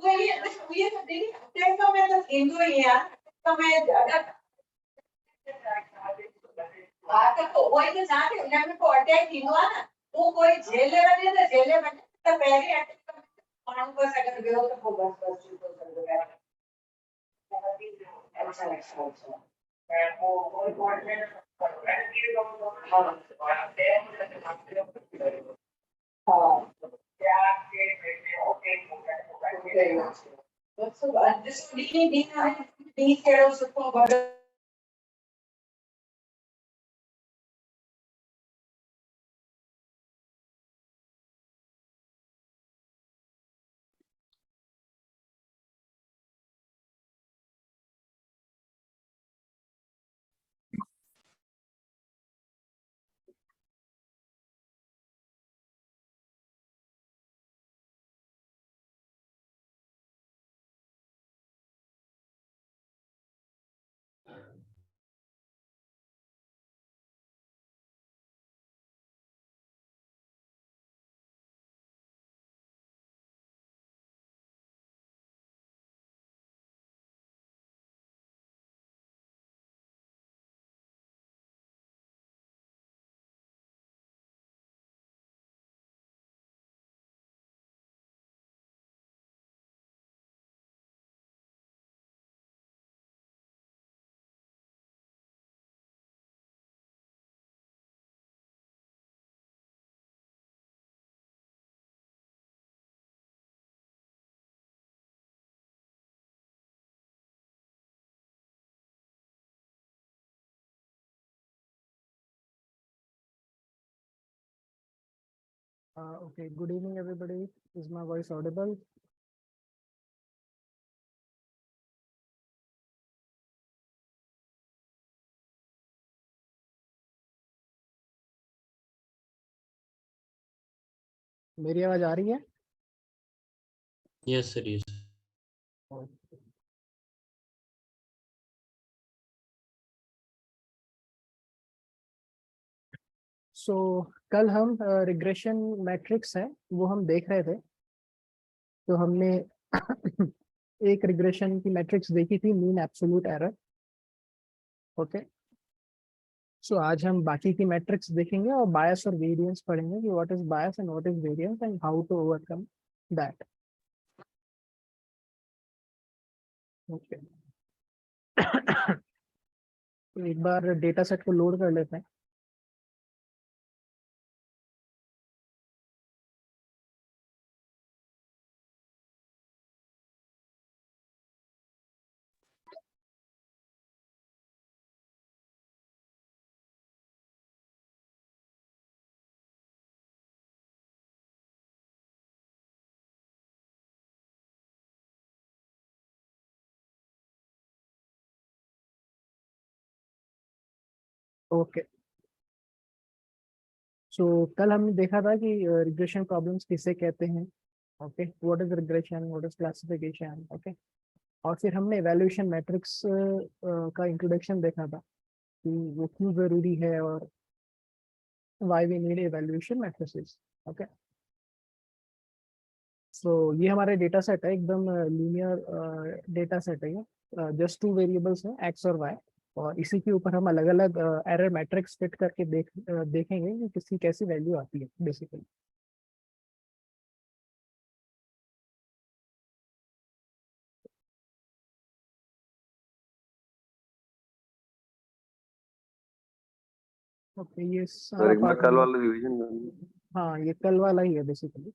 ये तो दीदी अटैक का मैं तो हिंदू ही यार तो मैं अगर बात तो वही तो चाहते हैं ना को अटैक हिंदू है ना वो कोई झेले वाले तो झेले वाले तो पहले अटैक मानव को अगर गयो तो वो बस बस चुप कर दो यार अच्छा अच्छा वो कोई कोऑर्डिनेट हाँ हाँ so just really being scared of support but Okay, good evening, everybody. Is my voice audible? मेरी आवाज आ रही है? Yes, sir. Yes. सो कल हम रिग्रेशन मैट्रिक्स है वो हम देख रहे थे। तो हमने एक रिग्रेशन की मैट्रिक्स देखी थी, मीन एब्सोल्यूट एरर। ओके, सो आज हम बाकी की मैट्रिक्स देखेंगे और बायस और वेरिएंस पढ़ेंगे कि what is bias and what is variance and how to overcome that. Okay, तो एक बार डेटा सेट को लोड कर लेते हैं। ओके, सो कल हमने देखा था कि रिग्रेशन प्रॉब्लम्स किसे कहते हैं। Okay, what is regression, what is classification. Okay, और फिर हमने एवेल्यूएशन मैट्रिक्स का इंट्रोडक्शन देखा था कि वो क्यों जरूरी है और why we need evaluation metrics. Okay, so ये हमारे डेटा सेट है, एकदम लीनियर डेटा सेट है ये। जस्ट टू वेरिएबल्स हैं, एक्स और वाई, और इसी के ऊपर हम अलग अलग एरर मैट्रिक्स फिट करके देखेंगे कि किसकी कैसी वैल्यू आती है बेसिकली। ओके, ये सारा एक बार पार्ट कल वाला रिवीजन करना। हाँ ये कल वाला ही है बेसिकली।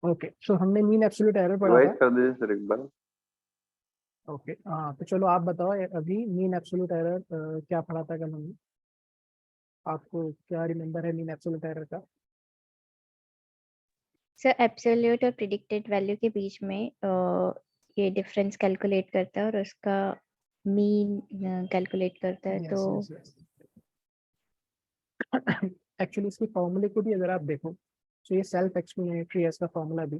ओके, सो हमने मीन एब्सोल्यूट एरर पढ़ा रिवाइज था। कर दीजिए सर एक बार। ओके, हाँ तो चलो आप बताओ अभी मीन एब्सोल्यूट एरर क्या पढ़ा था कल हमने। आपको क्या रिमेम्बर है मीन एब्सोल्यूट एरर का? सर एब्सोल्यूट और प्रिडिक्टेड वैल्यू के बीच में ये डिफरेंस कैलकुलेट करता है और उसका मीन कैलकुलेट करता है। तो एक्चुअली इसके फॉर्मूले को भी अगर आप देखो तो ये सेल्फ एक्सप्लेनेटरी है इसका फॉर्मूला भी।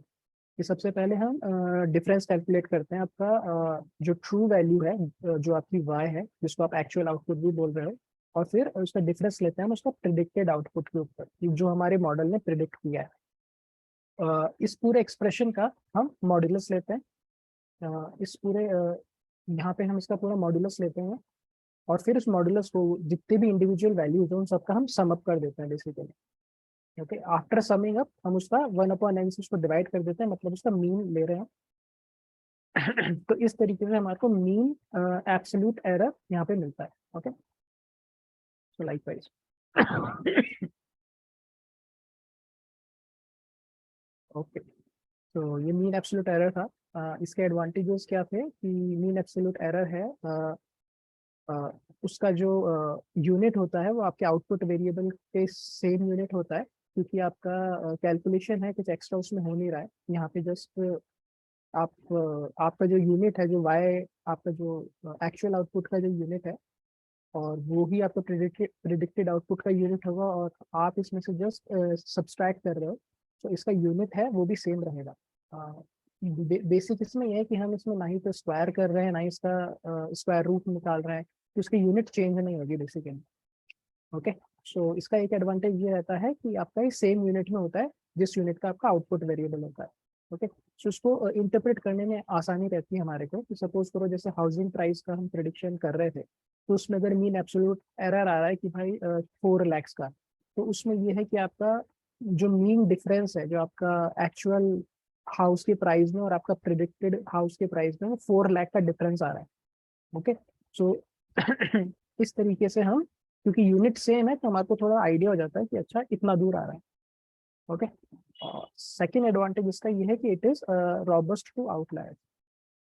कि सबसे पहले हम डिफरेंस कैलकुलेट करते हैं आपका जो ट्रू वैल्यू है, जो आपकी वाई है जिसको आप एक्चुअल आउटपुट भी बोल रहे हो, और फिर उसका डिफरेंस लेते हैं हम उसका प्रिडिक्टेड आउटपुट के ऊपर कि जो हमारे मॉडल ने प्रिडिक्ट किया है। इस पूरे एक्सप्रेशन का हम मॉड्यूलस लेते हैं, इस पूरे यहाँ पे हम इसका पूरा मॉड्यूलस लेते हैं और फिर उस मॉड्यूलस को जितने भी इंडिविजुअल वैल्यूज हैं उन सबका हम सम अप कर देते हैं basically. Okay, after summing up हम उसका 1/n से उसको डिवाइड कर देते हैं, मतलब उसका मीन ले रहे हैं। तो इस तरीके से हमारे को मीन एब्सोल्यूट एरर यहाँ पे मिलता है। ओके, सो लाइकवाइज ओके, तो ये मीन एब्सोल्यूट एरर था। इसके एडवांटेजेस क्या थे कि मीन एब्सोल्यूट एरर है उसका जो यूनिट होता है वो आपके आउटपुट वेरिएबल के सेम यूनिट होता है, क्योंकि आपका कैलकुलेशन है कुछ एक्स्ट्रा उसमें हो नहीं रहा है। यहाँ पे जस्ट आपका जो यूनिट है, जो वाई आपका जो एक्चुअल आउटपुट का जो यूनिट है, और वो ही आपका प्रिडिक्टेड आउटपुट का यूनिट होगा, और आप इसमें से जस्ट सब्सट्रैक्ट कर रहे हो, तो इसका यूनिट है वो भी सेम रहेगा। बेसिक इसमें यह है कि हम इसमें ना ही तो स्क्वायर कर रहे हैं, ना ही इसका स्क्वायर रूट निकाल रहे हैं, तो उसकी यूनिट चेंज नहीं होगी बेसिकली। ओके, सो इसका एक एडवांटेज ये रहता है कि आपका ये सेम यूनिट में होता है जिस यूनिट का आपका आउटपुट वेरिएबल होता है। ओके, सो उसको इंटरप्रेट करने में आसानी रहती है हमारे को। कि सपोज करो जैसे हाउसिंग प्राइस का हम प्रिडिक्शन कर रहे थे, तो उसमें अगर मीन एब्सोल्यूट एरर आ रहा है कि भाई 4 लाख का, तो उसमें ये है कि आपका जो मीन डिफरेंस है, जो आपका एक्चुअल हाउस के प्राइस में और आपका प्रिडिक्टेड हाउस के प्राइस में 4 लाख का डिफरेंस आ रहा है। ओके, सो इस तरीके से हम, क्योंकि यूनिट सेम है, तो हमारे को थोड़ा आइडिया हो जाता है कि अच्छा इतना दूर आ रहा है। ओके, सेकेंड एडवांटेज इसका ये है कि it is robust to outliers.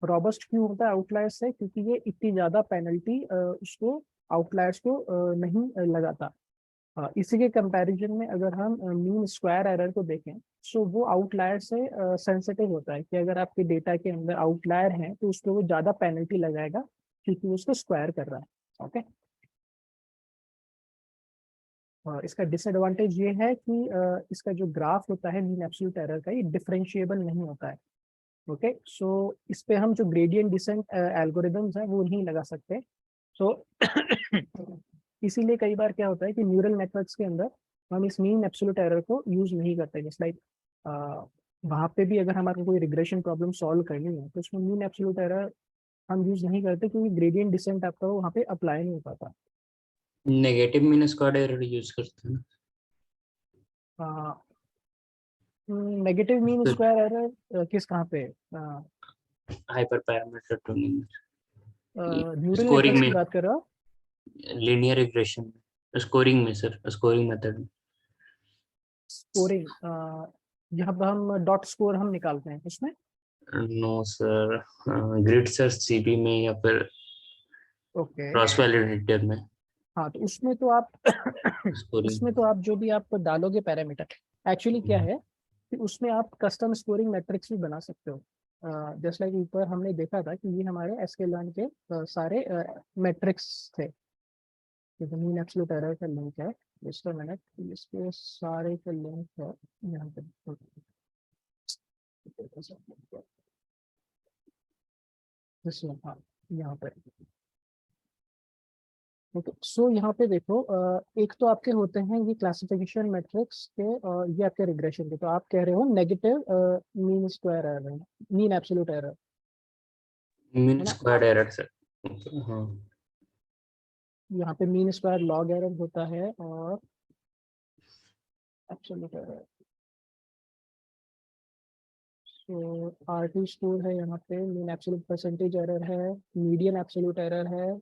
Robust क्यों होता है आउटलायर्स से? क्योंकि ये इतनी ज्यादा पेनल्टी उसको आउटलायर्स को नहीं लगाता। इसी के कंपैरिजन में अगर हम मीन स्क्वायर एरर को देखें, सो वो आउटलायर से सेंसिटिव होता है कि अगर आपके डेटा के अंदर आउटलायर है तो उसको वो ज्यादा पेनल्टी लगाएगा, क्योंकि वो उसको स्क्वायर कर रहा है। ओके, इसका डिसएडवांटेज ये है कि इसका जो ग्राफ होता है मीन एब्सोल्यूट एरर का, ये डिफरेंशिएबल नहीं होता है। ओके, सो इस पे हम जो ग्रेडियंट डिसेंट एल्गोरिदम्स हैं वो नहीं लगा सकते। सो इसीलिए कई बार क्या होता है कि न्यूरल नेटवर्क्स के अंदर हम इस मीन एब्सोल्यूट एरर को यूज नहीं करते। जैसे लाइक वहाँ पे भी अगर हमारे कोई रिग्रेशन प्रॉब्लम सॉल्व करनी है तो उसमें मीन एब्सोल्यूट एरर हम यूज नहीं करते, क्योंकि ग्रेडियंट डिसेंट आपका वहाँ पे अप्लाई नहीं हो पाता। Negative mean squared error use करते हैं। नेगेटिव मीन तो स्क्वायर एरर किस कहाँ पे? Hyper parameter tuning, neural scoring networks की में, बात कर रहे हो? लीनियर रिग्रेशन में, स्कोरिंग में सर, स्कोरिंग मेथड में। स्कोरिंग, यहाँ पर हम डॉट स्कोर हम निकालते हैं उसमें। No sir, grid search CV में या फिर ओके, क्रॉस वैलिडेटर में हाँ, तो उसमें तो आप उसमें तो स्कोरिंग। आप जो भी आप डालोगे पैरामीटर, एक्चुअली क्या है कि उसमें आप कस्टम स्कोरिंग मैट्रिक्स भी बना सकते हो। जस्ट लाइक ऊपर हमने देखा था कि ये हमारे एसक्यूएल के सारे मैट्रिक्स थे। ये मीन एब्सोल्यूट एरर का लिंक है, जस्ट अ मिनट, इसके सारे का लिंक है यहाँ पे। हाँ, यहाँ पे। ओके, सो यहाँ पे देखो, एक तो आपके होते हैं ये क्लासिफिकेशन मैट्रिक्स के, ये आपके रिग्रेशन के। तो आप कह रहे हो negative mean square error, mean absolute error, mean है ना? Squared error sir. हाँ, यहाँ पे मीन स्क्वायर लॉग एरर होता है और एब्सोल्यूट एरर। सो आरटी स्कोर है यहाँ पे, मीन एब्सोल्यूट परसेंटेज एरर है, मीडियन एब्सोल्यूट एरर है,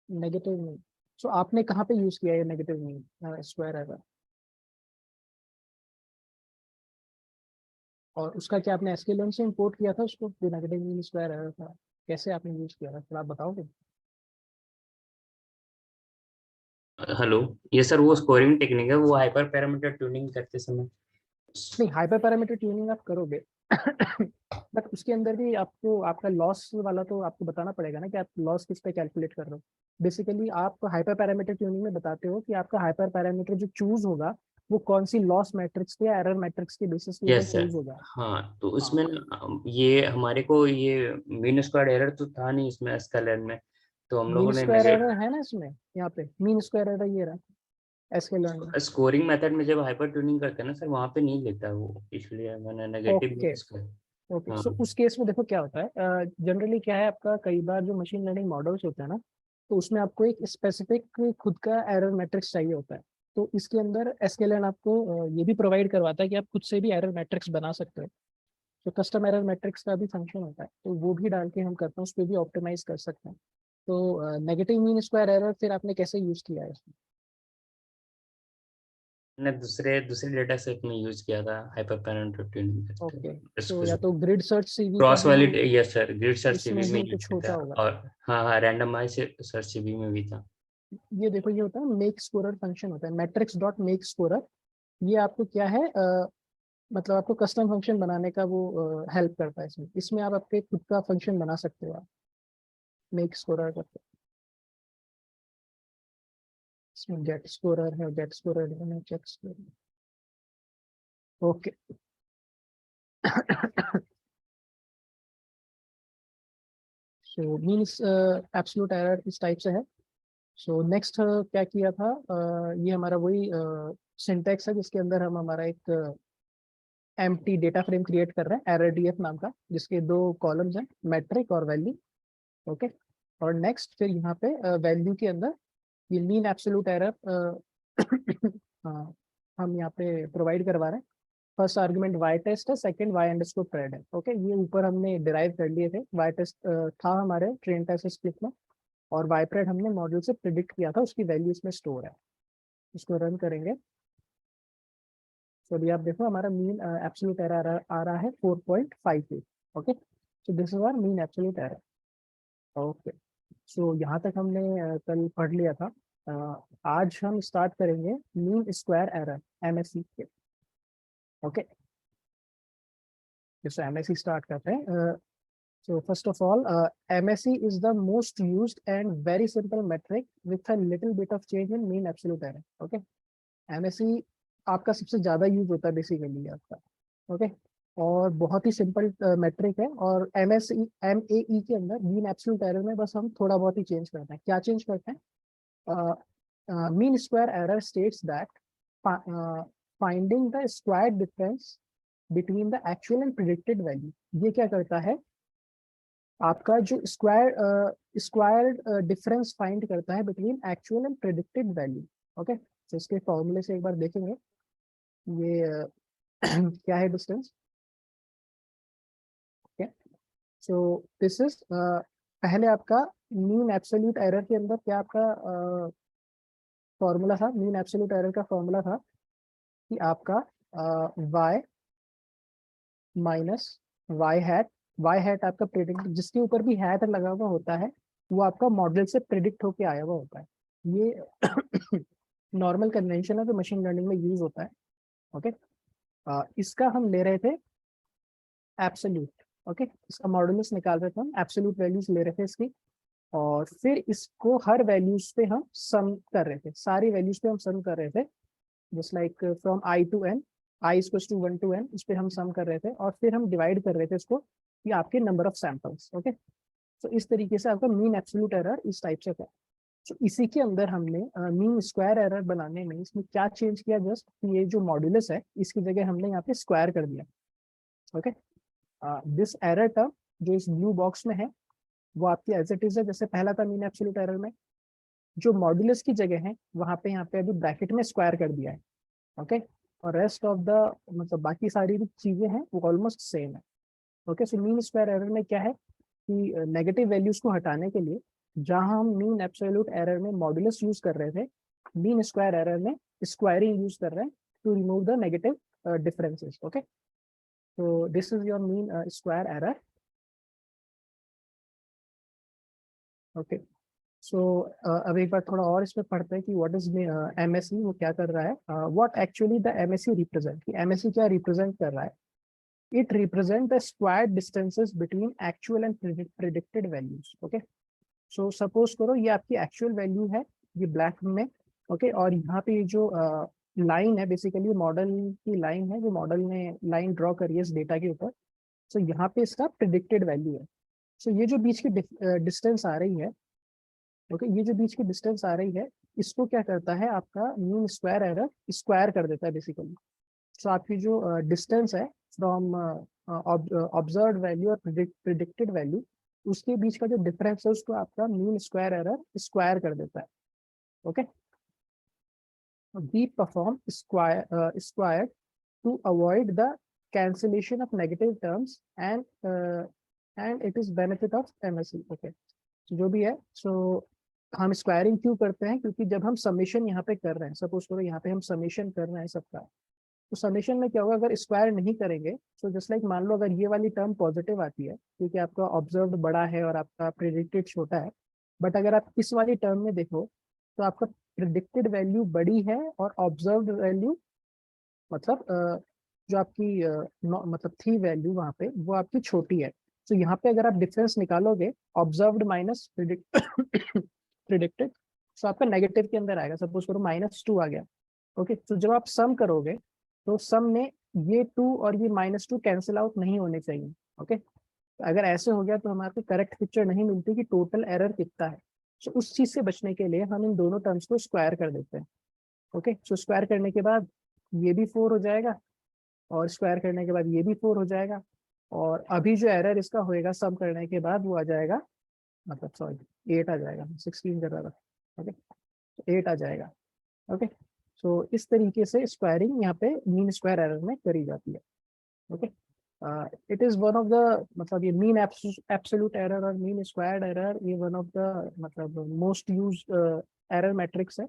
नेगेटिव मीन। सो आपने कहाँ पे यूज किया है नेगेटिव मीन स्क्वायर एरर, और उसका क्या आपने एसक्यूएल से इंपोर्ट किया था उसको, जो नेगेटिव मीन स्क्वायर एरर था? कैसे आपने यूज किया था, थोड़ा आप बताओगे? हेलो, ये सर वो स्कोरिंग टेक्निक है, वो हाइपर पैरामीटर ट्यूनिंग करते समय। नहीं, हाइपर पैरामीटर ट्यूनिंग आप करोगे बट उसके अंदर भी आपको आपका लॉस वाला तो आपको बताना पड़ेगा ना कि आप लॉस किस पे कैलकुलेट कर रहे हो। बेसिकली आप हाइपर पैरामीटर ट्यूनिंग में बताते हो कि आपका हाइपर पैरामीटर जो चूज होगा वो कौन सी लॉस मैट्रिक्स पे या एरर मैट्रिक्स के बेसिस के ऊपर यस सर। चूज होगा। हाँ, तो हाँ, उसमें ना, ये हमारे को ये मीन स्क्वायर्ड एरर तो था नहीं इसमें एसक्यूएल में, तो हम मीन लोगों ने स्क्वायर नेगेट एरर है ना इसमें, यहाँ पे मीन स्क्वायर एरर ये रहा, एस्केलर्न। स्कोरिंग मेथड में जब हाइपर ट्यूनिंग करते हैं ना सर, वहाँ पे नहीं लेता वो, इसलिए मैंने नेगेटिव ओके यूज किया। ओके, हाँ सो उस केस में देखो क्या होता है, जनरली क्या है आपका, कई बार जो मशीन लर्निंग मॉडल्स होते हैं ना, तो उसमें आपको एक स्पेसिफिक खुद का एरर मैट्रिक्स चाहिए होता है। तो इसके अंदर एसकेएलएन आपको ये भी प्रोवाइड करवाता है कि आप खुद से भी एरर मैट्रिक्स बना सकते हो। तो कस्टम एरर मैट्रिक्स का भी फंक्शन होता है, तो वो भी डाल के हम करते हैं, उस पर भी ऑप्टिमाइज कर सकते हैं। तो नेगेटिव मीन स्क्वायर एरर फिर आपने कैसे यूज किया है इसमें? मैंने दूसरे दूसरे डेटा सेट में यूज किया था हाइपर पैरामीटर ट्यूनिंग ओके, करते। तो या तो ग्रिड सर्च सीवी का क्रॉस भी हम, valid, yes sir, grid search इसमें सीवी में भी यूज कुछ किया होता था। होगा। और हाँ हाँ, रैंडमाइज सर्च सीवी में भी था। ये देखो, ये होता है मेक स्कोरर फंक्शन होता है, मैट्रिक्स डॉट मेक स्कोरर। ये आपको क्या है, मतलब आपको कस्टम फंक्शन बनाने का वो हेल्प करता है। इसमें इसमें आप आपके खुद का फंक्शन बना सकते हो, आप मेक स्कोरर करके। इसमें गेट स्कोरर है, गेट स्कोरर है, check scorer. Okay so means absolute error इस टाइप से है। सो नेक्स्ट क्या किया था, ये हमारा वही सिंटैक्स है जिसके अंदर हम हमारा एक एम्प्टी डेटा फ्रेम क्रिएट कर रहे हैं, एरर डीएफ नाम का, जिसके 2 कॉलम्स हैं, मैट्रिक और वैल्यू। ओके, और नेक्स्ट फिर यहाँ पे वैल्यू के अंदर ये मीन एब्सोल्यूट एरर हम यहाँ पे प्रोवाइड करवा रहे हैं। फर्स्ट आर्गुमेंट वाई टेस्ट है, सेकंड वाई अंडरस्कोर ट्रेड है। ओके, ये ऊपर हमने डिराइव कर लिए थे, वाई टेस्ट था हमारे ट्रेन टेस्ट स्प्लिट में, और वाई प्रेड हमने मॉड्यूल से प्रिडिक्ट किया था, उसकी वैल्यू इसमें स्टोर है। इसको रन करेंगे तो अभी आप देखो हमारा मीन एब्सोल्यूट एरर आ रहा है 4.58। Okay, so this is our mean absolute error. Okay, so यहाँ तक हमने कल पढ़ लिया था। आज हम स्टार्ट करेंगे मीन स्क्वायर एरर, एमएसई के। ओके, जैसे एमएसई स्टार्ट करते हैं। So first of all, MSE is the most used and very simple metric with a little bit of change in mean absolute error. Okay, MSE आपका सबसे ज्यादा use होता है basically आपका। ओके, और बहुत ही सिंपल मेट्रिक है। और MAE के अंदर मीन एब्सोल्यूट एरर में बस हम थोड़ा बहुत ही चेंज करते हैं। क्या चेंज करते हैं? Mean square error states that finding the square difference between the actual and predicted value. ये क्या करता है, आपका जो स्क्वायर डिफरेंस फाइंड करता है between actual and predicted value. Okay, तो इसके फॉर्मूले से एक बार देखेंगे ये क्या है distance. Okay, so this is पहले आपका मीन एब्सोल्यूट एरर के अंदर क्या आपका फॉर्मूला था। मीन एब्सोल्यूट एरर का फॉर्मूला था कि आपका y माइनस वाई हैट आपका प्रेडिक्ट, जिसके ऊपर भी हैट लगा हुआ होता है वो आपका मॉडल से प्रिडिक्ट होके आया हुआ होता है। ये नॉर्मल कन्वेंशन है जो मशीन लर्निंग में यूज होता है। ओके, इसका हम ले रहे थे एब्सोल्यूट। ओके, इसका मॉडुलस निकाल रहे थे हम, एब्सोल्यूट वैल्यूज ले रहे थे इसकी, और फिर इसको हर वैल्यूज पे हम सम कर रहे थे, सारी वैल्यूज पे हम सम कर रहे थे, just like from I to N, I equals to 1 to n, इस पे हम सम कर रहे थे, और फिर हम डिवाइड कर रहे थे इसको कि आपके नंबर ऑफ सैंपल्स। ओके, तो इस तरीके से आपका मीन एब्सोल्यूट एरर इस टाइप से था। तो इसी के अंदर हमने मीन स्क्वायर एरर बनाने में इसमें क्या चेंज किया, जस्ट ये जो मॉड्यूलस है इसकी जगह हमने यहाँ पे स्क्वायर कर दिया। ओके, दिस एरर टर्म जो इस ब्लू बॉक्स में है वो आपकी एज इट इज है जैसे पहला था मीन एब्सोल्यूट एरर में। जो मॉड्यूलस की जगह है वहां पे यहाँ पे अभी ब्रैकेट में स्क्वायर कर दिया है। ओके, और रेस्ट ऑफ द मतलब बाकी सारी भी चीजें हैं वो ऑलमोस्ट सेम है। Okay, so mean square error में क्या है कि नेगेटिव वैल्यूज को हटाने के लिए जहां हम मीन एब्सोल्यूट एरर में मॉड्यूलस यूज कर रहे थे, मीन स्क्वायर एरर में स्क्वायरिंग यूज कर रहे हैं to remove the negative differences. Okay, so this is your mean square error. Okay, so अब एक बार थोड़ा और इसमें पढ़ते हैं कि what is MSE, वो क्या कर रहा है, what actually the MSE represent, कि MSE क्या represent कर रहा है। It represent the squared distances between actual and predicted values. Okay, so suppose करो ये आपकी actual value है, ये black में। okay, और यहाँ पे ये जो लाइन है बेसिकली मॉडल की लाइन है, जो मॉडल ने लाइन ड्रॉ करी है इस डेटा के ऊपर। सो यहाँ पे इसका प्रिडिक्टेड वैल्यू है। सो ये जो बीच की डिस्टेंस आ रही है, ओके, ये जो बीच की डिस्टेंस आ रही है इसको क्या करता है, आपका मीन स्क्वायर एरर स्क्वायर कर देता है बेसिकली। सो आपकी जो डिस्टेंस है फ्रॉम ऑब्जर्व्ड वैल्यू और प्रिडिक्टेड वैल्यू, उसके बीच का जो डिफरेंस है उसको आपका मीन स्क्वायर एरर स्क्वायर कर देता है। Okay, we perform squared to avoid the cancellation of negative terms and it is benefit of MSE। okay, so जो भी है, so हम स्क्वायरिंग क्यों करते हैं, क्योंकि जब हम समेशन यहाँ पे कर रहे हैं, सपोज करो यहाँ पे हम समेशन कर रहे हैं सबका, तो समेशन में क्या होगा, अगर स्क्वायर नहीं करेंगे, तो जस्ट लाइक मान लो अगर ये वाली टर्म पॉजिटिव आती है क्योंकि आपका ऑब्जर्व्ड बड़ा है और आपका प्रेडिक्टेड छोटा है, बट अगर आप इस वाली टर्म में देखो तो आपका प्रिडिक्टेड वैल्यू बड़ी है और ऑब्जर्व्ड वैल्यू मतलब जो आपकी मतलब थी वैल्यू वहां पे वो आपकी छोटी है। तो यहाँ पे अगर आप डिफरेंस निकालोगे ऑब्जर्व्ड माइनस प्रिडिक्टेड, तो आपका नेगेटिव के अंदर आएगा, सपोज करो -2 आ गया। ओके, तो जब आप सम करोगे तो सम में ये 2 और ये -2 कैंसिल आउट नहीं होने चाहिए। ओके, अगर ऐसे हो गया तो हमारे को करेक्ट पिक्चर नहीं मिलती कि टोटल एरर कितना है। तो उस चीज से बचने के लिए हम इन दोनों टर्म्स को स्क्वायर कर देते हैं। ओके, सो स्क्वायर करने के बाद ये भी 4 हो जाएगा और स्क्वायर करने के बाद ये भी 4 हो जाएगा, और अभी जो एरर इसका होएगा सम करने के बाद वो आ जाएगा, मतलब सॉरी 8 आ जाएगा, 16 कर रहा था। ओके, तो 8 आ जाएगा। ओके, सो इस तरीके से स्क्वायरिंग यहाँ पे मीन स्क्वायर एरर में करी जाती है। Okay, it is one of the, मतलब ये मीन एब्सोल्यूट एरर और मीन स्क्वायर्ड एरर, ये वन ऑफ द मतलब मोस्ट यूज एरर मैट्रिक्स है,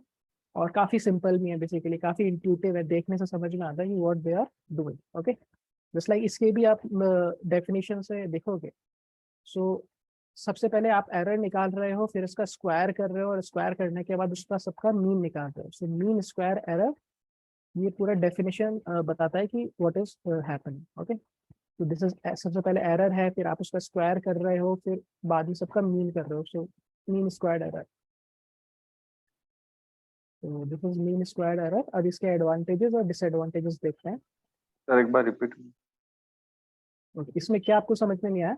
और काफी सिंपल भी है बेसिकली, काफी इंट्यूटिव है, देखने से समझ में आता है कि what they are doing. Okay, just like इसके भी आप डेफिनेशन से देखोगे। सो सबसे पहले आप एरर निकाल रहे हो, फिर उसका स्क्वायर कर रहे हो, और स्क्वायर करने के बाद उसका सबका मीन निकाल रहे हो। सो मीन स्क्वायर एरर, ये पूरा डेफिनेशन बताता है कि व्हाट इज हैपनिंग। ओके, तो दिस इज, सबसे पहले एरर है, फिर आप उसका स्क्वायर कर रहे हो, फिर बाद में सबका मीन कर रहे हो। सो मीन स्क्वायर्ड एरर, तो this is mean squared error. अब इसके एडवांटेजेस और डिसएडवांटेजेस देखते हैं। सर एक बार रिपीट। इसमें क्या आपको समझ में नहीं आया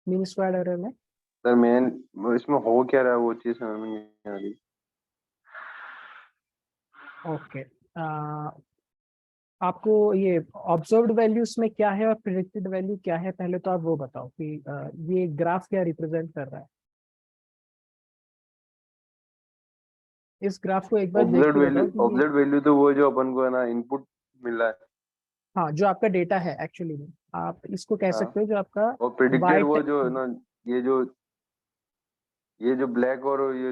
मीन स्क्वायर्ड एरर में? सर मैं इसमें हो क्या रहा है वो चीज समझ में नहीं आ रही। ओके, आपको ये ऑब्जर्व्ड वैल्यूज में क्या है और प्रिडिक्टेड वैल्यू क्या है, पहले तो आप वो बताओ कि ये ग्राफ क्या रिप्रेजेंट कर रहा है। इस ग्राफ को एक बार देख के बताओ कि ये, ऑब्जर्व्ड वैल्यू तो वो जो अपन को है ना इनपुट मिल रहा है। हाँ, जो आपका डेटा है एक्चुअली में, आप इसको कह हाँ, सकते हो जो आपका और प्रिडिक्टेड वाइट, वो जो है ना, ये जो ब्लैक और ये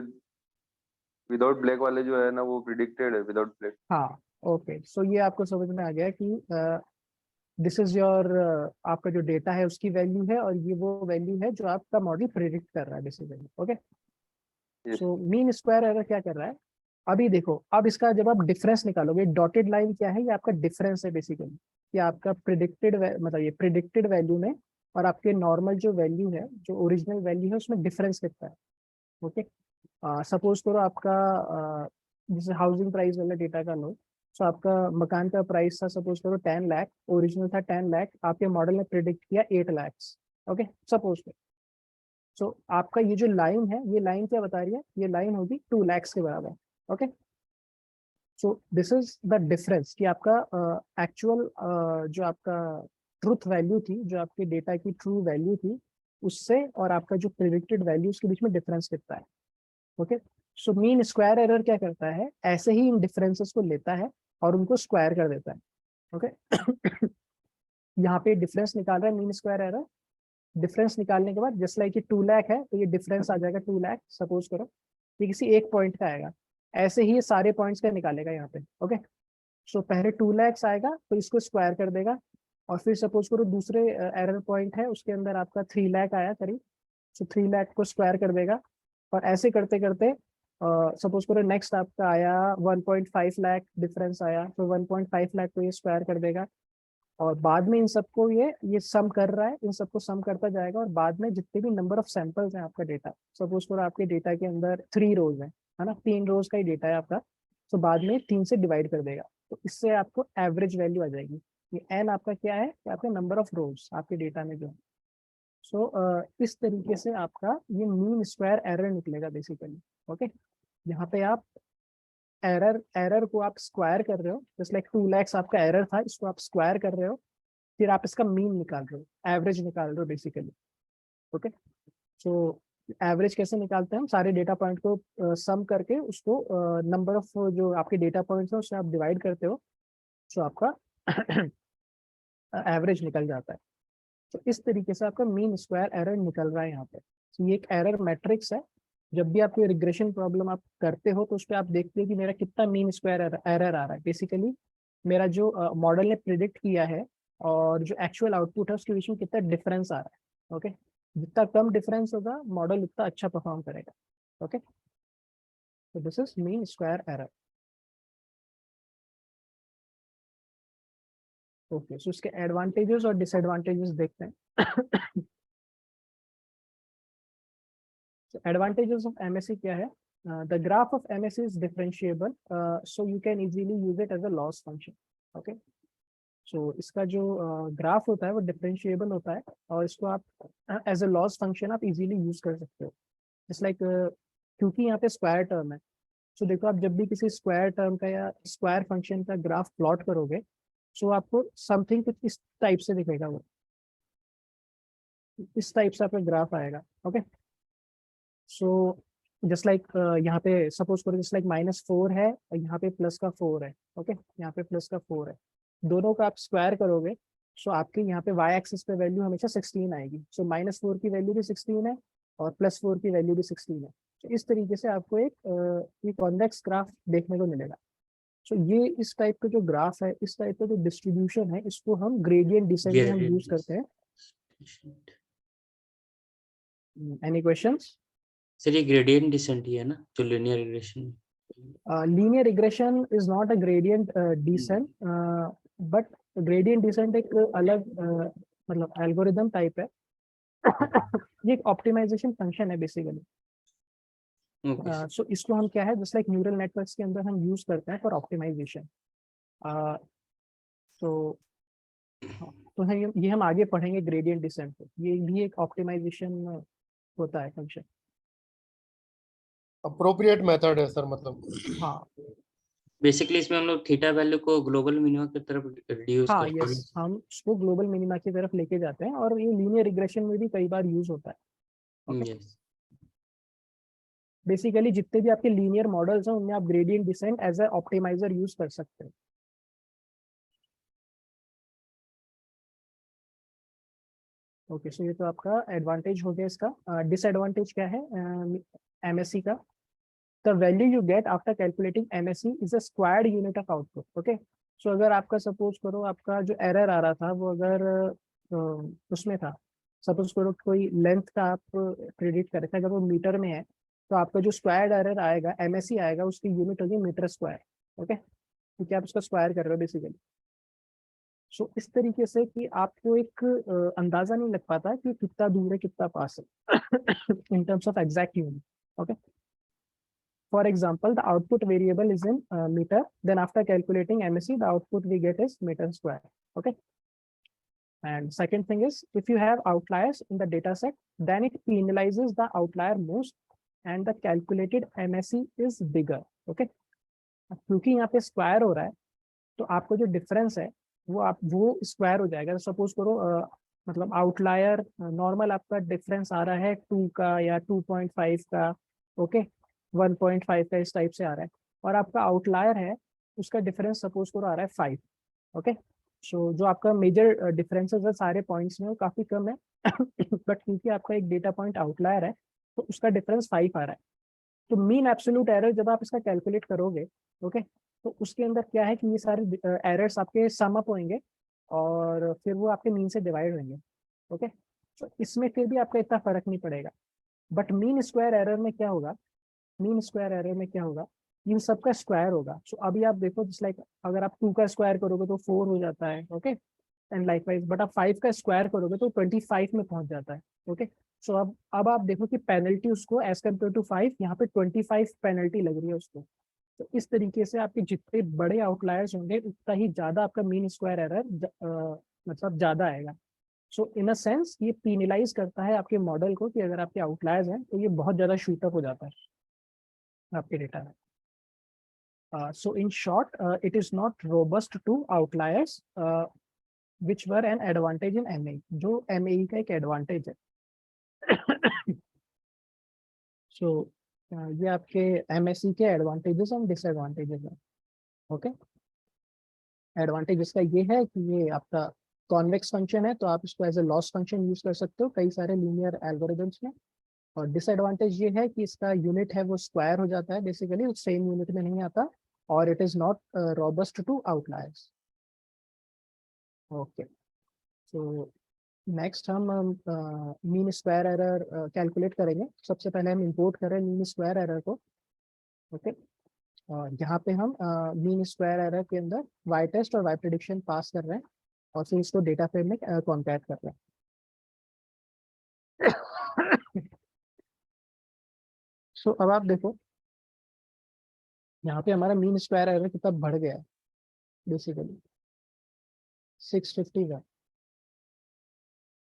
विदाउट ब्लैक वाले जो है ना वो प्रिडिक्टेड है विदाउट ब्लैक। हाँ। ओके, सो ये आपको समझ में आ गया कि दिस इज योर, आपका जो डेटा है उसकी वैल्यू है, और ये वो वैल्यू है जो आपका मॉडल प्रिडिक्ट कर रहा है basically. Okay, so mean square error क्या कर रहा है, अभी देखो, अब इसका जब आप डिफरेंस निकालोगे, डॉटेड लाइन क्या है, ये आपका डिफरेंस है बेसिकली, कि आपका प्रिडिक्टेड, मतलब ये प्रिडिक्टेड वैल्यू में और आपके नॉर्मल जो वैल्यू है, जो ओरिजिनल वैल्यू है, उसमें डिफरेंस कितना है। ओके, सपोज करो आपका जैसे हाउसिंग प्राइस वाला डेटा का लो, सो आपका मकान का प्राइस था सपोज करो 10 लाख, ओरिजिनल था 10 लाख, आपके मॉडल ने प्रिडिक्ट किया 8 लाख। ओके, सपोज करो। सो आपका ये जो लाइन है, ये लाइन क्या बता रही है, ये लाइन होगी 2 लाख के बराबर। Okay, so this is the difference कि आपका एक्चुअल जो आपका ट्रूथ वैल्यू थी, जो आपके डेटा की ट्रू वैल्यू थी, उससे और आपका जो प्रिडिक्टेड वैल्यू उसके बीच में डिफरेंस कितना है। Okay, so mean square error क्या करता है, ऐसे ही इन डिफरेंसेस को लेता है और उनको स्क्वायर कर देता है। ओके, यहाँ पे डिफरेंस निकाल रहा है मीन स्क्वायर एरर, डिफरेंस निकालने के बाद जस्ट लाइक ये 2 लाख है तो ये डिफरेंस आ जाएगा 2 लाख, सपोज करो ये किसी एक पॉइंट का आएगा, ऐसे ही ये सारे पॉइंट्स का निकालेगा यहाँ पे। ओके, सो पहले 2 लाख आएगा तो इसको स्क्वायर कर देगा, और फिर सपोज करो दूसरे एरर पॉइंट है उसके अंदर आपका 3 लाख आया करीब, सो 3 लाख को स्क्वायर कर देगा, और ऐसे करते करते सपोज करो नेक्स्ट आपका आया 1.5 लाख डिफरेंस आया, तो 1.5 लाख को ये स्क्वायर कर देगा, और बाद में इन सबको ये सम कर रहा है, इन सबको सम करता जाएगा, और बाद में जितने भी नंबर ऑफ सैंपल्स हैं आपका डेटा, सपोज करो आपके डेटा के अंदर 3 रोज है ना, 3 रोज का ही डेटा है आपका, तो बाद में 3 से डिवाइड कर देगा, तो इससे आपको एवरेज वैल्यू आ जाएगी। ये एन आपका क्या है, कि आपका नंबर ऑफ रोज आपके डेटा में जो है। सो इस तरीके से आपका ये मीन स्क्वायर एरर निकलेगा बेसिकली। ओके, यहाँ पे आप एरर को आप स्क्वायर कर रहे हो, जस्ट लाइक 2 lakhs आपका एरर था, इसको आप स्क्वायर कर रहे हो, फिर आप इसका मीन निकाल रहे हो, एवरेज निकाल रहे हो बेसिकली। ओके, सो एवरेज कैसे निकालते हैं हम, सारे डेटा पॉइंट को सम करके उसको नंबर ऑफ जो आपके डेटा पॉइंट्स है उससे आप डिवाइड करते हो, सो आपका एवरेज निकल जाता है। तो इस तरीके से आपका मीन स्क्वायर एरर निकल रहा है यहाँ पे। तो ये एक एरर मैट्रिक्स है। जब भी आप कोई रिग्रेशन प्रॉब्लम आप करते हो तो उस पर आप देखते हो कि मेरा कितना मीन स्क्वायर एरर आ रहा है। बेसिकली मेरा जो मॉडल ने प्रिडिक्ट किया है और जो एक्चुअल आउटपुट है उसके बीच में कितना डिफरेंस आ रहा है। ओके, जितना कम डिफरेंस होगा मॉडल उतना अच्छा परफॉर्म करेगा। ओके, तो this is mean square error. Okay, so इसके एडवांटेजेस और डिसएडवांटेजेस देखते हैं। So advantages of MSE क्या है? The graph of MSE is differentiable, so you can easily use it as a loss function. Okay, so इसका जो graph होता है वो डिफरेंशिएबल होता है और इसको आप एज अ लॉस फंक्शन आप इजीली यूज कर सकते हो। जस्ट लाइक क्योंकि यहाँ पे स्क्वायर टर्म है, सो देखो आप जब भी किसी स्क्वायर टर्म का या स्क्वायर फंक्शन का ग्राफ प्लॉट करोगे, सो आपको समथिंग कुछ इस टाइप से दिखेगा, वो इस टाइप से आपका ग्राफ आएगा। ओके, सो जस्ट लाइक यहाँ पे सपोज करो जस्ट लाइक -4 है और यहाँ पे प्लस का 4 है। ओके, यहाँ पे प्लस का 4 है, दोनों का आप स्क्वायर करोगे, सो आपके यहाँ पे वाई एक्सिस पे वैल्यू हमेशा 16 आएगी। सो -4 की वैल्यू भी 16 है और +4 की वैल्यू भी 16 है। तो इस तरीके से आपको एक कॉन्वेक्स ग्राफ देखने को मिलेगा। सो ये इस टाइप का जो ग्राफ है, इस टाइप का जो डिस्ट्रीब्यूशन है, इसको हम ग्रेडियंट डिसेंट में हम यूज करते हैं। Any questions? सर ये ग्रेडियंट डिसेंट ही है ना, जो linear regression? Linear regression is not a gradient descent, but gradient descent एक अलग मतलब एल्गोरिदम टाइप है। ये एक ऑप्टिमाइजेशन फंक्शन है बेसिकली। सो इसको हम क्या है, जस्ट लाइक न्यूरल नेटवर्क्स के अंदर हम यूज करते हैं फॉर ऑप्टिमाइजेशन। तो ये हम आगे पढ़ेंगे ग्रेडियंट डिसेंट पे, ये भी एक ऑप्टिमाइजेशन होता है फंक्शन। अप्रोप्रिएट मेथड है सर, मतलब। हाँ बेसिकली इसमें हम लोग थीटा वैल्यू को ग्लोबल मिनिमम की तरफ रिड्यूस हाँ, करते हैं। यस, हम उसको ग्लोबल मिनिमा की तरफ लेके जाते हैं और ये लीनियर रिग्रेशन में भी कई बार यूज होता है। Okay? यस। बेसिकली जितने भी आपके लीनियर मॉडल्स हैं उनमें आप gradient descent as a optimizer use कर सकते हैं। ओके, सो ये तो आपका एडवांटेज हो गया। इसका डिसएडवांटेज क्या है एमएससी का? The value you get after calculating MSC is a squared unit of output. Okay, so अगर आपका सपोज करो आपका जो एरर आ रहा था वो अगर उसमें था, सपोज करो कोई लेंथ का आप प्रिडिक्ट करे थे, अगर वो मीटर में है तो आपका जो स्क्वायर्ड एरर आएगा एमएससी आएगा, उसकी यूनिट होगी मीटर स्क्वायर। ओके, क्योंकि आप उसका स्क्वायर कर रहे हो बेसिकली। सो इस तरीके से कि आपको एक अंदाजा नहीं लग पाता कि कितना दूर है कितना पास है in terms of exact unit. Okay, for example the output variable is in meter, then after calculating MSE the output we get is meter square. Okay, and second thing is if you have outliers in the data set then it penalizes the outlier most and the calculated MSE is bigger. Okay, क्योंकि यहाँ पे square हो रहा है तो आपको जो difference है वो स्क्वायर हो जाएगा। सपोज करो मतलब आउटलायर नॉर्मल आपका डिफरेंस आ रहा है 2 का या 2.5 का, ओके 1.5 का, इस टाइप से आ रहा है, और आपका आउटलायर है उसका डिफरेंस सपोज करो आ रहा है 5। ओके, सो जो आपका मेजर डिफरेंसेस है सारे पॉइंट्स में वो काफी कम है बट क्योंकि आपका एक डेटा पॉइंट आउटलायर है तो उसका डिफरेंस 5 आ रहा है। तो मीन एब्सोल्यूट एरर जब आप इसका कैलकुलेट करोगे, ओके, तो उसके अंदर क्या है कि ये सारे एरर्स आपके सम अप होंगे और फिर वो आपके मीन से डिवाइड होंगे। ओके, तो इसमें फिर भी आपका इतना फर्क नहीं पड़ेगा। बट मीन स्क्वायर एरर में क्या होगा, मीन स्क्वायर एरर में क्या होगा, इन सबका स्क्वायर होगा। सो अभी आप देखो जस्ट लाइक अगर आप 2 का स्क्वायर करोगे तो 4 हो जाता है। ओके, एंड लाइकवाइज बट आप 5 का स्क्वायर करोगे तो 25 में पहुंच जाता है। ओके, सो अब आप देखो कि पेनल्टी उसको एज कम्पेयर टू 5 यहाँ पे 25 पेनल्टी लग रही है उसको। तो इस तरीके से आपके जितने बड़े आउटलायर्स होंगे उतना ही ज्यादा आपका मीन स्क्वायर एरर मतलब ज्यादा आएगा। सो इन अ सेंस ये पीनलाइज करता है आपके मॉडल को कि अगर आपके आउटलायर्स हैं तो ये बहुत ज़्यादा शूट अप हो जाता है आपके डेटा में. So in short, it is not robust to outliers, which were an advantage in MAE. जो MAE का एक advantage है. So ये आपके MSE के advantages and disadvantages हैं. Okay? Advantage इसका ये है कि ये आपका convex function है, तो आप इसको as a loss function use कर सकते हो कई सारे linear algorithms में. और डिसएडवांटेज ये है कि इसका यूनिट है वो स्क्वायर हो जाता है, बेसिकली सेम यूनिट में नहीं आता, और it is not robust to outliers. Okay, so next हम मीन स्क्वायर एरर कैलकुलेट करेंगे. सबसे पहले हम इंपोर्ट करें मीन स्क्वायर एरर को. ओके, यहाँ पे हम मीन स्क्वायर एरर के अंदर वाई टेस्ट और वाई प्रेडिक्शन पास कर रहे हैं और फिर इसको डेटा फ्रेम में कॉन्कैट कर रहे हैं. सो अब आप देखो यहाँ पे हमारा मीन स्क्वायर एरर कितना बढ़ गया है, बेसिकली 650 का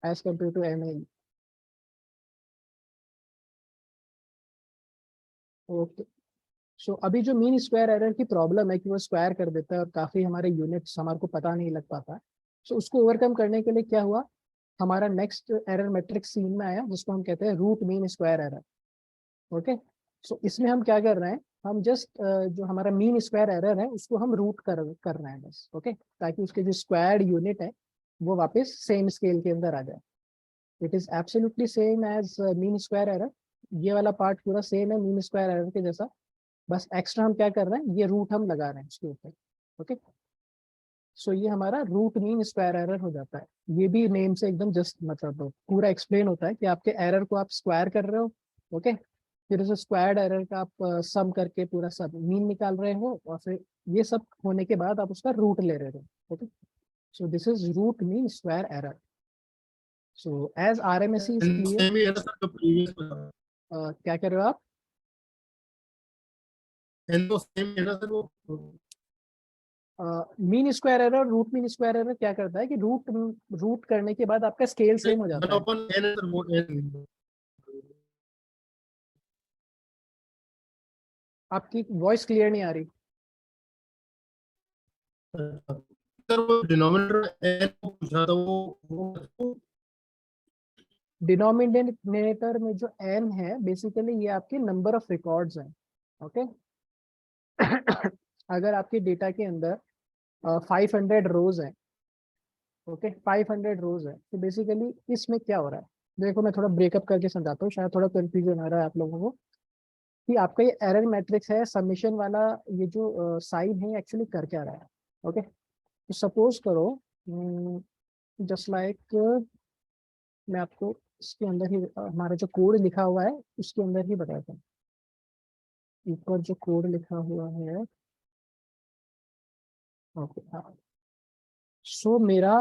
as compare to MAE. Okay, so अभी जो मीन स्क्वायर एरर की प्रॉब्लम है कि वो स्क्वायर कर देता है और काफ़ी हमारे यूनिट्स हमारे को पता नहीं लग पाता, सो उसको ओवरकम करने के लिए क्या हुआ, हमारा नेक्स्ट एरर मैट्रिक्स सीन में आया जिसको हम कहते हैं root mean square error. Okay, so इसमें हम क्या कर रहे हैं, हम जस्ट जो हमारा मीन स्क्वायर एरर है उसको हम रूट कर रहे हैं बस. ओके, ताकि उसके जो स्क्वायर्ड यूनिट है वो वापस सेम स्केल के अंदर आ जाए. It is absolutely same as mean square error. ये वाला पार्ट पूरा सेम है मीन स्क्वायर एरर के जैसा, बस एक्स्ट्रा हम क्या कर रहे हैं, ये रूट हम लगा रहे हैं इसके ऊपर. ओके, सो ये हमारा रूट मीन स्क्वायर एरर हो जाता है. ये भी नेम से एकदम जस्ट मतलब पूरा एक्सप्लेन होता है कि आपके एरर को आप स्क्वायर कर रहे हो. ओके, फिर उस स्क्वायर्ड एरर का आप सम करके पूरा सब मीन निकाल रहे हो और फिर ये सब होने के बाद आप उसका रूट ले रहे हो. Okay, so this is root mean square error. So as RMSE is clear. Same ही है ना सर जो प्रीवियस क्या कर रहे हो आप? एंड तो सेम है ना सर वो. Mean square error root mean square error क्या करता है कि रूट करने के बाद आपका स्केल सेम हो जाता है. 1/n है सर वो n. आपकी वॉइस क्लियर नहीं आ रही. सर वो डिनोमिनेटर n को पूछ रहा था वो डिनोमिनेटर में जो n है बेसिकली ये आपके नंबर ऑफ रिकॉर्ड्स हैं. ओके, अगर आपके डेटा के अंदर 500 रोज है, ओके 500 रोज है, तो बेसिकली इसमें क्या हो रहा है, देखो मैं थोड़ा ब्रेकअप करके समझाता हूँ, शायद थोड़ा कंफ्यूजन आ रहा है आप लोगों को. कि आपका ये एरर मैट्रिक्स है समेशन वाला, ये जो साइन है एक्चुअली कर क्या रहा है. ओके, तो सपोज करो जस्ट लाइक मैं आपको इसके अंदर ही हमारा जो कोड लिखा हुआ है उसके अंदर ही बताता हूँ. ऊपर जो कोड लिखा हुआ है, ओके हाँ, सो मेरा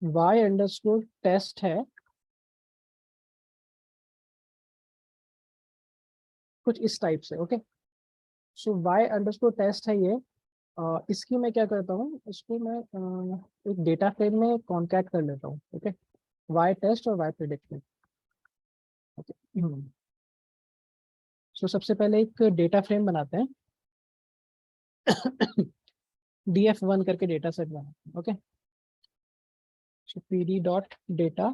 y_ टेस्ट है कुछ इस टाइप से. ओके, सो y_ टेस्ट है ये. इसकी मैं क्या करता हूँ, इसको मैं एक डेटा फ्रेम में कॉन्कैट कर लेता हूँ. ओके, वाई टेस्ट और वाई प्रेडिक्शन. ओके, सो सबसे पहले एक डेटा फ्रेम बनाते हैं. df1 करके डेटा सेट बनाते हैं. ओके, सो pd.data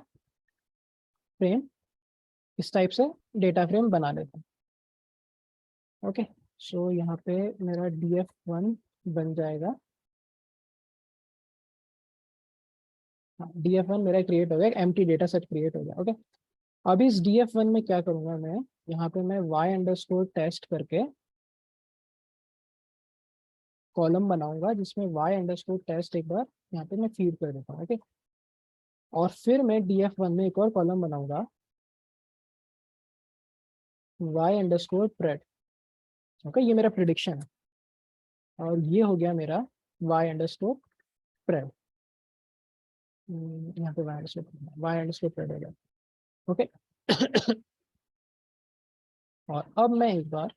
फ्रेम इस टाइप से डेटा फ्रेम बना लेते हैं. ओके, सो यहाँ पे मेरा df1 बन जाएगा. df1 मेरा क्रिएट हो गया, एम्प्टी डेटा सेट क्रिएट हो गया. ओके, अब इस df1 में क्या करूंगा मैं, यहाँ पे मैं y_ टेस्ट करके कॉलम बनाऊंगा जिसमें y_ टेस्ट एक बार यहाँ पे मैं फीड कर देता हूँ. ओके, और फिर मैं df1 में एक और कॉलम बनाऊंगा y_ प्रेड. ओके, ये मेरा प्रिडिक्शन है और ये हो गया मेरा y_ प्रेड. यहाँ पे y_ प्रेड हो गया. ओके, और अब मैं एक बार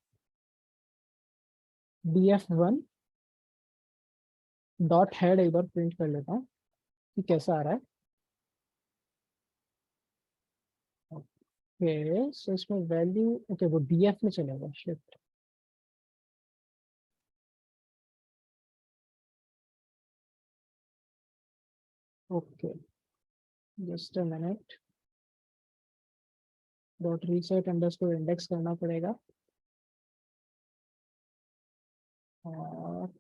df1 डॉट हेड एक बार प्रिंट कर लेता हूँ कि कैसा आ रहा है. ओके सो इसमें वैल्यू ओके वो डीएफ में चलेगा shift okay just a minute dot reset underscore index करना पड़ेगा और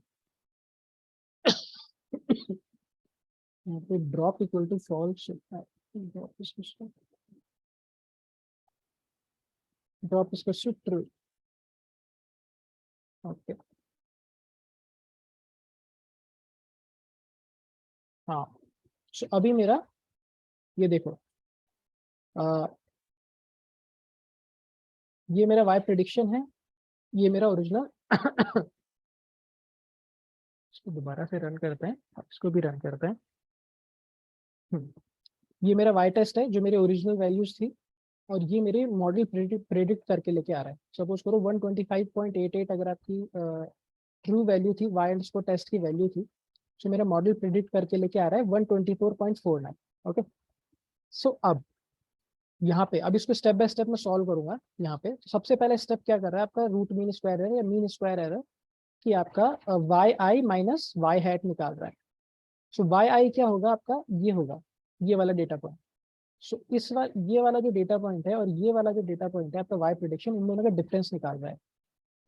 यहाँ पे drop equal to false drop इसको ट्रू ओके हाँ so अभी मेरा ये देखो ये मेरा वाई प्रिडिक्शन है ये मेरा ओरिजिनल इसको दोबारा से रन करते हैं इसको भी रन करते हैं ये मेरा वाई टेस्ट है जो मेरे ओरिजिनल वैल्यूज थी और ये मेरे मॉडल प्रेडिक्ट करके लेके आ रहा है सपोज करो 125.88 अगर आपकी ट्रू वैल्यू थी वाई अंडरस्कोर टेस्ट की वैल्यू थी तो मेरा मॉडल प्रेडिक्ट करके लेके आ रहा है 124.49 ओके सो अब यहाँ पे अब इसको स्टेप बाय स्टेप में सॉल्व करूंगा यहाँ पे तो सबसे पहले स्टेप क्या कर रहा है आपका रूट मीन स्क्वायर एरर या मीन स्क्वायर एरर कि आपका Y I minus Y hat निकाल रहा है सो वाई आई क्या होगा आपका ये होगा ये वाला डेटा पॉइंट सो ये वाला जो डेटा पॉइंट है और ये वाला जो डेटा पॉइंट है आपका वाई प्रेडिक्शन इन दोनों का डिफरेंस निकाल रहा है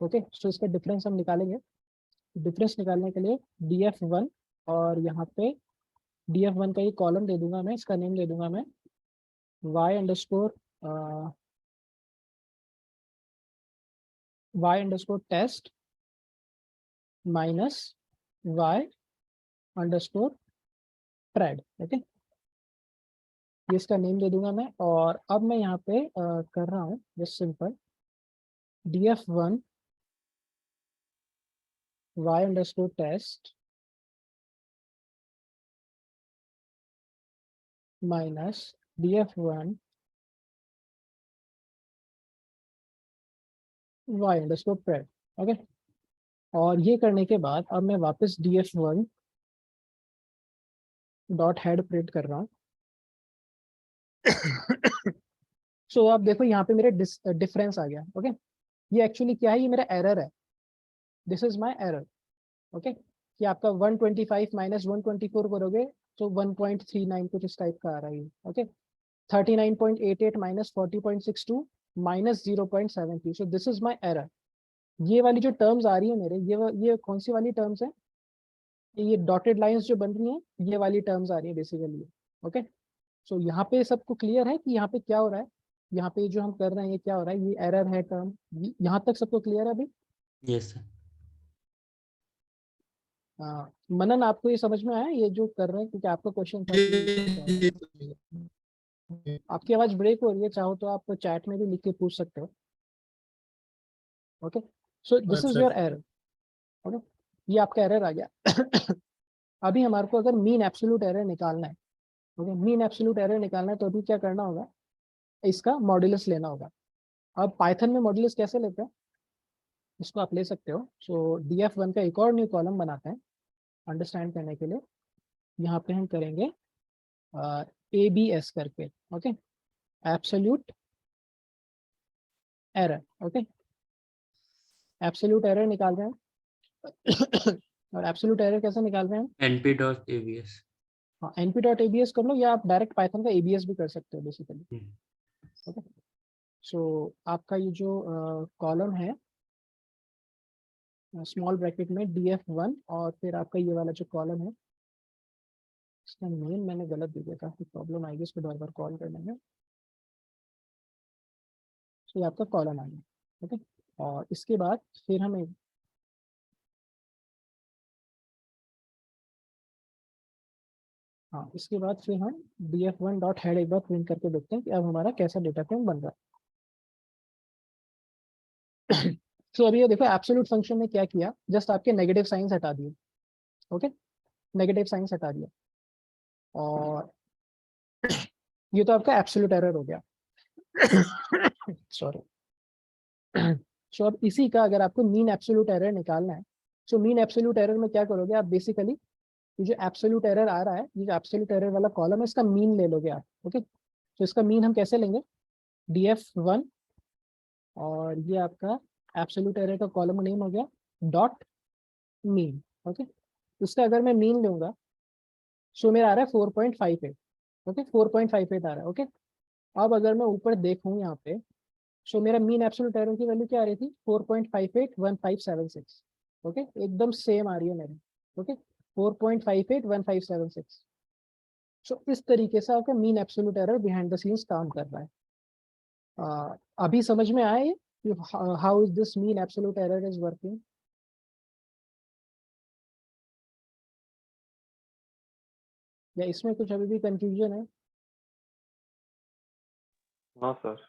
ओके सो इसका डिफरेंस हम निकालेंगे डिफरेंस निकालने के लिए df1 और यहाँ पे df1 का ये कॉलम दे दूंगा मैं इसका नेम दे दूंगा मैं y underscore test minus y underscore pred okay ये इसका नेम दे दूंगा मैं और अब मैं यहाँ पे कर रहा हूँ just simple df1 y underscore test minus df1 y underscore pred okay और ये करने के बाद अब मैं वापस df1 डॉट हेड प्रिंट कर रहा हूँ सो आप देखो यहाँ पे मेरे डिफरेंस आ गया ओके ये एक्चुअली क्या है ये मेरा एरर है this is my error okay कि आपका 125 माइनस 124 करोगे तो 1.39 कुछ इस टाइप का आ रहा है okay 39.88 minus 40.62 minus 0.73 so this is my error ये वाली जो टर्म्स आ रही है मेरे ये कौन सी वाली टर्म्स है ये डॉटेड लाइंस जो बन रही हैं ये वाली टर्म्स आ रही है बेसिकली ओके सो यहाँ पे सबको क्लियर है कि यहाँ पे क्या हो रहा है यहाँ पे जो हम कर रहे हैं ये क्या हो रहा है ये एरर है टर्म यहाँ तक सबको क्लियर है अभी यस सर मनन आपको ये समझ में आया ये जो कर रहे हैं क्योंकि आपका क्वेश्चन था आपकी आवाज ब्रेक हो रही है चाहो तो आप चैट में भी लिख के पूछ सकते हो okay so this is your error okay ये आपका एरर आ गया अभी हमारे को अगर मीन एब्सोल्यूट एरर निकालना है ओके मीन एब्सोल्यूट एरर निकालना है तो अभी क्या करना होगा इसका मॉड्यूलस लेना होगा अब पाइथन में मॉड्यूलस कैसे लेते हैं इसको आप ले सकते हो सो df1 का एक और न्यू कॉलम बनाते हैं अंडरस्टैंड करने के लिए यहाँ पे हम करेंगे abs करके okay absolute error okay absolute error निकाल रहे हैं और एब्सोल्यूट एरर कैसे निकाल रहे हैं np.abs हाँ np.abs कर लो या आप डायरेक्ट पाइथन का abs भी कर सकते हो बेसिकली ओके सो आपका ये जो कॉलम है स्मॉल ब्रैकेट में df1 और फिर आपका ये वाला जो कॉलम है इसका नेम मैंने गलत दे दिया काफी प्रॉब्लम आएगी इसको बार बार कॉल करने में तो ये आपका कॉलम आ गया ओके और इसके बाद फिर हमें हाँ इसके बाद फिर हम df1 डॉट हेड एक बार प्रिंट करके देखते हैं कि अब हमारा कैसा डेटा फ्रेम बन रहा है तो अभी ये देखो एब्सोल्यूट फंक्शन ने क्या किया जस्ट आपके नेगेटिव साइंस हटा दिए ओके नेगेटिव साइंस हटा दिया और ये तो आपका एब्सोल्यूट एरर हो गया सॉरी सो अब इसी का अगर आपको मीन एब्सोल्यूट एरर निकालना है सो मीन एब्सोल्यूट एरर में क्या करोगे आप बेसिकली ये जो एब्सोल्यूट एरर आ रहा है ये जो एब्सोल्यूट एरर वाला कॉलम है इसका मीन ले लोगे आप ओके तो इसका मीन हम कैसे लेंगे df1 और ये आपका एब्सोल्यूट एरर का कॉलम नेम हो गया डॉट मीन। ओके, उसका अगर मैं मीन लूंगा सो मेरा आ रहा है 4.58। ओके, 4.58 आ रहा है। ओके, अब अगर मैं ऊपर देखूं यहाँ पे सो मेरा मीन एब्सोल्यूट एरर की वैल्यू क्या आ रही थी 4.581576। ओके, एकदम सेम आ रही है मेरी। ओके, 4.581576। सो इस तरीके से आपका mean absolute error behind the scenes काम कर रहा है। अभी समझ में आया ये how is this mean absolute error is working? या इसमें कुछ अभी भी कंफ्यूजन है? हाँ सर।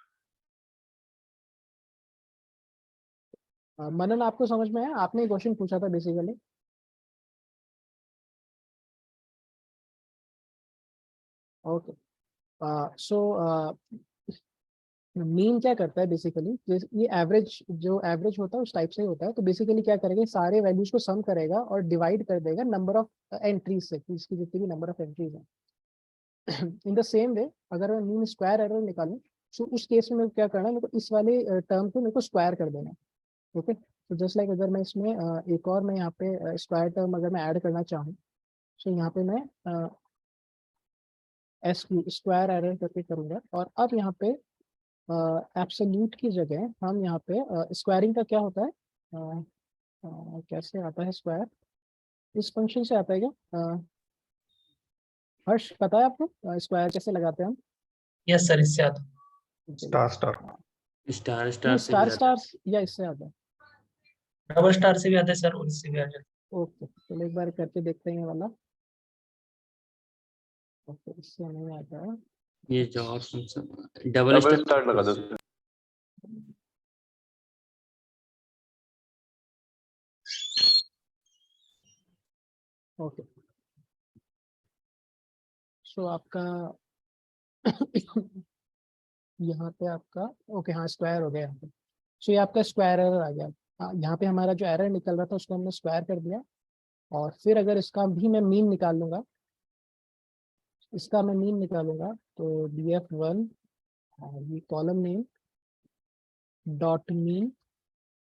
मनन आपको समझ में आया? आपने क्वेश्चन पूछा था बेसिकली। ओके, सो मीन क्या करता है बेसिकली, ये एवरेज जो एवरेज होता है उस टाइप से ही होता है। तो बेसिकली क्या करेगा, सारे वैल्यूज को सम करेगा और डिवाइड कर देगा नंबर ऑफ एंट्रीज से, कि इसकी जितनी भी नंबर ऑफ एंट्रीज हैं। इन द सेम वे अगर मैं मीन स्क्वायर एरर निकालूं तो उस केस में मेरे को क्या करना है, मेरे को इस वाले टर्म को मेरे को स्क्वायर कर देना है। ओके, तो जस्ट लाइक अगर मैं इसमें एक और मैं यहाँ पे स्क्वायर टर्म अगर मैं ऐड करना चाहूँ तो यहाँ पे मैं एस स्क्वायर एरर करके करूँगा। और अब यहाँ पे एब्सोल्यूट की जगह हम यहाँ पे स्क्वायरिंग का क्या होता है, कैसे आता है स्क्वायर, इस फंक्शन से आता है क्या? हर्ष पता है आपको स्क्वायर कैसे लगाते हैं हम? यस सर, इससे आता स्टार स्टार स्टार नहीं, स्टार से स्टार भी आता है। स्टार या इससे आता है? डबल स्टार से भी आता है सर, और इससे भी आ जाता है। ओके, चलो एक बार करके देखते हैं ये वाला। ओके, इससे नहीं आता है। ये जो और function double double star star लगा दो सर। ओके, सो आपका यहाँ पे आपका ओके हाँ स्क्वायर हो गया यहाँ पे। सो ये आपका स्क्वायर एरर आ गया। यहाँ पे हमारा जो एरर निकल रहा था उसको हमने स्क्वायर कर दिया। और फिर अगर इसका भी मैं मीन निकाल लूंगा, इसका मैं मीन निकालूंगा तो df1 ये कॉलम नेम डॉट मीन,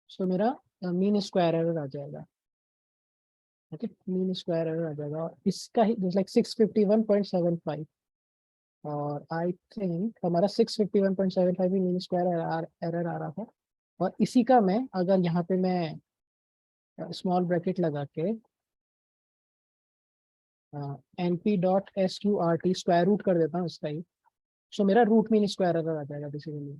सो मेरा मीन स्क्वायर एरर आ जाएगा। ओके, मीन स्क्वायर एरर आ जाएगा और इसका ही लाइक 651.75 और आई थिंक हमारा 651.75 ही मीन स्क्वायर एरर आ रहा था। और इसी का मैं अगर यहाँ पे मैं स्मॉल ब्रैकेट लगा के np.sqrt स्क्वायर रूट कर देता हूँ इसका ही, सो मेरा रूट मीन स्क्वायर एरर आ जाएगा बेसिकली।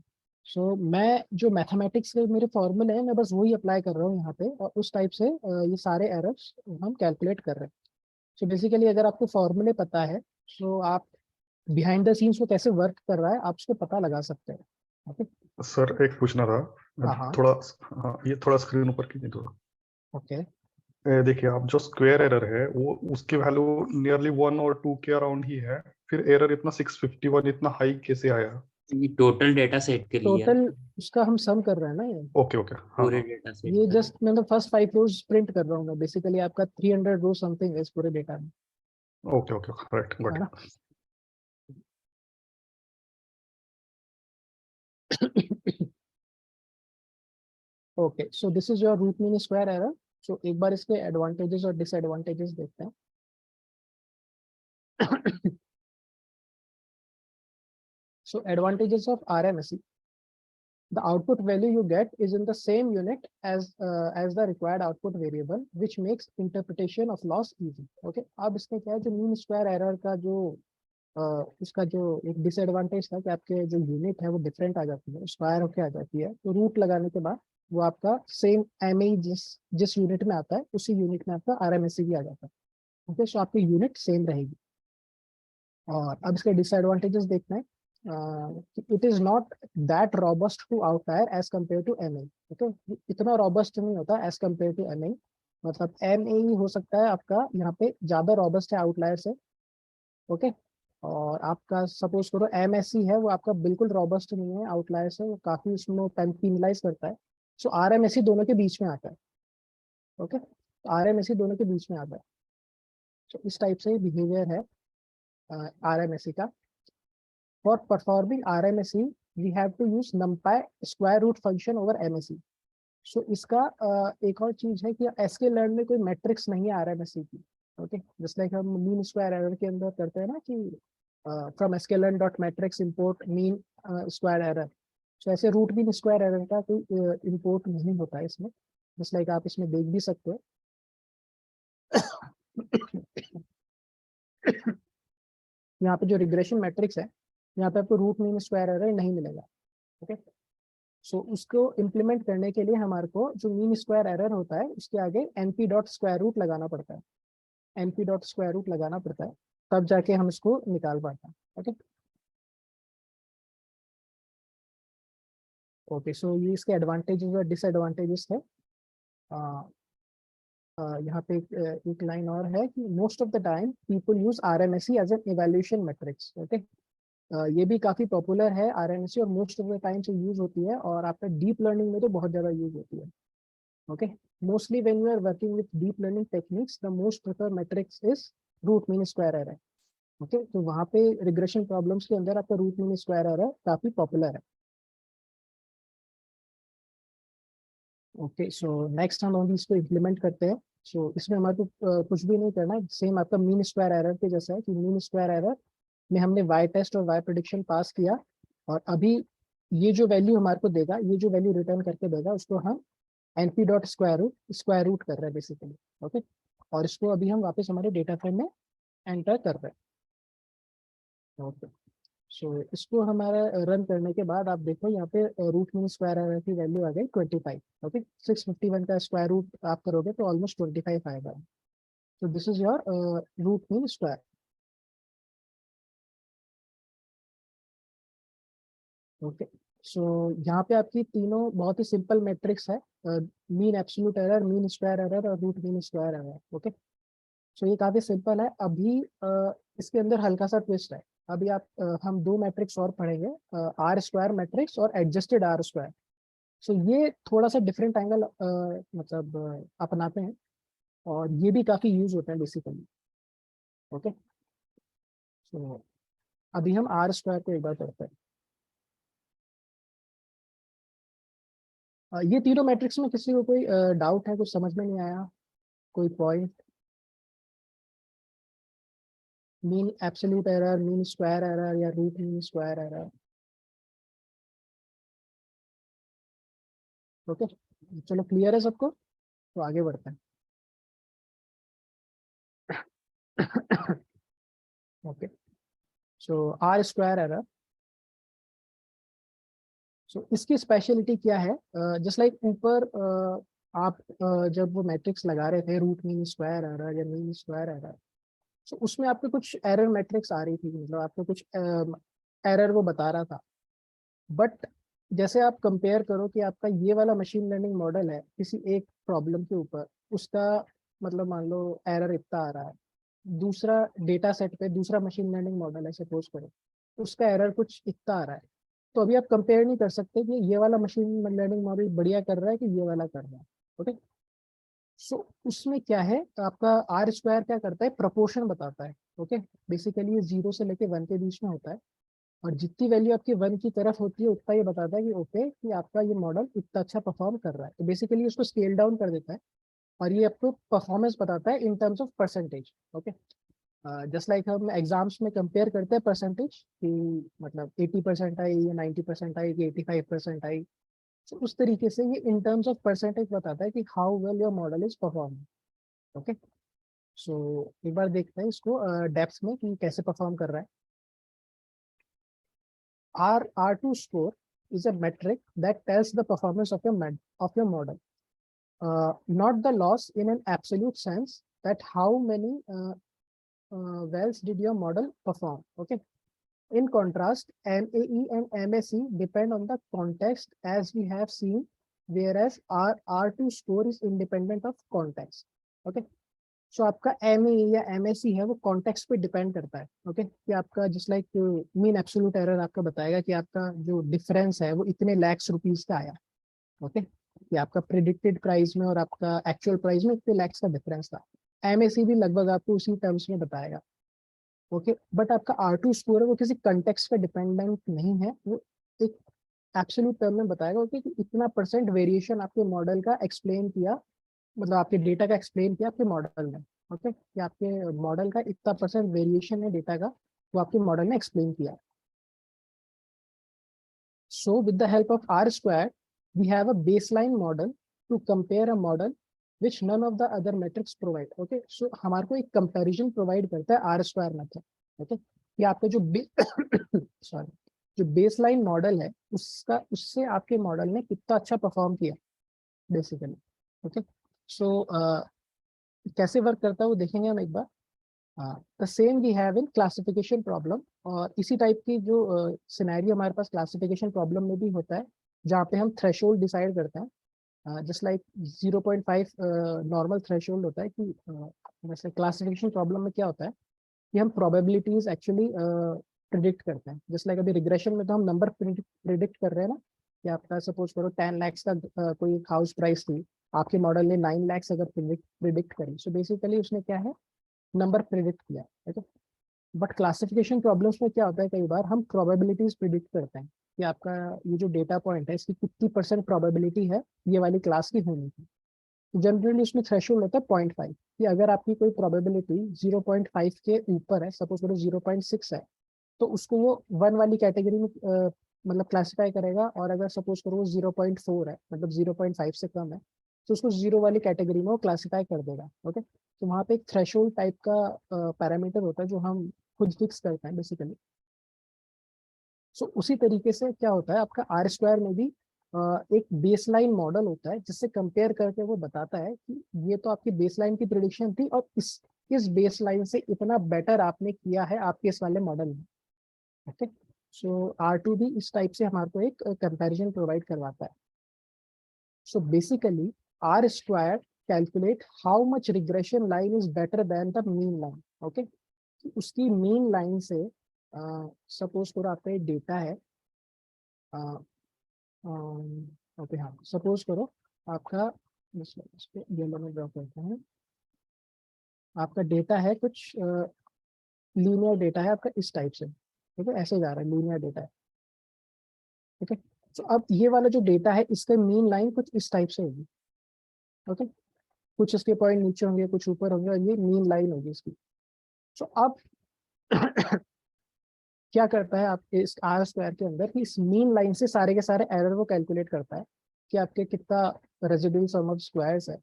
सो मैं जो मैथमेटिक्स के मेरे फॉर्मूले हैं मैं बस वही अप्लाई कर रहा हूँ यहाँ पे और उस टाइप से ये सारे एरर्स हम कैलकुलेट कर रहे हैं। सो बेसिकली अगर आपको फॉर्मूले पता है तो आप बिहाइंड द सीन्स वो कैसे वर्क कर रहा है आप उसको पता लगा सकते हैं। ओके, सर एक पूछना था हाँ हाँ थोड़ा। हाँ, ये थोड़ा स्क्रीन ऊपर कीजिए थोड़ा। ओके। देखिए आप जो स्क्वायर एरर है वो उसकी वैल्यू नियरली 1 और 2 के अराउंड ही है, फिर एरर इतना 651 इतना हाई कैसे आया? ये टोटल डेटा सेट के लिए है, टोटल उसका हम सम कर रहे हैं ना ये। ओके ओके हाँ पूरे हाँ डेटा सेट ये का। जस्ट मतलब फर्स्ट 5 रोज प्रिंट कर रहा हूँ मैं, बेसिकली आपका 300 रो समथिंग है इस पूरे डेटा में, ओके ओके राइट गॉट है ना? Okay, so this is your root mean square error. So एक बार इसके एडवांटेजेस और डिसएडवांटेजेस देखते हैं। So advantages of RMSE: the output value you get is in the same unit as the required output variable, which makes interpretation of loss easy. Okay, अब इसमें क्या है, जो मीन स्क्वायर एरर का जो उसका जो एक डिसएडवांटेज था कि आपके जो यूनिट है वो डिफरेंट आ जाती है, स्क्वायर होके आ जाती है। तो रूट लगाने के बाद वो आपका सेम एम जिस यूनिट में आता है उसी यूनिट में आपका RMSE भी आ जाता है। ओके, सो आपकी यूनिट सेम रहेगी। और अब इसके डिसएडवांटेजेस देखना है। It is not that robust to outlier as compare to M A. Okay, इतना रोबस्ट नहीं होता as compare to M A, मतलब एम ए ही हो सकता है आपका यहाँ पे ज्यादा रोबस्ट है आउटलायर से। ओके, और आपका सपोज करो एम एस सी है वो आपका बिल्कुल रोबस्ट नहीं है आउटलायर से, वो काफी उसमें पेनलाइज करता है। So R M S C दोनों के बीच में आता है। Okay, R M S C दोनों के बीच में आता है। तो इस टाइप से बिहेवियर है RMSE का। For performing RMSE, we have to use numpy square root function over MSE. So इसका एक और चीज है कि sklearn में कोई मैट्रिक्स नहीं आ रहा है MSE की. ओके, जस्ट लाइक हम मीन स्क्वायर एरर के अंदर करते हैं ना कि from sklearn dot metrics import mean square error. So ऐसे रूट मीन स्क्वायर एरर का कोई इंपोर्ट नहीं होता है इसमें. जस्ट लाइक आप इसमें देख भी सकते हो. यहाँ पे जो रिग्रेशन मैट्रिक्स है, यहाँ पे आपको रूट मीन स्क्वायर एरर नहीं मिलेगा. ओके, सो उसको इम्प्लीमेंट करने के लिए हमारे को जो मीन स्क्वायर एरर होता है उसके आगे np डॉट स्क्वायर रूट लगाना पड़ता है. np डॉट स्क्वायर रूट लगाना पड़ता है, तब जाके हम इसको निकाल पाते हैं. ओके ओके, सो ये इसके एडवांटेजेस और डिसएडवांटेजेस है. यहाँ पे एक लाइन और है कि most of the time people use RMSE as an evaluation metrics. Okay, ये भी काफी पॉपुलर है RMSE और मोस्ट ऑफ द टाइम से यूज होती है, और आपका डीप लर्निंग में तो बहुत ज्यादा यूज होती है. Okay, mostly when you are working with deep learning techniques the most preferred metrics is root mean square error. Okay, तो वहाँ पे रिग्रेशन प्रॉब्लम्स के अंदर आपका रूट मीन स्क्वायर एरर काफी पॉपुलर है. ओके, सो नेक्स्ट हम अभी इसको इम्प्लीमेंट करते हैं. सो इसमें हमारे को कुछ भी नहीं करना है, सेम आपका मीन स्क्वायर एरर के जैसा है कि मीन स्क्वायर एरर में हमने वाई टेस्ट और वाई प्रेडिक्शन पास किया, और अभी ये जो वैल्यू हमारे को देगा, ये जो वैल्यू रिटर्न करके देगा, उसको हम np डॉट स्क्वायर रूट कर रहे हैं बेसिकली. ओके, और इसको अभी हम वापस हमारे डेटा फ्रेम में एंटर कर रहे हैं. ओके, सो इसको हमारा रन करने के बाद आप देखो यहाँ पे रूट मीन स्क्वायर एरर की वैल्यू आ गई 25. ओके, 651 का स्क्वायर रूट आप करोगे तो ऑलमोस्ट 25 आएगा. तो this is your root mean square. Okay, so यहाँ पे आपकी तीनों बहुत ही सिंपल मैट्रिक्स है, mean absolute error, mean square error और root mean square error. Okay, so ये काफी सिंपल है. अभी इसके अंदर हल्का सा ट्विस्ट है. अभी आप हम दो मैट्रिक्स और पढ़ेंगे, आर स्क्वायर मैट्रिक्स और एडजस्टेड आर स्क्वायर. सो ये थोड़ा सा डिफरेंट एंगल मतलब अपनाते हैं, और ये भी काफी यूज होता है बेसिकली. ओके, सो अभी हम आर स्क्वायर को एक बार करते हैं. ये तीनों मैट्रिक्स में किसी को कोई डाउट है, कुछ समझ में नहीं आया, कोई point? Mean absolute error, mean square error या root mean square error? Okay, चलो क्लियर है सबको, तो आगे बढ़ते हैं. Okay, so R square error. So इसकी स्पेशलिटी क्या है? जस्ट लाइक ऊपर आप जब वो मैट्रिक्स लगा रहे थे रूट मीन स्क्वायर एरर या मीन स्क्वायर एरर, तो उसमें आपको कुछ एरर मैट्रिक्स आ रही थी, मतलब आपको कुछ एरर वो बता रहा था. बट जैसे आप कंपेयर करो कि आपका ये वाला मशीन लर्निंग मॉडल है किसी एक प्रॉब्लम के ऊपर, उसका मतलब मान लो एरर इतना आ रहा है, दूसरा डेटा सेट पे दूसरा मशीन लर्निंग मॉडल है सपोज करो, उसका एरर कुछ इतना आ रहा है. तो अभी आप कंपेयर नहीं कर सकते कि ये वाला मशीन लर्निंग मॉडल बढ़िया कर रहा है कि ये वाला कर रहा है. ओके, सो उसमें क्या है, तो आपका आर स्क्वायर क्या करता है, प्रपोर्शन बताता है. ओके, बेसिकली ये 0 से लेके 1 के बीच में होता है, और जितनी वैल्यू आपकी 1 की तरफ होती है उतना ये बताता है कि ओके कि आपका ये मॉडल इतना अच्छा परफॉर्म कर रहा है. तो बेसिकली उसको स्केल डाउन कर देता है, और ये आपको परफॉर्मेंस बताता है in terms of percentage. Okay, just like हम एग्जाम्स में कंपेयर करते हैं परसेंटेज कि मतलब 80% आई या 90% आई कि 85% आई. तो उस तरीके से ये इन टर्म्स ऑफ परसेंटेज बताता है कि how well your model is performing. Okay, so एक बार देखते हैं इसको डेप्थ में कि कैसे परफॉर्म कर रहा है. R2 score is a metric that tells the performance of your model, not the loss in an absolute sense, that how many wells did your model perform. Okay. In contrast, MAE and MSE depend on the context, as we have seen, whereas R2 score is independent of context. Okay. सो आपका MAE या MSE है वो context पे depend करता है. Okay, कि आपका just like mean absolute error आपका बताएगा कि आपका जो डिफरेंस है वो इतने lakhs रुपीस का आया. ओके, कि आपका प्रिडिक्टेड प्राइस में और आपका एक्चुअल प्राइस में इतने lakhs का डिफरेंस था. MSE भी लगभग आपको उसी टर्म्स में बताएगा. ओके, बट आपका R2 स्कोर है वो किसी कंटेक्स्ट पे डिपेंडेंट नहीं है, वो एक एब्सोल्यूट टर्म में बताएगा ओके कि इतना परसेंट वेरिएशन आपके मॉडल का एक्सप्लेन किया, मतलब आपके डेटा का एक्सप्लेन किया आपके मॉडल ने, ओके कि आपके मॉडल का इतना परसेंट वेरिएशन है डेटा का, वो आपके मॉडल ने एक्सप्लेन किया। So with the help of R square, we have a baseline model to compare a model which none of the other metrics provide. Okay, so हमारे को एक comparison provide करता है R square method. Okay, ये आपका जो sorry जो baseline model है उसका उससे आपके मॉडल ने कितना अच्छा परफॉर्म किया बेसिकली। ओके, सो कैसे वर्क करता है वो देखेंगे हम एक बार। The same we have in classification problem, और इसी टाइप की जो सिनेरियो हमारे पास क्लासिफिकेशन प्रॉब्लम में भी होता है, जहाँ पे हम थ्रेशोल्ड डिसाइड करते हैं, जस्ट लाइक 0.5 नॉर्मल थ्रेशोल्ड होता है कि वैसे क्लासिफिकेशन प्रॉब्लम में क्या होता है कि हम प्रोबेबिलिटीज एक्चुअली प्रिडिक्ट करते हैं। जस्ट लाइक अभी रिग्रेशन में तो हम नंबर प्रिडिक्ट कर रहे हैं ना, कि आपका सपोज करो 10 lakhs का कोई एक हाउस प्राइस थी, आपके मॉडल ने 9 lakhs अगर प्रिडिक्ट करी, सो बेसिकली उसने क्या है नंबर प्रिडिक्ट किया, ठीक है। बट क्लासिफिकेशन प्रॉब्लम्स में क्या होता है, कई बार हम प्रोबेबिलिटीज प्रिडिक्ट करते हैं कि आपका ये जो डेटा पॉइंट है इसकी कितनी % प्रोबेबिलिटी है ये वाली क्लास की होने की। जनरली उसमें थ्रेशोल्ड होता है 0.5 कि अगर आपकी कोई प्रोबेबिलिटी 0.5 के ऊपर है, सपोज करो 0.6 है, तो उसको वो 1 वाली कैटेगरी में मतलब क्लासिफाई करेगा, और अगर सपोज करो 0.4 है मतलब 0.5 से कम है, तो उसको 0 वाली कैटेगरी में वो क्लासिफाई कर देगा। ओके, तो वहाँ पे एक थ्रेशोल्ड टाइप का पैरामीटर होता है जो हम खुद फिक्स करते हैं बेसिकली। सो उसी तरीके से क्या होता है आपका आर स्क्वायर में भी एक बेसलाइन मॉडल होता है जिससे कंपेयर करके वो बताता है कि ये तो आपकी बेसलाइन की प्रिडिक्शन थी और इस बेसलाइन से इतना बेटर आपने किया है आपके इस वाले मॉडल में। ओके, सो R2 भी इस टाइप से हमारे को एक कंपैरिजन प्रोवाइड करवाता है। So basically R square calculate how much regression line is better than the mean line. Okay, उसकी मीन लाइन से सपोज करो आपका एक डेटा है, ओके हाँ सपोज करो आपका येलो में ड्रॉ करते हैं, आपका डेटा है कुछ लीनियर डेटा है आपका इस टाइप से, ठीक है, ऐसे जा रहा है लीनियर डेटा है, ठीक है। तो अब ये वाला जो डेटा है इसका मीन लाइन कुछ इस टाइप से होगी। ओके, कुछ इसके पॉइंट नीचे होंगे कुछ ऊपर होंगे और ये मीन लाइन होगी इसकी। तो अब क्या करता है आप इस आर स्क्वायर के अंदर कि इस मीन लाइन से सारे के सारे एरर वो कैलकुलेट करता है कि आपके कितना रेजिडुअल सम ऑफ स्क्वायर्स है,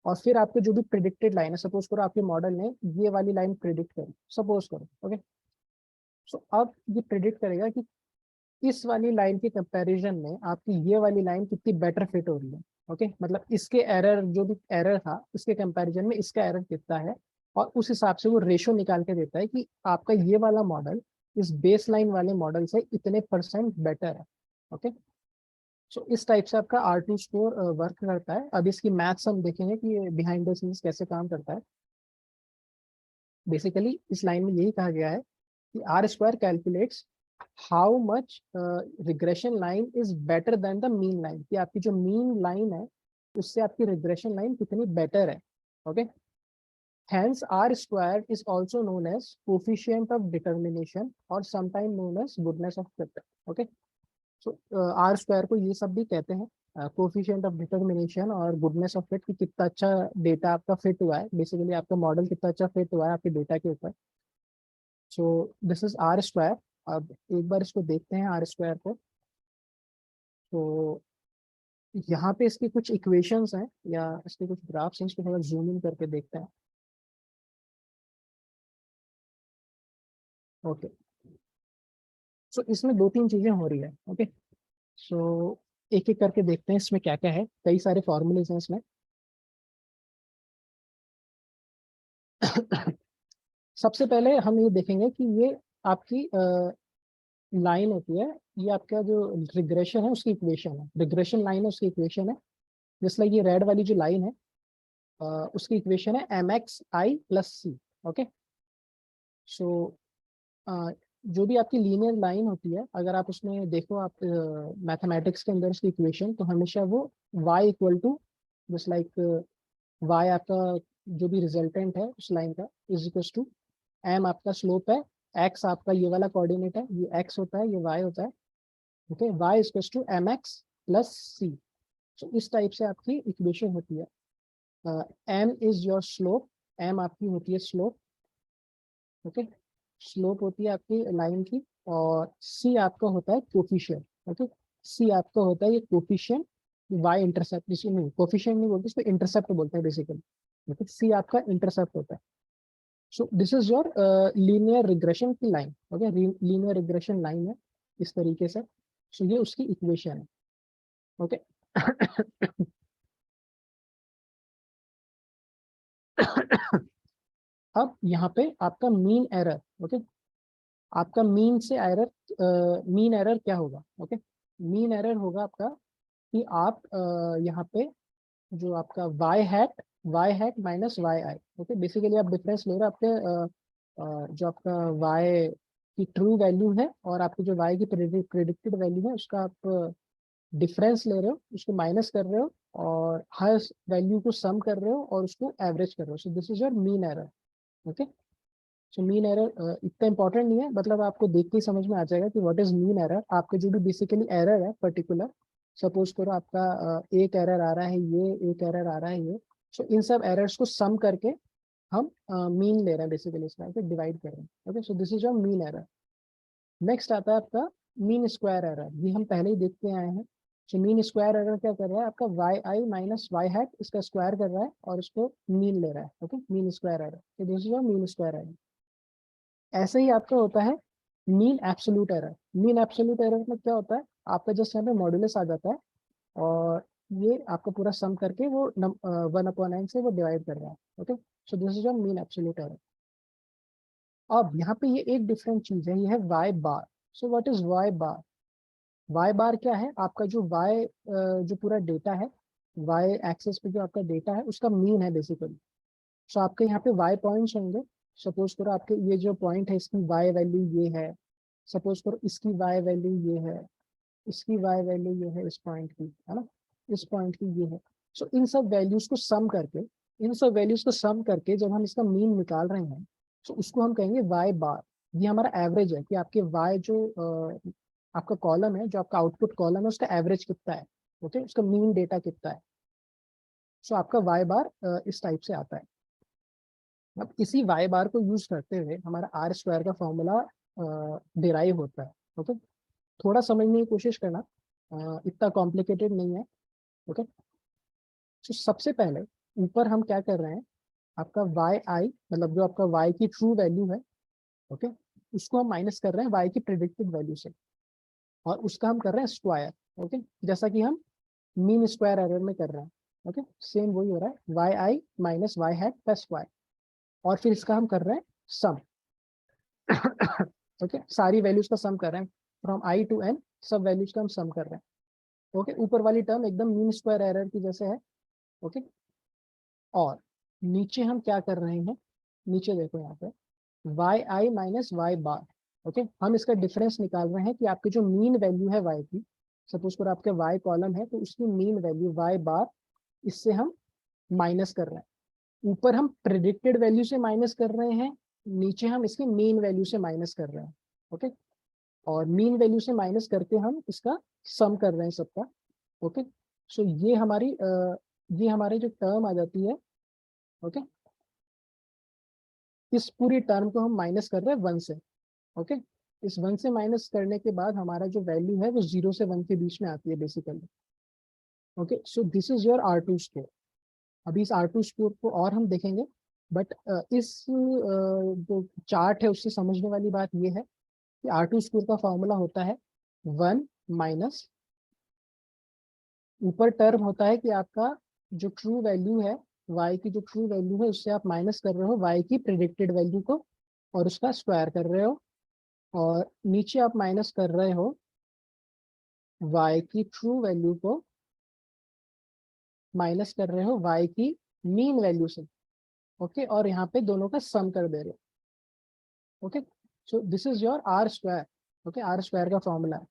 और फिर आपके जो भी प्रिडिक्टेड लाइन है, सपोज करो आपके मॉडल ने ये वाली लाइन प्रिडिक्ट करी, सपोज करो, ओके। सो अब ये प्रिडिक्ट करेगा कि इस वाली लाइन के कंपैरिजन में आपकी ये वाली लाइन कितनी बेटर फिट हो रही है। ओके, मतलब इसके एरर जो भी एरर था इसके कंपैरिजन में इसका एरर कितना है, और उस हिसाब से वो रेशो निकाल के देता है कि आपका ये वाला मॉडल इस बेस लाइन वाले मॉडल से इतने % बेटर है। ओके, सो इस टाइप से आपका R2 स्कोर वर्क करता है। अब इसकी मैथ्स हम देखेंगे कि ये बिहाइंड द सीन्स कैसे काम करता है। बेसिकली इस लाइन में यही कहा गया है कि R square calculates how much regression line is better than the mean line, कि आपकी जो मीन लाइन है उससे आपकी रिग्रेशन लाइन कितनी बेटर है। Okay, hence R squared is also known as coefficient of determination or sometimes known as goodness of fit. Okay, so R square को ये सब भी कहते हैं कोफिशिएंट ऑफ डिटर्मिनेशन और गुडनेस ऑफ फिट, कि कितना अच्छा डेटा आपका फिट हुआ है, बेसिकली आपका मॉडल कितना अच्छा फिट हुआ है आपके डेटा के ऊपर। So this is R square. अब एक बार इसको देखते हैं आर स्क्वायर को। तो यहाँ पे इसकी कुछ इक्वेशंस हैं या इसके कुछ ग्राफ्स हैं, इसको थोड़ा जूम इन करके देखते हैं। ओके, सो इसमें 2-3 चीजें हो रही है। ओके, सो एक एक करके देखते हैं इसमें क्या क्या है। कई सारे फॉर्मूलेज हैं इसमें। सबसे पहले हम ये देखेंगे कि ये आपकी लाइन होती है, ये आपका जो रिग्रेशन है उसकी इक्वेशन है, रिग्रेशन लाइन है उसकी इक्वेशन है। जिस लाइक ये रेड वाली जो लाइन है उसकी इक्वेशन है mxi + c। ओके, सो जो भी आपकी लीनियर लाइन होती है, अगर आप उसमें देखो आप मैथमेटिक्स के अंदर उसकी इक्वेशन, तो हमेशा वो y = जस्ट लाइक y आपका जो भी रिजल्टेंट है उस लाइन का = m आपका स्लोप है, x आपका ये वाला कोऑर्डिनेट है, ये x होता है, ये y होता है, okay, y equals to mx plus c। So इस टाइप से आपकी इक्वेशन होती है। m is your slope, m आपकी होती है स्लोप, ओके, स्लोप होती है आपकी लाइन की, और c आपका होता है कोफिशिएंट, ओके, c आपका होता है ये कोफिशिएंट y इंटरसेप्ट, जिसको नहीं कोफिशिएंट नहीं बोलते, इसको इंटरसेप्ट बोलते हैं बेसिकली, ओके, c आपका इंटरसेप्ट होता है। So this is your linear regression की line, okay, linear regression line है इस तरीके से। सो ये उसकी इक्वेशन है, ओके। अब यहाँ पे आपका मीन एरर, ओके, आपका मीन से एरर, मीन एरर क्या होगा, ओके, मीन एरर होगा आपका कि आप यहाँ पे जो आपका y हैट माइनस वाई आई, ओके, बेसिकली आप डिफरेंस ले रहे हो आपके जो आपका y की ट्रू वैल्यू है और आपकी जो y की प्रेडिक्टेड वैल्यू है, उसका आप डिफरेंस ले रहे हो, उसको माइनस कर रहे हो और हर वैल्यू को सम कर रहे हो और उसको एवरेज कर रहे हो। सो this is your mean error, okay. So mean error इतना इंपॉर्टेंट नहीं है, मतलब आपको देख के ही समझ में आ जाएगा कि व्हाट इज मीन एरर। आपके जो भी बेसिकली एरर है पर्टिकुलर, सपोज करो आपका एक एरर आ रहा है, ये एक एरर आ रहा है, ये, सो इन सब एरर्स को सम करके हम मीन ले रहे हैं बेसिकली, इसका डिवाइड कर रहे हैं, okay. So this is your mean error. Next आता है आपका मीन स्क्वायर एरर, ये हम पहले ही देख के आए हैं। सो मीन स्क्वायर एरर क्या कर रहा है, आपका Y I minus Y hat इसका स्क्वायर कर रहा है और इसको मीन ले रहा है, ओके, मीन स्क्वायर एरर। तो this is your mean square error. ऐसे ही आपका होता है mean absolute error. Mean absolute error में क्या होता है, आपका जस्ट यहाँ पे मॉड्यूलस आ जाता है और ये आपका पूरा सम करके वो 1/n से वो डिवाइड कर रहा है, okay. So this is your mean absolute error. अब यहाँ पे ये एक डिफरेंट चीज है, ये है Y bar. So what is Y bar? Y bar क्या है, आपका जो वाई जो पूरा डेटा है, वाई एक्सेस पे जो आपका डेटा है उसका मीन है बेसिकली। सो आपके यहाँ पे वाई पॉइंट्स होंगे। सपोज करो आपके ये जो पॉइंट है इसकी वाई वैल्यू ये है, सपोज करो इसकी वाई वैल्यू ये है, इसकी वाई वैल्यू ये है, इस पॉइंट की है ना, इस पॉइंट की ये है। सो इन सब वैल्यूज को सम करके, इन सब वैल्यूज को सम करके जब हम इसका मीन निकाल रहे हैं, तो उसको हम कहेंगे वाई बार। ये हमारा एवरेज है कि आपके वाई जो आपका कॉलम है, जो आपका आउटपुट कॉलम है, उसका एवरेज कितना है, ओके, उसका मीन डेटा कितना है। सो आपका वाई बार इस टाइप से आता है। अब इसी वाई बार को यूज करते हुए हमारा आर स्क्वायर का फॉर्मूला डिराइव होता है, ओके। थोड़ा समझने की कोशिश करना, इतना कॉम्प्लिकेटेड नहीं है, ओके। तो सबसे पहले ऊपर हम क्या कर रहे हैं, आपका वाई आई मतलब जो आपका वाई की ट्रू वैल्यू है, ओके, उसको हम माइनस कर रहे हैं वाई की प्रेडिक्टेड वैल्यू से और उसका हम कर रहे हैं स्क्वायर, ओके, जैसा कि हम मीन स्क्वायर एरर में कर रहे हैं, ओके। सेम वही हो रहा है, Y I minus Y hat plus Y, और फिर इसका हम कर रहे हैं सम, ओके, सारी वैल्यूज का सम कर रहे हैं फ्रॉम आई टू एन, सब वैल्यूज का हम सम कर रहे हैं, ओके। ऊपर वाली टर्म एकदम मीन स्क्वायर एरर की जैसे है, ओके। और नीचे हम क्या कर रहे हैं, नीचे देखो यहाँ पे Y I minus Y bar, okay, हम इसका डिफरेंस निकाल रहे हैं कि आपकी जो मीन वैल्यू है वाई की, सपोज करो आपके वाई कॉलम है तो उसकी मीन वैल्यू वाई बार, इससे हम माइनस कर रहे हैं। ऊपर हम प्रेडिक्टेड वैल्यू से माइनस कर रहे हैं, नीचे हम इसके मीन वैल्यू से माइनस कर रहे हैं, ओके। और मीन वैल्यू से माइनस करके हम इसका सम कर रहे हैं सबका, ओके। सो ये हमारी जो टर्म आ जाती है, ओके, इस पूरी टर्म को हम माइनस कर रहे हैं 1 से, ओके। इस 1 से माइनस करने के बाद हमारा जो वैल्यू है वो 0 से 1 के बीच में आती है basically, okay. So this is your R2 score. अभी इस R2 स्कोर को और हम देखेंगे, बट इस जो चार्ट है उससे समझने वाली बात ये है कि R2 स्कोर का फॉर्मूला होता है 1 माइनस, ऊपर टर्म होता है कि आपका जो ट्रू वैल्यू है, y की जो ट्रू वैल्यू है उससे आप माइनस कर रहे हो y की प्रेडिक्टेड वैल्यू को और उसका स्क्वायर कर रहे हो, और नीचे आप माइनस कर रहे हो y की ट्रू वैल्यू को माइनस कर रहे हो y की मीन वैल्यू से, ओके, और यहाँ पे दोनों का सम कर दे रहे हो, okay. So this is your R square, okay, R square का फॉर्मूला है।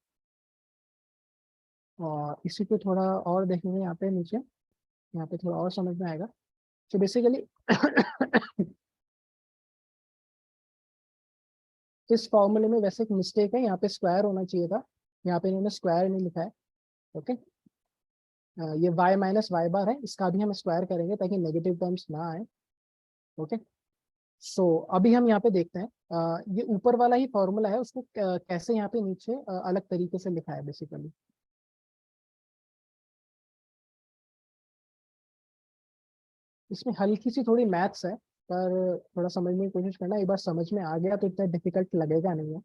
और इसी को थोड़ा और देखेंगे यहाँ पे नीचे, यहाँ पे थोड़ा और समझ में आएगा। सो बेसिकली इस फॉर्मूले में वैसे एक मिस्टेक है, यहाँ पे स्क्वायर होना चाहिए था, यहाँ पे इन्होंने स्क्वायर नहीं लिखा है, ओके। ये y माइनस वाई बार है, इसका भी हम स्क्वायर करेंगे ताकि नेगेटिव टर्म्स ना आए, ओके। सो अभी हम यहाँ पे देखते हैं, ये ऊपर वाला ही फॉर्मूला है, उसको कैसे यहाँ पे नीचे अलग तरीके से लिखा है बेसिकली। इसमें हल्की सी थोड़ी मैथ्स है, पर थोड़ा समझने की कोशिश करना, एक बार समझ में आ गया तो इतना डिफिकल्ट लगेगा नहीं है।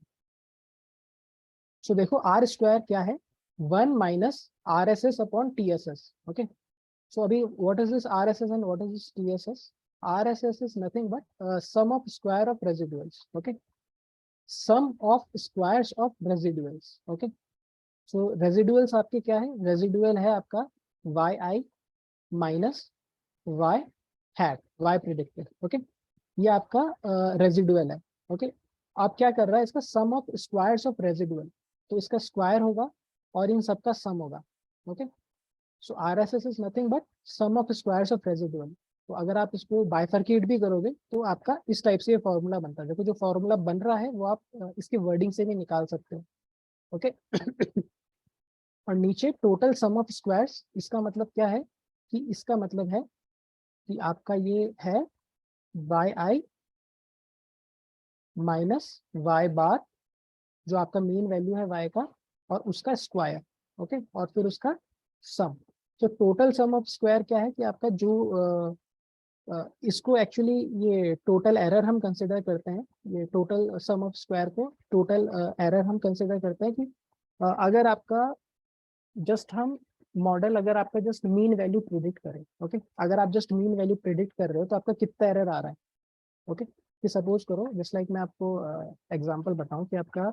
सो देखो आर स्क्वायर क्या है, 1 minus R S S upon T S S, okay. So अभी what is this R S S and what is this T S S? R S S is nothing but sum of square of residuals, okay, sum of squares of residuals, okay. So residuals आपके क्या है? Residual है आपका Y I minus Y hat, Y predicted, okay. ये आपका residual है, okay. आप क्या कर रहा है, इसका sum of squares of residual, तो इसका स्क्वायर होगा और इन सबका सम होगा, okay. So R S S is nothing but sum of squares of residual. तो अगर आप इसको बाइफर्केट भी करोगे तो आपका इस टाइप से ये फॉर्मूला बनता है। देखो जो फॉर्मूला बन रहा है वो आप इसकी वर्डिंग से भी निकाल सकते हो, ओके। और नीचे टोटल सम ऑफ स्क्वायर्स, इसका मतलब क्या है कि इसका मतलब है कि आपका ये है वाई आई माइनस वाई बार, जो आपका मेन वैल्यू है वाई का, और उसका स्क्वायर, ओके, और फिर उसका सम। तो टोटल सम ऑफ स्क्वायर क्या है कि आपका जो इसको एक्चुअली ये टोटल एरर हम कंसिडर करते हैं, ये टोटल सम ऑफ स्क्वायर को टोटल एरर हम कंसिडर करते हैं कि अगर आपका जस्ट हम मॉडल, अगर आपका जस्ट मीन वैल्यू प्रिडिक्ट करें, ओके, अगर आप जस्ट मीन वैल्यू प्रिडिक्ट कर रहे हो तो आपका कितना एरर आ रहा है, ओके। कि सपोज करो जस्ट लाइक मैं आपको एग्जांपल बताऊं कि आपका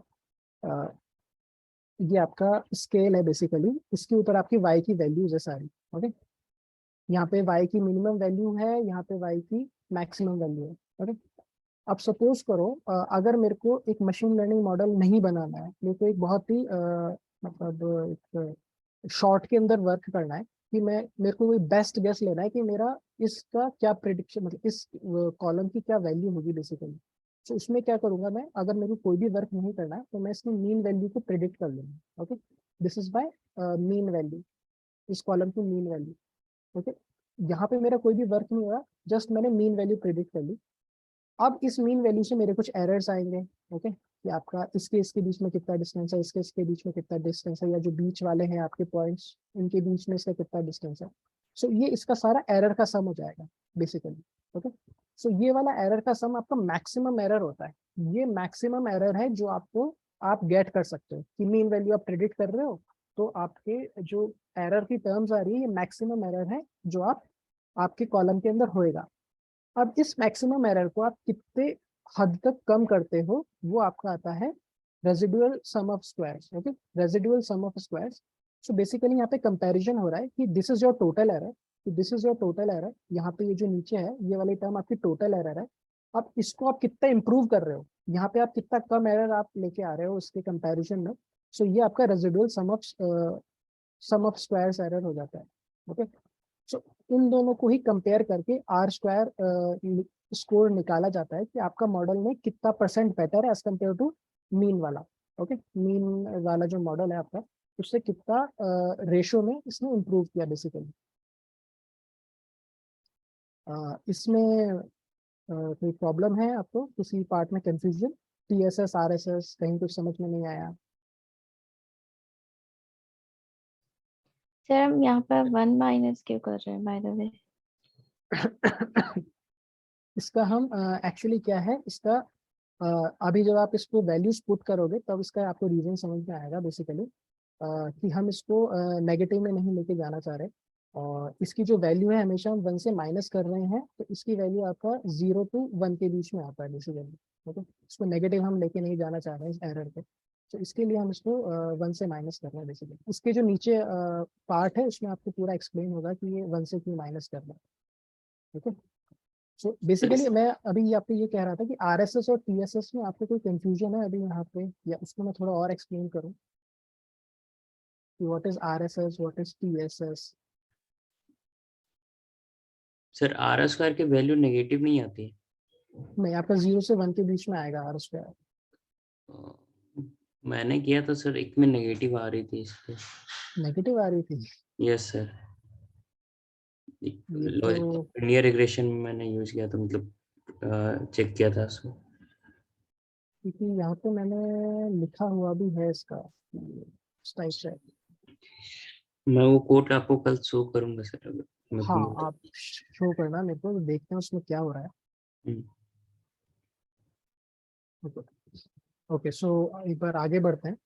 ये आपका स्केल है बेसिकली, इसके ऊपर आपकी वाई की वैल्यूज है सारी, ओके। यहाँ पे वाई की मिनिमम वैल्यू है, यहाँ पे वाई की मैक्सिमम वैल्यू है, ओके। अब सपोज करो अगर मेरे को एक मशीन लर्निंग मॉडल नहीं बनाना है, मेरे को एक बहुत ही मतलब एक शॉर्ट के अंदर वर्क करना है कि मेरे को कोई बेस्ट गेस लेना है कि मेरा इसका क्या प्रिडिक्शन, मतलब इस कॉलम की क्या वैल्यू होगी बेसिकली। तो उसमें क्या करूंगा मैं, अगर मेरे को कोई भी वर्क नहीं करना है तो मैं इसकी मीन वैल्यू को प्रिडिक्ट कर लूंगा, okay. This is by mean value, इस कॉलम की मीन वैल्यू, ओके। यहाँ पे मेरा कोई भी वर्क नहीं हुआ, जस्ट मैंने मीन वैल्यू प्रिडिक्ट कर ली। अब इस मीन वैल्यू से मेरे कुछ एरर्स आएंगे, ओके, कि आपका इसके इसके बीच में कितना डिस्टेंस है, इसके इसके बीच में कितना डिस्टेंस है, या जो बीच वाले हैं आपके पॉइंट्स उनके बीच में इसका कितना डिस्टेंस है। सो ये इसका सारा एरर का सम हो जाएगा बेसिकली, ओके। सो ये वाला एरर का सम आपका मैक्सिमम एरर होता है। ये मैक्सिमम एरर है जो आपको आप गेट कर सकते हो कि मीन वैल्यू आप प्रेडिक्ट कर रहे हो, तो आपके जो एरर की टर्म्स आ रही है ये मैक्सिमम एरर है जो आप आपके कॉलम के अंदर होएगा। अब इस मैक्सिमम एरर को आप कितने हद तक कम करते हो वो आपका आता है residual sum of squares, okay, residual sum of squares. So basically यहाँ पे कंपैरिजन हो रहा है कि this is your total error, कि this is your total error, यहाँ पे ये जो नीचे है ये वाली टर्म आपकी टोटल एरर है। अब इसको आप कितना इंप्रूव कर रहे हो, यहाँ पे आप कितना कम एरर आप लेके आ रहे हो उसके कंपैरिजन में। सो ये आपका residual sum of squares error हो जाता है, ओके। सो इन दोनों को ही कंपेयर करके आर स्क्वायर स्कोर निकाला जाता है कि आपका मॉडल में कितना परसेंट बेटर है एज कम्पेयर टू मीन वाला, ओके। मीन वाला जो मॉडल है आपका उससे कितना रेशो में इसने इम्प्रूव किया बेसिकली। इसमें कोई प्रॉब्लम है आपको, किसी पार्ट में कंफ्यूजन, टीएसएस आरएसएस कहीं कुछ समझ में नहीं आया? सर हम यहाँ पर 1 माइनस क्यों कर रहे हैं बाय द वे? इसका हम एक्चुअली क्या है इसका, अभी जब आप इसको वैल्यूज पुट करोगे तब इसका आपको रीजन समझ में आएगा बेसिकली, कि हम इसको नेगेटिव में नहीं लेके जाना चाह रहे, और इसकी जो वैल्यू है हमेशा हम 1 से माइनस कर रहे हैं, तो इसकी वैल्यू आपका 0 to 1 के बीच में आता है बेसिकली, ओके। इसको नेगेटिव हम लेके नहीं जाना चाह रहे हैं इस एरर पे, तो इसके लिए हम इसको 1 से माइनस कर रहे हैं बेसिकली। इसके जो नीचे पार्ट है उसमें आपको पूरा एक्सप्लेन होगा कि ये 1 से क्यों माइनस करना है, ओके। सो बेसिकली मैं अभी आपको ये कह रहा था कि आरएसएस और टीएसएस में आपको कोई कंफ्यूजन है अभी यहाँ पे, या उसको मैं थोड़ा और एक्सप्लेन करूँ कि what is RSS, what is TSS? Sir R square की वैल्यू नेगेटिव नहीं आती है? नहीं, आपका 0 से 1 के बीच में आएगा आर स्क्वायर। मैंने किया था सर, एक में नेगेटिव आ रही थी इसलिए। नेगेटिव आ रही थी। यस सर, ये लॉजिक तो लिनियर रिग्रेशन में मैंने यूज किया था, मतलब चेक किया था उसको। क्योंकि यहाँ पे मैंने लिखा हुआ भी है इसका इस टाइप से। मैं वो कोड आपको कल शो करूंगा सर, अगर मैं हाँ, भूल आप शो करना मेरे को, देखते हैं उसमें क्या हो रहा है। हम्म, ओके, सो एक बार आगे बढ़ते हैं।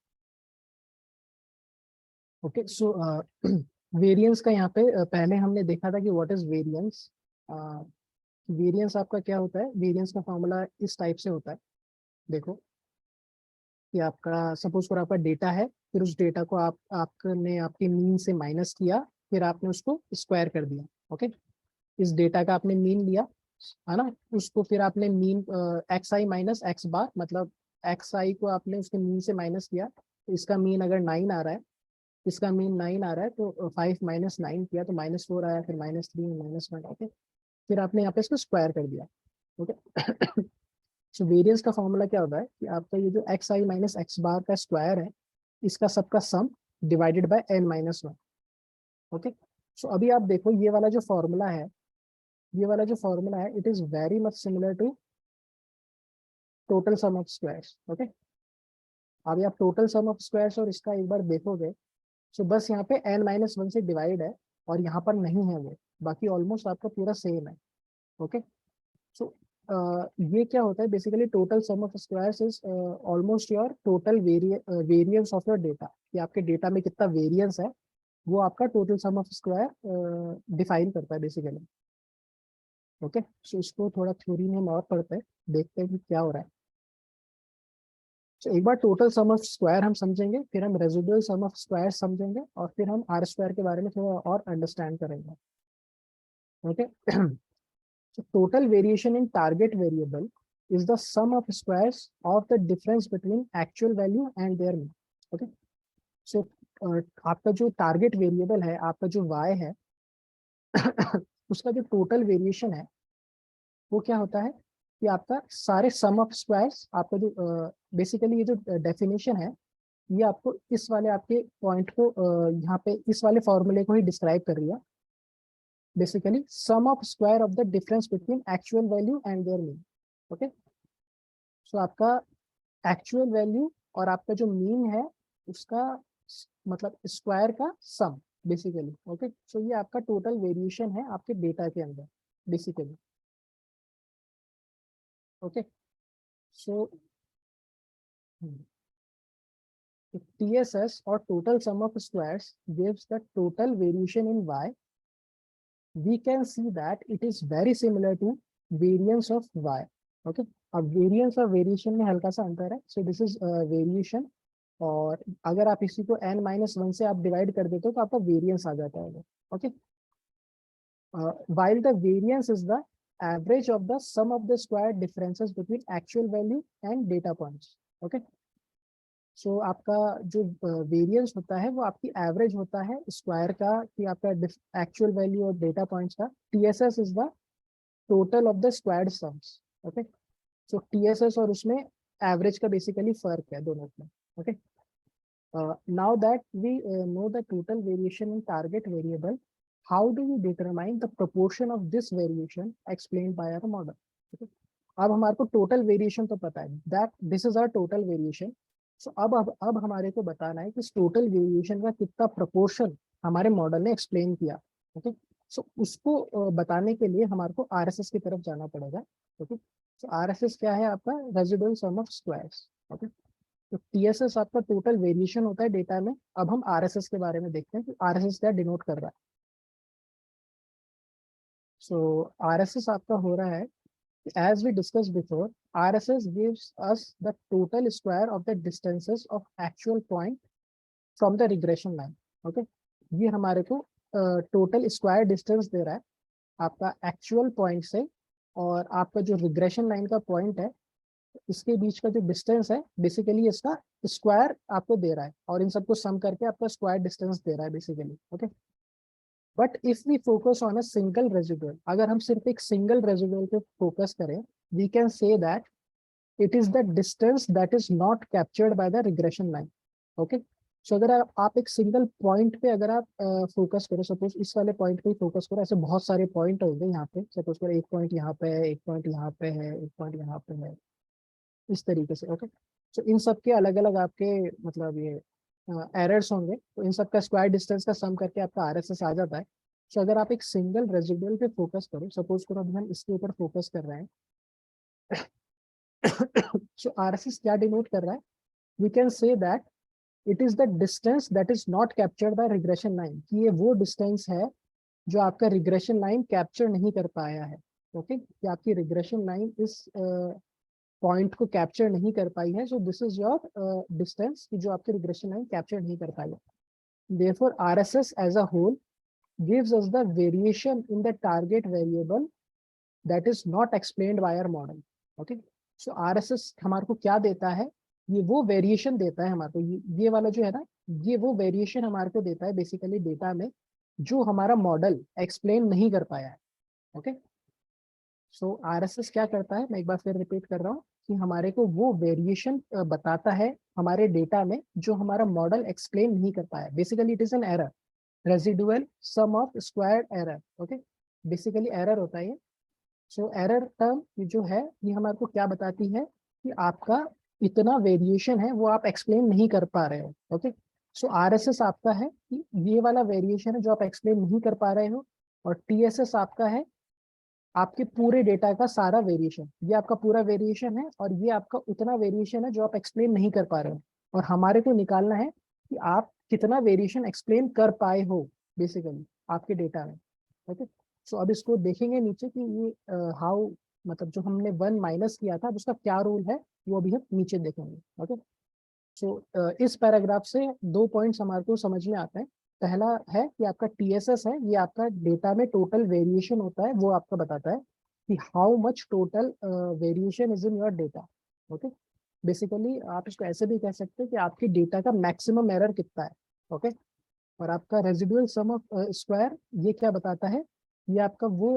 ओके, सो वेरिएंस का यहाँ पे पहले हमने देखा था कि व्हाट इज वेरिएंस। वेरिएंस आपका क्या होता है, वेरिएंस का फॉर्मूला इस टाइप से होता है। देखो कि आपका सपोज कर आपका डेटा है, फिर उस डेटा को आपने आपके मीन से माइनस किया, फिर आपने उसको स्क्वायर कर दिया। ओके, इस डेटा का आपने मीन लिया, है ना, उसको फिर आपने mean x I minus X बार, मतलब एक्स आई को आपने उसके मीन से माइनस किया, तो इसका मीन अगर 9 आ रहा है, इसका मीन 9 आ रहा है, तो 5 - 9 किया तो -4 आया, फिर -3 -1। ओके, फिर आपने यहाँ पे इसको स्क्वायर कर दिया। ओके, सो वेरिएंस का फॉर्मूला क्या होता है कि आपका ये जो X I minus X bar का स्क्वायर है, इसका सबका sum divided by n-1। Okay, so अभी आप देखो ये वाला जो फॉर्मूला है, ये वाला जो फॉर्मूला है, it is very much similar to total sum of squares. Okay, अभी आप टोटल सम ऑफ स्क्वायर्स और इसका एक बार देखोगे, सो बस यहाँ पे n-1 से डिवाइड है और यहाँ पर नहीं है वो, बाकी ऑलमोस्ट आपका पूरा सेम है। ओके, सो ये क्या होता है basically, total sum of squares is almost your total variance of your data, कि आपके डेटा में कितना वेरिएंस है, वो आपका total sum of square define करता है बेसिकली। ओके, सो इसको थोड़ा थ्योरी में हम और पढ़ते हैं, देखते हैं कि क्या हो रहा है। तो एक बार टोटल सम ऑफ स्क्वायर हम समझेंगे, फिर हम रेजिडुअल सम ऑफ स्क्वायर समझेंगे, और फिर हम आर स्क्वायर के बारे में थोड़ा और अंडरस्टैंड करेंगे। Okay, so total variation in target variable is the sum of squares of the difference between actual value and their mean. Okay, so आपका जो टारगेट वेरिएबल है, आपका जो y है उसका जो टोटल वेरिएशन है वो क्या होता है कि आपका सारे सम ऑफ स्क्वायर्स, आपका जो बेसिकली ये जो डेफिनेशन है, ये आपको इस वाले आपके पॉइंट को यहाँ पे इस वाले फॉर्मूले को ही डिस्क्राइब कर रही है। Basically sum of square of the difference between actual value and their mean. Okay, so आपका एक्चुअल वैल्यू और आपका जो मीन है उसका मतलब स्क्वायर का सम बेसिकली। ओके, सो ये आपका टोटल वेरिएशन है आपके डेटा के अंदर basically. Okay, so TSS or total sum of squares gives the total variation in y. We can see that it is very similar to variance of y. Okay, अब variance और variation में हल्का सा अंतर है, so this is variation, और अगर आप इसी को n-1 से आप डिवाइड कर देते हो तो आपका वेरिएंस आ जाता है। Okay, while the variance is the average of the sum of the square differences between actual value and data points. Okay, सो आपका जो वेरिएंस होता है वो आपकी एवरेज होता है स्क्वायर का, कि आपका एक्चुअल वैल्यू और डेटा पॉइंट्स का। TSS is the total of the squared sums. Okay, so TSS और उसमें एवरेज का बेसिकली फर्क है दोनों में। Okay, now that we know the total variation in target variable, how do we determine the proportion of this variation explained by our model? Okay, अब हमारे को टोटल वेरिएशन तो पता है, that this is our total variation. So अब हमारे को बताना है कि इस टोटल वेरिएशन का कितना प्रोपोर्शन हमारे मॉडल ने एक्सप्लेन किया। ओके, सो उसको बताने के लिए हमारे को RSS की तरफ जाना पड़ेगा। ओके, सो RSS क्या है आपका, residual sum of squares. Okay, तो TSS आपका टोटल वेरिएशन होता है डेटा में। अब हम RSS के बारे में देखते हैं कि RSS क्या डिनोट कर रहा है। सो RSS आपका हो रहा है, as we discussed before, RSS gives us the total square of the distances of actual point from the regression line. Okay, ये हमारे को टोटल स्क्वायर डिस्टेंस दे रहा है आपका एक्चुअल पॉइंट से और आपका जो रिग्रेशन लाइन का पॉइंट है इसके बीच का जो डिस्टेंस है, बेसिकली इसका स्क्वायर आपको दे रहा है, और इन सबको सम करके आपका स्क्वायर डिस्टेंस दे रहा है basically. Okay, but if we focus on a single residual, अगर हम सिर्फ एक सिंगल रेजिडुअल पे फोकस करें, we can say that it is the distance that is not captured by the regression line. Okay, सो अगर आप एक सिंगल पॉइंट पे अगर आप फोकस करो, सपोज इस वाले पॉइंट पे फोकस करो, ऐसे बहुत सारे पॉइंट होंगे यहाँ पे, सपोज करो एक पॉइंट यहाँ पे है, एक पॉइंट यहाँ पे है, एक पॉइंट यहाँ पे है, इस तरीके से। ओके, सो इन सब के अलग अलग आपके मतलब ये एरर्स होंगे, तो इन सब का स्क्वायर डिस्टेंस का सम करके आपका आरएसएस आ जाता है। सो अगर आप एक सिंगल रेजिडुअल पे फोकस करो, सपोज करो अभी हम इसके ऊपर फोकस कर रहे हैं, सो आरएसएस क्या डिनोट कर रहा है, we can say that it is the distance that is not captured by regression line, कि ये वो डिस्टेंस है जो आपका रिग्रेशन लाइन कैप्चर नहीं कर पाया है। ओके, कि आपकी रिग्रेशन लाइन इस पॉइंट को कैप्चर नहीं कर पाई है, so this is your distance जो आपकी रिग्रेशन लाइन कैप्चर नहीं कर पाई है। Therefore RSS as a whole gives us the variation in the target variable that is not explained by our model. Okay, so RSS हमारे को क्या देता है, ये वो वेरिएशन देता है हमारे को, ये वाला जो है ना, ये वो वेरिएशन हमारे को देता है बेसिकली डेटा में जो हमारा मॉडल एक्सप्लेन नहीं कर पाया है। ओके, सो RSS क्या करता है, मैं एक बार फिर रिपीट कर रहा हूँ, कि हमारे को वो वेरिएशन बताता है हमारे डेटा में जो हमारा मॉडल एक्सप्लेन नहीं कर पाया। Basically it is an error, residual sum of squared error. Okay, basically error होता है ये। सो एरर टर्म जो है ये हमारे को क्या बताती है कि आपका इतना वेरिएशन है वो आप एक्सप्लेन नहीं कर पा रहे हो। ओके, सो आरएसएस आपका है कि ये वाला वेरिएशन है जो आप एक्सप्लेन नहीं कर पा रहे हो, और टीएसएस आपका है आपके पूरे डेटा का सारा वेरिएशन, ये आपका पूरा वेरिएशन है और ये आपका उतना वेरिएशन है जो आप एक्सप्लेन नहीं कर पा रहे हो, और हमारे को निकालना है कि आप कितना वेरिएशन एक्सप्लेन कर पाए हो बेसिकली आपके डेटा में। ओके, सो अब इसको देखेंगे नीचे कि ये हाउ, मतलब जो हमने 1 माइनस किया था उसका क्या रूल है वो अभी हम नीचे देखेंगे। ओके, सो इस पैराग्राफ से 2 पॉइंट्स हमारे को समझ में आते हैं। पहला है कि आपका टीएसएस है, ये आपका डेटा में टोटल वेरिएशन होता है, वो आपका बताता है कि how much total variation is in your data. Okay, basically आप इसको ऐसे भी कह सकते हैं कि आपकी डेटा का मैक्सिमम एरर कितना है। ओके, और आपका रेजिडुअल सम ऑफ स्क्वायर ये क्या बताता है, ये आपका वो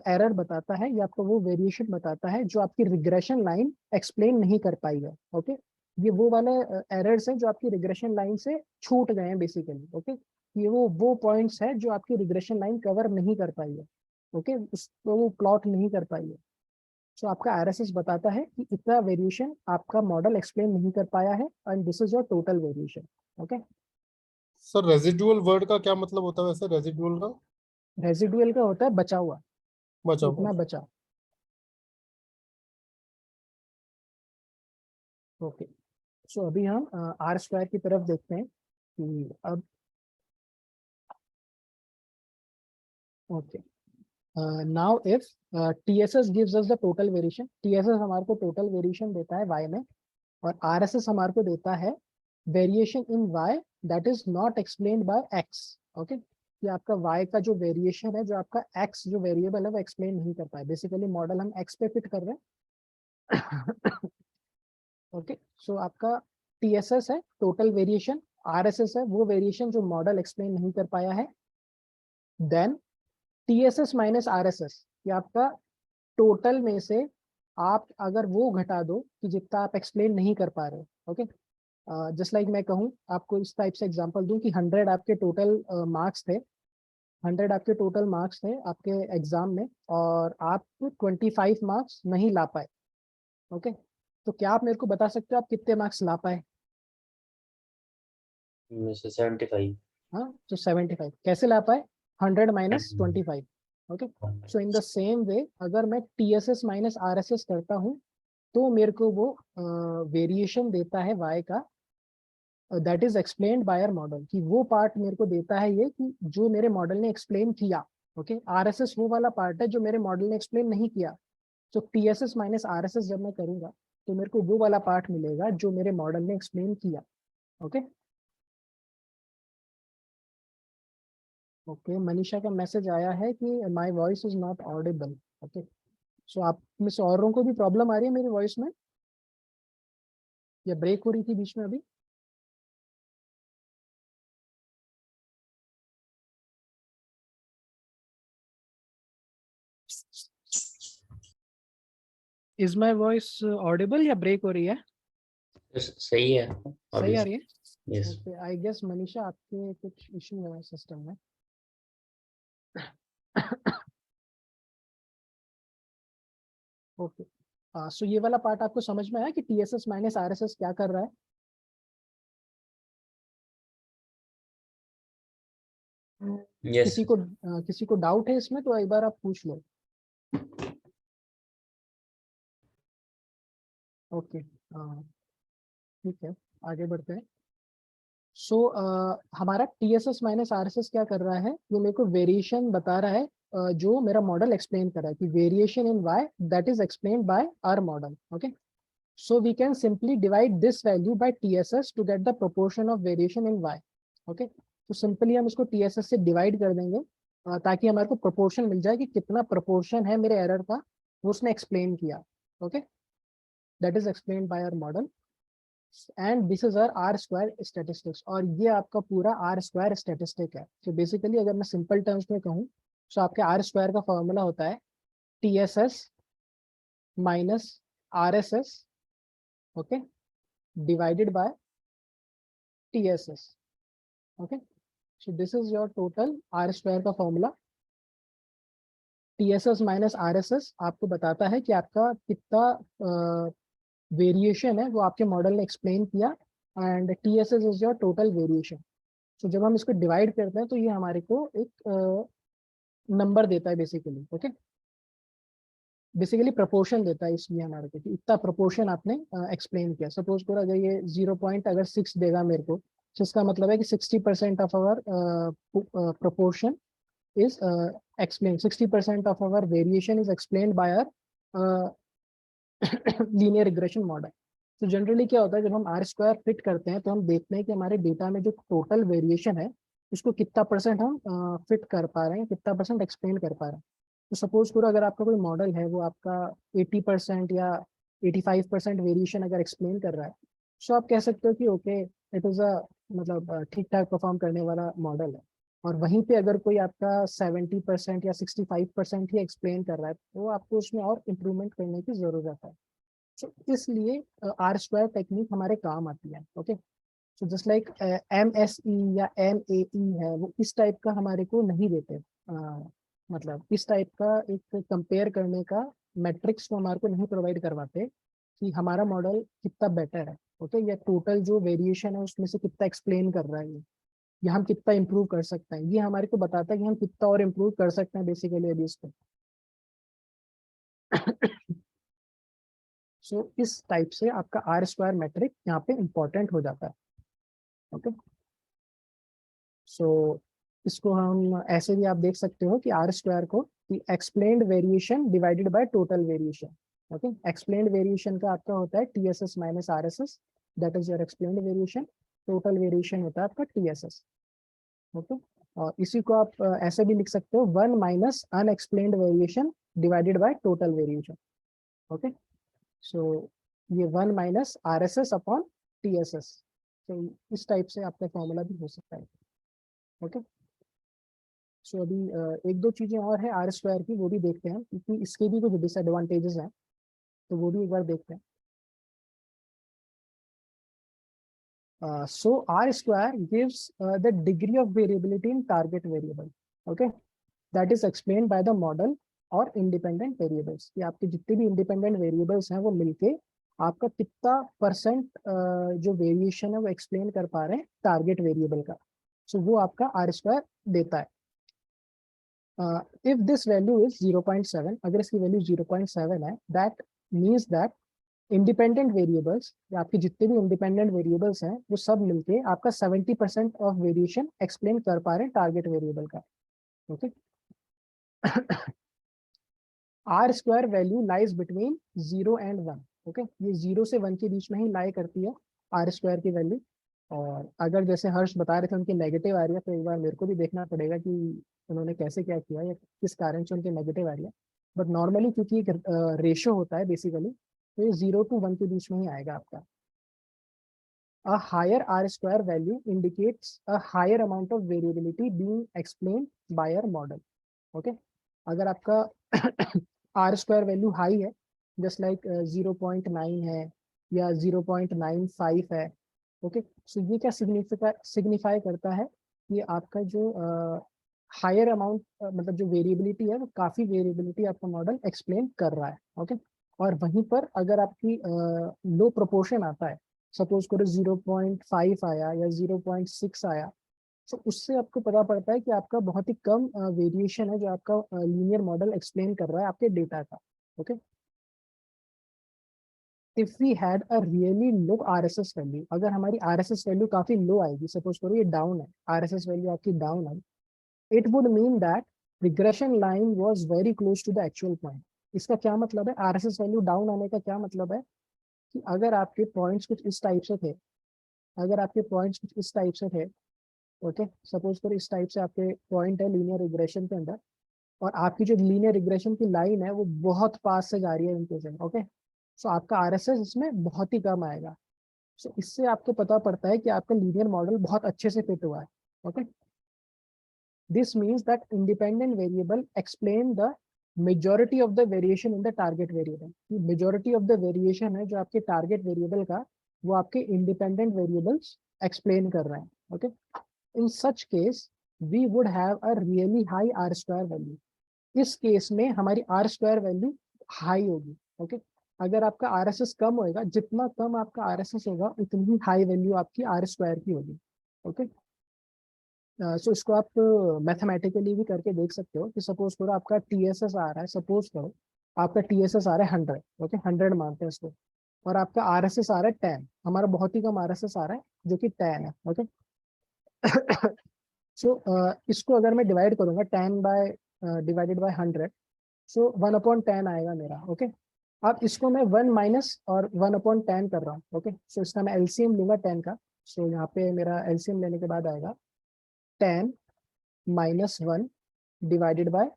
एरर बताता है, ये आपका वो वेरिएशन बताता है जो आपकी रिग्रेशन लाइन एक्सप्लेन नहीं कर पाई है। ओके, ये वो वाले एरर्स हैं जो आपकी रिग्रेशन लाइन से छूट गए हैं बेसिकली। ओके, ये वो पॉइंट्स है जो आपकी रिग्रेशन लाइन कवर नहीं कर पाई है। ओके, उसको वो प्लॉट नहीं कर पाई है। सो आपका आरएसएस बताता है कि इतना वेरिएशन आपका मॉडल एक्सप्लेन नहीं कर पाया है and this is your total variation. Okay, sir residual word का क्या मतलब होता है वैसे, रेजिडुअल का? रेजिडुअल का होता है बचा हुआ, बचा हुआ। इतना बचा। ओके, सो अभी हम आर स्क्वायर की तरफ देखते हैं कि अब okay, now if TSS gives us the total variation, TSS हमारे को टोटल वेरिएशन देता है वाई में, और आरएसएस हमारे को देता है variation in y that is not explained by x. Okay, ये आपका वाई का जो वेरिएशन है, जो आपका एक्स जो वेरिएबल है वो एक्सप्लेन नहीं कर पाए, बेसिकली मॉडल हम एक्स पे फिट कर रहे हैं। ओके, सो आपका टीएसएस है टोटल वेरिएशन, आरएसएस है वो वेरिएशन जो मॉडल एक्सप्लेन नहीं कर पाया है, देन टीएसएस माइनस आरएसएस, ये आपका टोटल में से आप अगर वो घटा दो कि जितना आप एक्सप्लेन नहीं कर पा रहे हो। ओके, जस्ट लाइक मैं कहूँ आपको इस टाइप से एग्जांपल दूं कि 100 आपके टोटल मार्क्स थे, 100 आपके टोटल मार्क्स थे आपके एग्जाम में, और आप 25 मार्क्स नहीं ला पाए। ओके, तो क्या आप मेरे को बता सकते हो आप कितने मार्क्स ला पाए? 75। हाँ, तो 75 कैसे ला पाए? 100 minus 25। Okay, so in the same way अगर मैं टीएसएस माइनस आरएसएस करता हूँ तो मेरे को वो वेरिएशन देता है वाई का, that is explained by our model, कि वो पार्ट मेरे को देता है ये कि जो मेरे मॉडल ने एक्सप्लेन किया। ओके, आरएसएस वो वाला पार्ट है जो मेरे मॉडल ने एक्सप्लेन नहीं किया। सो टीएसएस माइनस आरएसएस जब मैं करूंगा तो मेरे को वो वाला पार्ट मिलेगा जो मेरे मॉडल ने एक्सप्लेन किया। ओके, ओके, मनीषा का मैसेज आया है कि my voice is not audible. Okay, so आप में से औरों को भी प्रॉब्लम आ रही है मेरी वॉइस में, या ब्रेक हो रही थी बीच में अभी? इज माय वॉइस ऑडिबल या ब्रेक हो रही है? सही है सही आ रही है? Yes okay, I guess Manisha आपके कुछ इशू है सिस्टम में। ओके, सो ये वाला पार्ट आपको समझ में आया कि TSS माइनस RSS क्या कर रहा है? यस किसी को डाउट है इसमें तो एक बार आप पूछ लो। ओके, ठीक है, आगे बढ़ते हैं। सो हमारा TSS माइनस RSS क्या कर रहा है, ये मेरे को वेरिएशन बता रहा है जो मेरा मॉडल एक्सप्लेन कर रहा है कि variation in y that is explained by our model. Okay, so we can simply divide this value by TSS to get the proportion of variation in y। Okay, तो सिंपली हम इसको TSS से divide कर देंगे ताकि हमारे को proportion मिल जाए कि कितना प्रोपोर्शन है मेरे एरर का, वो उसने एक्सप्लेन किया। Okay, that is explained by our model and this is our R square statistics, और ये आपका पूरा आर स्क्वायर स्टैटिस्टिक है। तो बेसिकली अगर मैं सिंपल टर्म्स में कहूँ तो आपके आर स्क्वायर का फॉर्मूला होता है TSS minus RSS, okay, divided by TSS। Okay, so this is your total R square का फॉर्मूला। TSS माइनस RSS आपको बताता है कि आपका कितना वेरिएशन है वो आपके मॉडल ने एक्सप्लेन किया, and TSS is your total variation. तो जब हम इसको डिवाइड करते हैं तो ये हमारे को एक नंबर देता है बेसिकली। ओके, बेसिकली प्रोपोर्शन देता है इसलिए हमारे को कि इतना प्रोपोर्शन आपने एक्सप्लेन किया। सपोज करो अगर ये 0.6 देगा मेरे को, तो इसका मतलब है कि 60% of our proportion is explained, 60% of our variation is explained by our linear regression model. तो जनरली क्या होता है जब हम आर स्क्वायर फिट करते हैं तो हम देखते हैं कि हमारे डेटा में जो टोटल वेरिएशन है उसको कितना परसेंट हम फिट कर पा रहे हैं, कितना परसेंट एक्सप्लेन कर पा रहे हैं। तो सपोज करो अगर आपका कोई मॉडल है वो आपका 80% या 85% वेरिएशन अगर एक्सप्लेन कर रहा है, तो आप कह सकते हो कि ओके इट इज़ अ मतलब ठीक ठाक परफॉर्म करने वाला मॉडल है। और वहीं पे अगर कोई आपका 70% या 65% ही एक्सप्लेन कर रहा है तो आपको उसमें और इम्प्रूवमेंट करने की ज़रूरत है। तो इसलिए आर स्क्वायर टेक्निक हमारे काम आती है। Okay, so just like MSE या MAE है, वो इस टाइप का हमारे को नहीं देते, मतलब इस टाइप का एक कंपेयर करने का मैट्रिक्स वो हमारे को नहीं प्रोवाइड करवाते कि हमारा मॉडल कितना बेटर है। ओके, या टोटल जो वेरिएशन है उसमें से कितना एक्सप्लेन कर रहा है ये, या हम कितना इम्प्रूव कर सकते हैं, ये हमारे को बताता है कि हम कितना और इम्प्रूव कर सकते हैं बेसिकली अभी इस पे। सो इस टाइप से आपका आर स्क्वायर मैट्रिक यहाँ पे इंपॉर्टेंट हो जाता है। ओके, सो इसको हम ऐसे भी आप देख सकते हो कि आर स्क्वायर को explained variation divided by total variation. Okay, explained variation का आपका होता है TSS minus RSS, that is your explained variation. Total variation होता है आपका TSS। ओके, और इसी को आप ऐसे भी लिख सकते हो 1 minus unexplained variation divided by total variation. Okay, so ये 1 माइनस RSS अपॉन TSS। तो इस टाइप से आपका फॉर्मूला भी हो सकता है। ओके, सो अभी एक दो चीजें और है आर स्क्वायर की, वो भी देखते हैं क्योंकि इसके भी कुछ डिसएडवांटेजेस हैं, तो वो भी एक बार देखते हैं। So R square gives the degree of variability in target variable, okay, that is explained by the model और independent variables, कि आपके जितने भी independent variables हैं वो मिलके आपका कितना परसेंट जो वेरिएशन है वो एक्सप्लेन कर पा रहे हैं टारगेट वेरिएबल का। सो वो आपका R स्क्वायर देता है। इफ दिस वैल्यू इज 0.7, अगर इसकी वैल्यू 0.7 है, that means that independent variables या आपके जितने भी इंडिपेंडेंट वेरिएबल्स हैं वो सब मिलके आपका 70% ऑफ वेरिएशन एक्सप्लेन कर पा रहे हैं टारगेट वेरिएबल का। Okay, R square value lies between 0 and 1। Okay, ये 0 से 1 के बीच में ही लाई करती है आर स्क्वायर की वैल्यू। और अगर जैसे हर्ष बता रहे थे उनकी नेगेटिव आ रही है तो एक बार मेरे को भी देखना पड़ेगा कि उन्होंने कैसे क्या किया या किस कारण से उनकी नेगेटिव आ रही है। बट नॉर्मली क्योंकि एक रेशो होता है बेसिकली, तो ये 0 to 1 के बीच में ही आएगा आपका। A higher R square value indicates a higher amount of variability being explained by our model. Okay, अगर आपका R square वैल्यू हाई है जस्ट लाइक 0.9 है या 0.95 है। ओके, सो ये क्या सिग्निफाई करता है कि आपका जो हायर अमाउंट मतलब जो वेरिएबिलिटी है वो काफ़ी वेरिएबिलिटी आपका मॉडल एक्सप्लेन कर रहा है। ओके, और वहीं पर अगर आपकी लो प्रोपोर्शन आता है, सपोज करो 0.5 आया या 0.6 आया, तो उससे आपको पता पड़ता है कि आपका बहुत ही कम वेरिएशन है जो आपका लीनियर मॉडल एक्सप्लेन कर रहा है आपके डेटा का। Okay, if we had a really low RSS value, अगर हमारी RSS वैल्यू काफी लो आएगी, सपोज करो ये डाउन है, RSS वैल्यू आपकी डाउन है, it would mean that regression line was very close to the actual point. इसका क्या मतलब है? RSS वैल्यू डाउन आने का क्या मतलब है कि अगर आपके पॉइंट्स कुछ इस टाइप से थे, अगर आपके पॉइंट्स कुछ इस टाइप से थे, ओके, सपोज करो इस टाइप से आपके पॉइंट है लीनियर रिग्रेशन के अंदर, और आपकी जो लीनियर रिग्रेशन की लाइन है वो बहुत पास से जा रही है इनके से। ओके, सो आपका RSS इसमें बहुत ही कम आएगा। सो इससे आपको पता पड़ता है कि आपका लीनियर मॉडल बहुत अच्छे से फिट हुआ है। Okay, this means that independent variable explain the majority of the variation in the target variable. Majority of the variation है जो आपके टारगेट वेरिएबल का, वो आपके इंडिपेंडेंट वेरिएबल्स एक्सप्लेन कर रहे हैं। Okay, in such case we would have a really high R square value. इस केस में हमारी R स्क्वायर वैल्यू हाई होगी। ओके, अगर आपका RSS कम होएगा, जितना कम आपका RSS होगा उतनी हाई वैल्यू आपकी R स्क्वायर की होगी। ओके, सो इसको आप मैथमेटिकली भी करके देख सकते हो कि सपोज करो आपका TSS आ रहा है, सपोज करो आपका TSS आ रहा है 100, ओके, 100 मानते हैं इसको, और आपका RSS आ रहा है 10, हमारा बहुत ही कम RSS आ रहा है जो कि 10 है। ओके, सो इसको अगर मैं डिवाइड करूंगा 10 बाय डिवाइडेड बाय 100, सो 1/10 आएगा मेरा। ओके, अब इसको मैं 1 माइनस और 1/10 कर रहा हूँ। ओके, सो इसका मैं LCM लूंगा 10 का। सो यहाँ पे मेरा LCM लेने के बाद आएगा 10 minus 1 divided by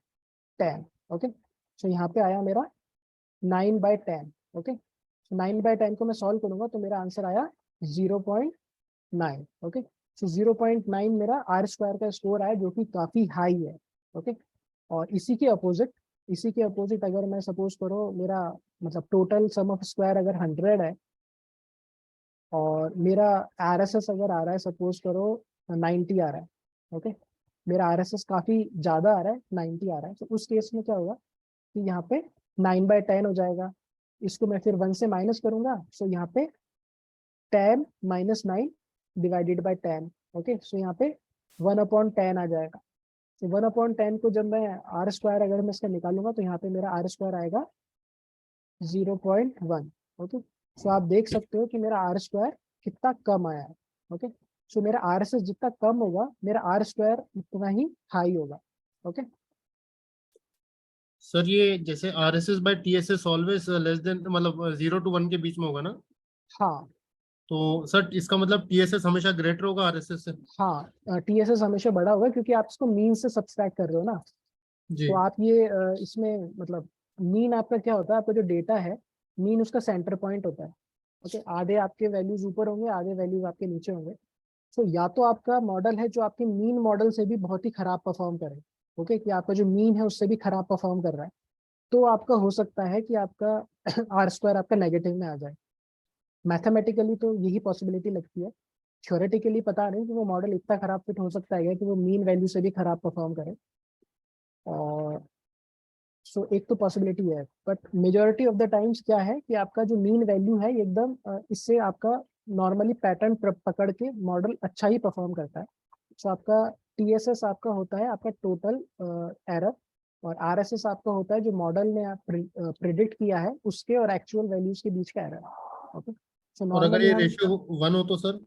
10। Okay, so यहाँ पे आया मेरा 9/10। ओके, 9/10 को मैं सॉल्व करूंगा तो मेरा आंसर आया 0.9। ओके, सो 0.9 मेरा R स्क्वायर का स्कोर आया जो कि काफी हाई है। ओके, और इसी के अपोजिट अगर मैं सपोज करो मेरा मतलब टोटल सम ऑफ स्क्वायर अगर 100 है और मेरा RSS अगर आ रहा है सपोज करो 90 आ रहा है। ओके, मेरा RSS काफी ज्यादा आ रहा है, 90 आ रहा है, तो उस केस में क्या होगा कि यहाँ पे 9/10 हो जाएगा। इसको मैं फिर 1 से माइनस करूंगा, सो यहाँ पे 10 minus 9 divided by 10। Okay, so यहाँ पे 1/10 आ जाएगा। तो 1/10 को जब मैं R स्क्वायर अगर मैं इसका निकालूंगा तो यहाँ पे मेरा R स्क्वायर आएगा 0.1। ओके, सो आप देख सकते हो कि मेरा R स्क्वायर कितना कम आया है। ओके, सो मेरा RSS जितना कम होगा मेरा R स्क्वायर उतना ही हाई होगा। ओके, सर ये जैसे RSS by TSS always less than मतलब 0 to 1 के बीच में होगा ना? हाँ तो सर इसका मतलब TSS हमेशा ग्रेटर होगा RSS से? हाँ, TSS हमेशा बड़ा होगा क्योंकि आप इसको मीन से सब्सट्रैक्ट कर रहे हो ना। जी तो आप ये इसमें मतलब मीन आपका क्या होता है, आपका जो डेटा है मीन उसका सेंटर पॉइंट होता है। ओके, आधे आपके वैल्यूज ऊपर होंगे, आधे वैल्यूज आपके नीचे होंगे। तो या तो आपका मॉडल है जो आपके मीन मॉडल से भी बहुत ही खराब परफॉर्म करे, ओके, कि आपका जो मीन है उससे भी खराब परफॉर्म कर रहा है, तो आपका हो सकता है कि आपका R स्क्वायर आपका नेगेटिव में आ जाए। मैथमेटिकली तो यही पॉसिबिलिटी लगती है, थ्योरेटिकली पता नहीं कि वो मॉडल इतना खराब फिट हो सकता है कि वो मीन वैल्यू से भी खराब परफॉर्म करे। और सो एक तो पॉसिबिलिटी है, but majority of the times क्या है कि आपका जो मीन वैल्यू है ये एकदम इससे आपका नॉर्मली पैटर्न पकड़ के मॉडल अच्छा ही परफॉर्म करता है। सो आपका TSS आपका होता है आपका टोटल एरर, और RSS आपका होता है जो मॉडल ने आप प्रिडिक्ट किया है उसके और एक्चुअल वैल्यूज के बीच का एरर। ओके, सो और अगर नॉर्मली ये हम रेशियो 1 हो तो सर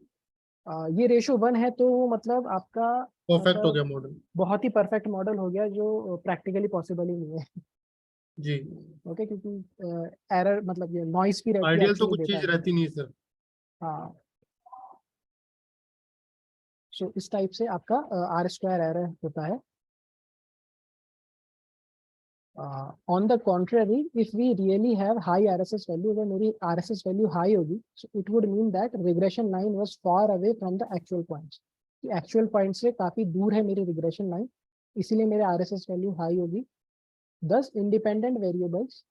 ये रेशो 1 है तो मतलब आपका परफेक्ट हो मतलब गया मॉडल? बहुत ही परफेक्ट मॉडल हो गया जो प्रैक्टिकली पॉसिबल ही नहीं है। जी, ओके, क्योंकि एरर मतलब ये नॉइस भी रहती है आइडियल तो एक्चुअली कुछ डेटा चीज में। रहती नहीं सर। हाँ, सो इस टाइप से आपका R स्क्वायर एरर होता है। On the contrary, if we really have high RSS value, अगर मेरी RSS वैल्यू हाई होगी, so it would mean that regression line was far away from the actual points. Actual point से काफी दूर है मेरी रिग्रेशन लाइन, इसीलिए मेरे RSS वैल्यू हाई होगी। दस independent variables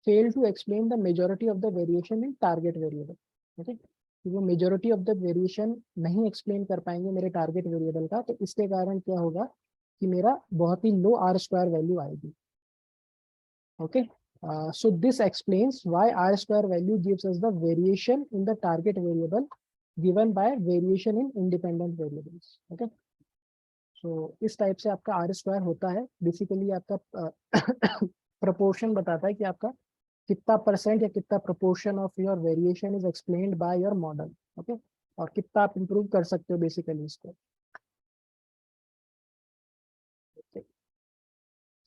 fail to explain the majority of the variation in target variable. Okay, वो मेजोरिटी ऑफ द वेरिएशन नहीं एक्सप्लेन कर पाएंगे मेरे टारगेट वेरिएबल का, तो इसके कारण क्या होगा कि मेरा बहुत ही लो आर स्क्वायर वैल्यू आएगी. Okay, so this explains why r square value gives us the variation in the target variable given by variation in independent variables. Okay, so इस टाइप से आपका r स्क्वायर होता है. बेसिकली आपका proportion बताता है कि आपका कितना परसेंट या कितना proportion of your variation is explained by your model. Okay, और कितना आप इंप्रूव कर सकते हो बेसिकली इसको.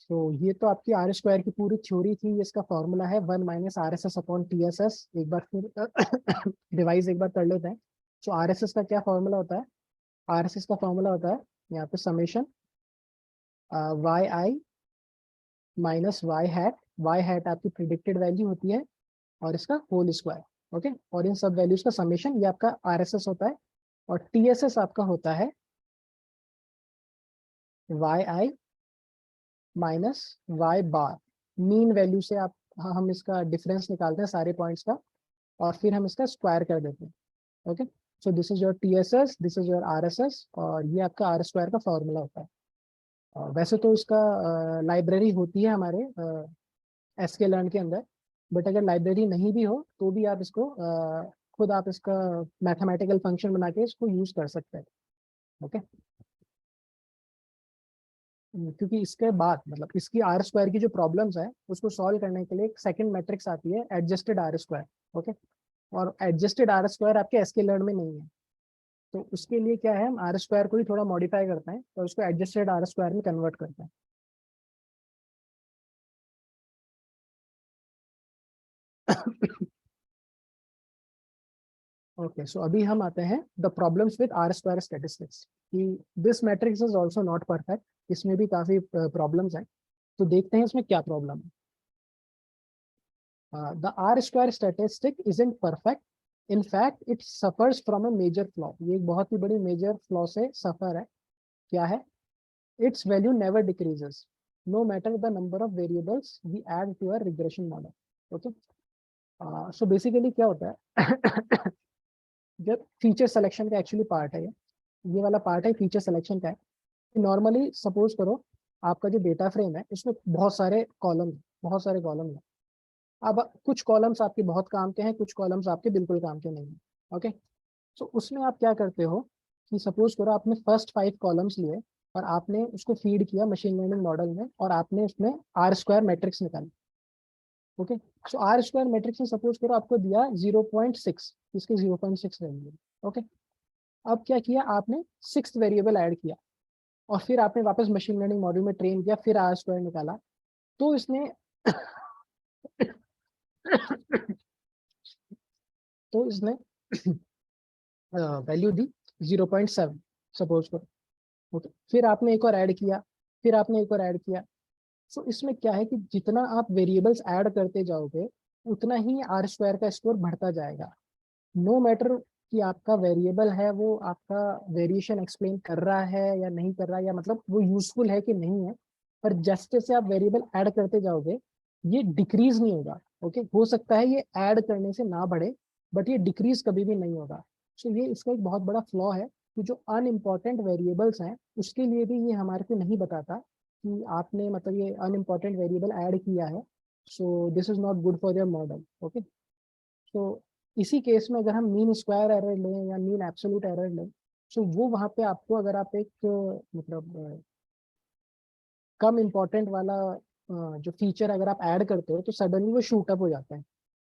तो ये तो आपकी आर स्क्वायर की पूरी थ्योरी थी. इसका फॉर्मूला है 1 minus R S S upon T S S. एक बार फिर डिवाइस एक बार कर लेते हैं. तो आर एस एस का क्या फॉर्मूला होता है? आर एस एस का फॉर्मूला होता है यहाँ पे summation Y I minus Y hat. Y hat आपकी प्रिडिक्टेड वैल्यू होती है और इसका होल स्क्वायर. ओके, और इन सब वैल्यूज का समेशन, ये आपका आर एस एस होता है. और टी एस एस आपका होता है Y I minus Y bar. Mean value से आप हम इसका डिफरेंस निकालते हैं सारे पॉइंट्स का, और फिर हम इसका स्क्वायर कर देते हैं. Okay, so this is your T S S, this is your are S S, और ये आपका आर स्क्वायर का फॉर्मूला होता है. वैसे तो इसका लाइब्रेरी होती है हमारे एसके लर्न के अंदर, बट अगर लाइब्रेरी नहीं भी हो तो भी आप इसको खुद आप इसका मैथमेटिकल फंक्शन बना के इसको यूज कर सकते हैं. ओके, क्योंकि इसके बाद मतलब इसकी आर स्क्वायर की जो प्रॉब्लम्स है उसको सॉल्व करने के लिए एक सेकंड मैट्रिक्स आती है एडजस्टेड आर स्क्वायर. ओके, और एडजस्टेड आर स्क्वायर आपके एसके लर्न में नहीं है, तो उसके लिए क्या है, हम आर स्क्वायर को ही थोड़ा मॉडिफाई करते हैं और उसको एडजस्टेड आर स्क्वायर में कन्वर्ट करते हैं. ओके, सो अभी हम आते हैं the problems with R square statistics. कि this matrix is also not perfect. इसमें भी काफी प्रॉब्लम्स हैं, तो देखते हैं इसमें क्या प्रॉब्लम है. The R square statistic isn't perfect. In fact it suffers from a major flaw. ये एक बहुत ही बड़ी मेजर फ्लॉ से सफर है. क्या है? Its value never decreases no matter the number of variables we add to a regression model. Okay, so basically क्या होता है जब फीचर सिलेक्शन का एक्चुअली पार्ट है, ये वाला पार्ट है फीचर सिलेक्शन का है. नॉर्मली सपोज करो आपका जो डेटा फ्रेम है इसमें बहुत सारे कॉलम है. अब कुछ कॉलम्स आपके बहुत काम के हैं, कुछ कॉलम्स आपके बिल्कुल काम के नहीं है. ओके, सो उसमें आप क्या करते हो कि सपोज करो आपने फर्स्ट 5 कॉलम्स लिए और आपने उसको फीड किया मशीन लर्निंग मॉडल में और आपने उसमें आर स्क्वायर मैट्रिक्स निकाली. Okay, so R square metrics में सपोज करो आपको दिया 0.6, इसके 0.6 वैल्यू. ओके, अब क्या किया आपने 6th वेरिएबल ऐड किया और फिर आपने वापस मशीन लर्निंग मॉडल में ट्रेन किया, फिर आर स्क्वायर निकाला, तो इसने वैल्यू दी 0.7 सपोज करो. ओके, फिर आपने एक और ऐड किया, फिर आपने एक और ऐड किया. सो इसमें क्या है कि जितना आप वेरिएबल्स ऐड करते जाओगे उतना ही आर स्क्वायर का स्कोर बढ़ता जाएगा. नो मैटर कि आपका वेरिएबल है वो आपका वेरिएशन एक्सप्लेन कर रहा है या नहीं कर रहा है, या मतलब वो यूजफुल है कि नहीं है, पर जैसे जैसे आप वेरिएबल ऐड करते जाओगे ये डिक्रीज नहीं होगा. ओके, हो सकता है ये ऐड करने से ना बढ़े, बट ये डिक्रीज कभी भी नहीं होगा. सो ये इसका एक बहुत बड़ा फ्लॉ है कि जो अनइम्पॉर्टेंट वेरिएबल्स हैं उसके लिए भी ये हमारे को नहीं बताता कि आपने मतलब ये अनइम्पॉर्टेंट वेरिएबल ऐड किया है. So this is not good for your model. Okay, तो इसी केस में अगर हम मीन स्क्वायर एरर लें या मीन एब्सोल्यूट एरर लें, तो वो वहाँ पे आपको अगर आप एक मतलब कम इम्पोर्टेंट वाला जो फीचर अगर आप ऐड करते हो तो सडनली वो शूट अप हो जाता है.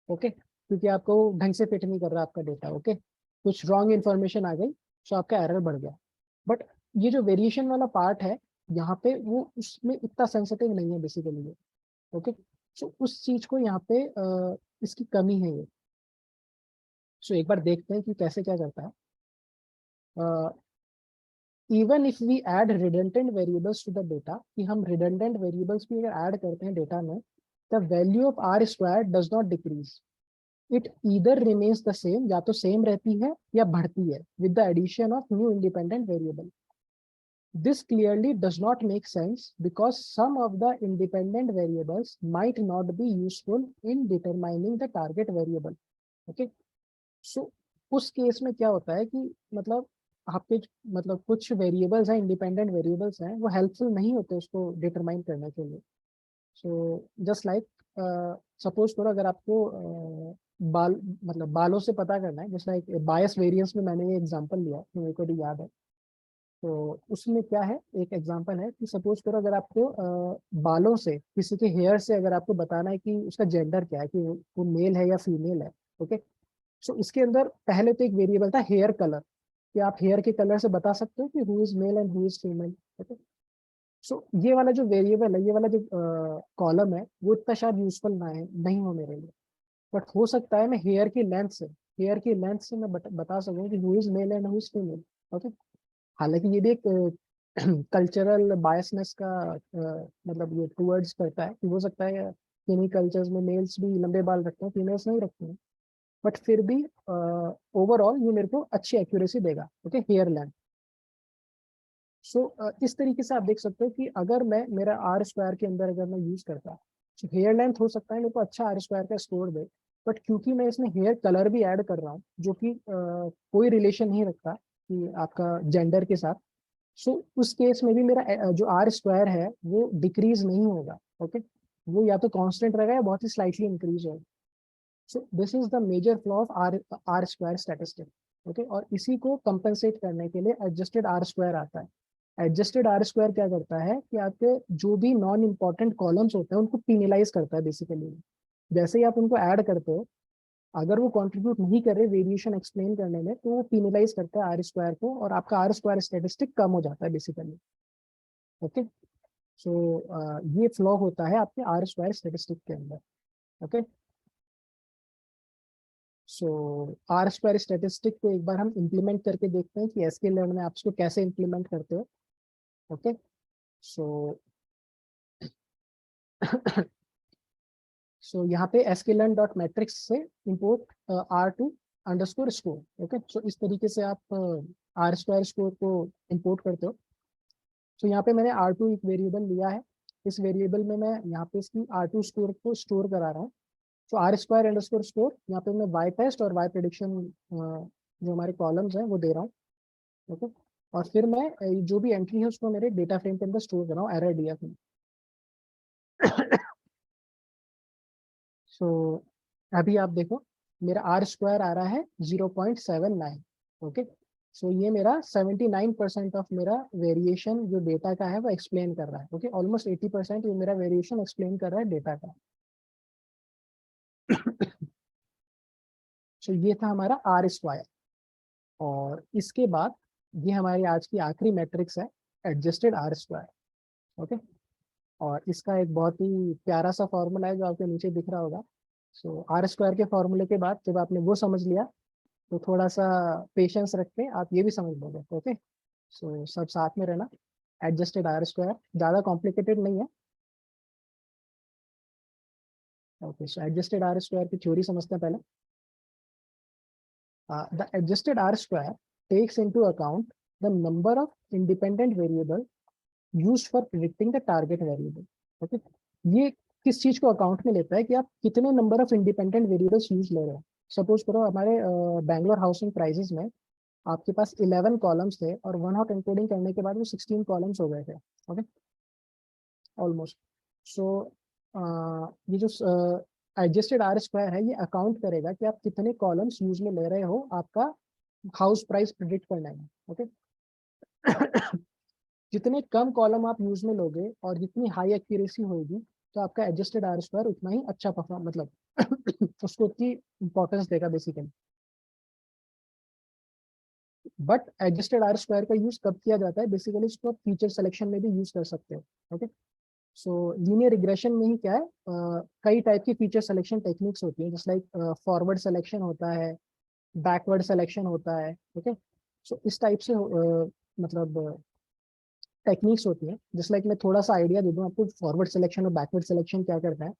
ओके, क्योंकि आपको ढंग से फिट नहीं कर रहा आपका डेटा. ओके, कुछ रॉन्ग इन्फॉर्मेशन आ गई तो आपका एरर बढ़ गया. बट ये जो वेरिएशन वाला पार्ट है यहाँ पे वो उसमें इतना सेंसिटिव नहीं है बेसिकली. ओके, सो उस चीज को यहाँ पे इसकी कमी है ये. सो एक बार देखते हैं कि कैसे क्या करता है. Even if we add redundant variables to the data, कि हम रिडंडेंट वेरिएबल्स भी अगर ऐड करते हैं डेटा में, the value of R square does not decrease. It either remains the same, या तो सेम रहती है या बढ़ती है with the addition of new independent variable. this clearly does not make sense because some of the independent variables might not be useful in determining the target variable. Okay, so उस case में क्या होता है कि मतलब आपके मतलब कुछ वेरिएबल्स हैं, इंडिपेंडेंट वेरिएबल्स हैं, वो हेल्पफुल नहीं होते उसको डिटरमाइन करने के लिए. सो जस्ट लाइक सपोज करो अगर आपको बाल मतलब बालों से पता करना है, जैसे लाइक बायस वेरिएंस में मैंने ये एग्जांपल लिया तो मेरे को भी याद है. तो उसमें क्या है, एक एग्जांपल है कि सपोज करो अगर आपको बालों से किसी के हेयर से अगर आपको बताना है कि उसका जेंडर क्या है, कि वो मेल है या फीमेल है. ओके, सो इसके अंदर पहले तो एक वेरिएबल था हेयर कलर, कि आप हेयर के कलर से बता सकते हो कि who is male and who is female. Okay, so ये वाला जो वेरिएबल है, ये वाला जो कॉलम है, वो इतना शायद यूजफुल ना है, नहीं हो मेरे लिए. बट हो सकता है मैं हेयर की लेंथ से मैं बता सकूं कि who is male and who is female. Okay, हालांकि ये भी एक कल्चरल बायसनेस का मतलब ये टूवर्ड्स करता है कि हो सकता है किन्हीं कल्चर्स में मेल्स भी लंबे बाल रखते हैं, फीमेल्स नहीं रखते हैं, बट फिर भी ओवरऑल ये मेरे को अच्छी एक्यूरेसी देगा. Okay, hair length. सो इस तरीके से आप देख सकते हो कि अगर मैं मेरा आर स्क्वायर के अंदर अगर मैं यूज करता, तो हेयर लेंथ हो सकता है मेरे को अच्छा आर स्क्वायर का स्कोर दे, बट क्योंकि मैं इसमें हेयर कलर भी ऐड कर रहा हूँ जो कि कोई रिलेशन नहीं रखता कि आपका जेंडर के साथ, सो उस केस में भी मेरा जो आर स्क्वायर है वो डिक्रीज नहीं होगा. ओके, वो या तो कांस्टेंट रहेगा या बहुत ही स्लाइटली इंक्रीज होगा. So this is the major flaw of R square statistic. Okay, और इसी को कंपेंसेट करने के लिए एडजस्टेड आर स्क्वायर आता है. एडजस्टेड आर स्क्वायर क्या करता है कि आपके जो भी नॉन इम्पॉर्टेंट कॉलम्स होते हैं उनको पीनलाइज करता है बेसिकली. जैसे ही आप उनको ऐड करते हो, अगर वो कंट्रीब्यूट नहीं कर रहे वेरिएशन एक्सप्लेन करने में, तो वो पीनलाइज करता है आर स्क्वायर को, और आपका आर स्क्वायर स्टैटिस्टिक कम हो जाता है बेसिकली. ओके, सो ये फ्लॉ होता है आपके आर स्क्वायर स्टैटिस्टिक के अंदर. Okay, so R square statistic को एक बार हम इम्प्लीमेंट करके देखते हैं कि sklearn में आप इसको कैसे इम्प्लीमेंट करते हो. ओके, सो सो यहाँ पे sklearn.matrix से इंपोर्ट r2 स्कोर. ओके, सो इस तरीके से आप आर स्क्वायर स्कोर को इंपोर्ट करते हो. सो यहाँ पे मैंने r2 एक वेरिएबल लिया है. इस वेरिएबल में मैं यहाँ पे इसकी r2 स्कोर को स्टोर करा रहा हूँ. सो आर स्क्वायर अंडरस्कोर स्कोर, यहाँ पे मैं वाई टेस्ट और वाई प्रेडिक्शन जो हमारे कॉलम्स हैं वो दे रहा हूँ. ओके, और फिर मैं जो भी एंट्री है उसको मेरे डेटा फ्रेम के अंदर स्टोर कर रहा हूँ एरर डीएफ में. सो अभी आप देखो मेरा आर स्क्वायर आ रहा है 0.79. ओके, सो ये मेरा 79% ऑफ मेरा वेरिएशन जो डेटा का है वो एक्सप्लेन कर रहा है. ओके, ऑलमोस्ट 80% ये मेरा वेरिएशन एक्सप्लेन कर रहा है डेटा का. सो ये था हमारा आर स्क्वायर. और इसके बाद ये हमारी आज की आखिरी मैट्रिक्स है, एडजस्टेड आर स्क्वायर. ओके, और इसका एक बहुत ही प्यारा सा फॉर्मूला है जो आपके नीचे दिख रहा होगा. सो आर स्क्वायर के फॉर्मूले के बाद जब आपने वो समझ लिया, तो थोड़ा सा पेशेंस रख के आप ये भी समझ लोगे. ओके, सो सब साथ में रहना. एडजस्टेड आर स्क्वायर ज़्यादा कॉम्प्लिकेटेड नहीं है. ओके, सो एडजस्टेड आर स्क्वायर की थ्योरी समझते हैं पहले. The adjusted R square takes into account the number of independent variable used for predicting the target variable. Okay, ये किस चीज को अकाउंट में लेता है कि आप कितने number of independent variables use ले रहे हो. सपोज करो हमारे बैंगलोर हाउसिंग प्राइसेस में आपके पास 11 कॉलम्स थे और वन हॉट एनकोडिंग करने के बाद वो 16 कॉलम्स हो गए थे. Okay, almost. सो ये जो एडजस्टेड आर स्क्वायर है, ये अकाउंट करेगा कि आप कितने कॉलम्स यूज में ले रहे हो आपका हाउस प्राइस प्रिडिक्ट करने में. ओके, जितने कम कॉलम आप यूज में लोगे और जितनी हाई एक्यूरेसी होगी, तो आपका एडजस्टेड आर स्क्वायर उतना ही अच्छा परफॉर्म मतलब उसको उतनी इंपॉर्टेंस देगा basically. But adjusted R square का यूज कब किया जाता है, बेसिकली इसको आप फीचर सिलेक्शन में भी यूज कर सकते हो. ओके, सो लीनियर रिग्रेशन में ही क्या है, कई टाइप की फीचर सिलेक्शन टेक्निक्स होती हैं, जैसे लाइक फॉरवर्ड सिलेक्शन होता है, बैकवर्ड सिलेक्शन होता है. ओके, सो इस टाइप से मतलब टेक्निक्स होती हैं. जैसे लाइक मैं थोड़ा सा आइडिया दे दूं आपको, फॉरवर्ड सिलेक्शन और बैकवर्ड सिलेक्शन क्या करता है.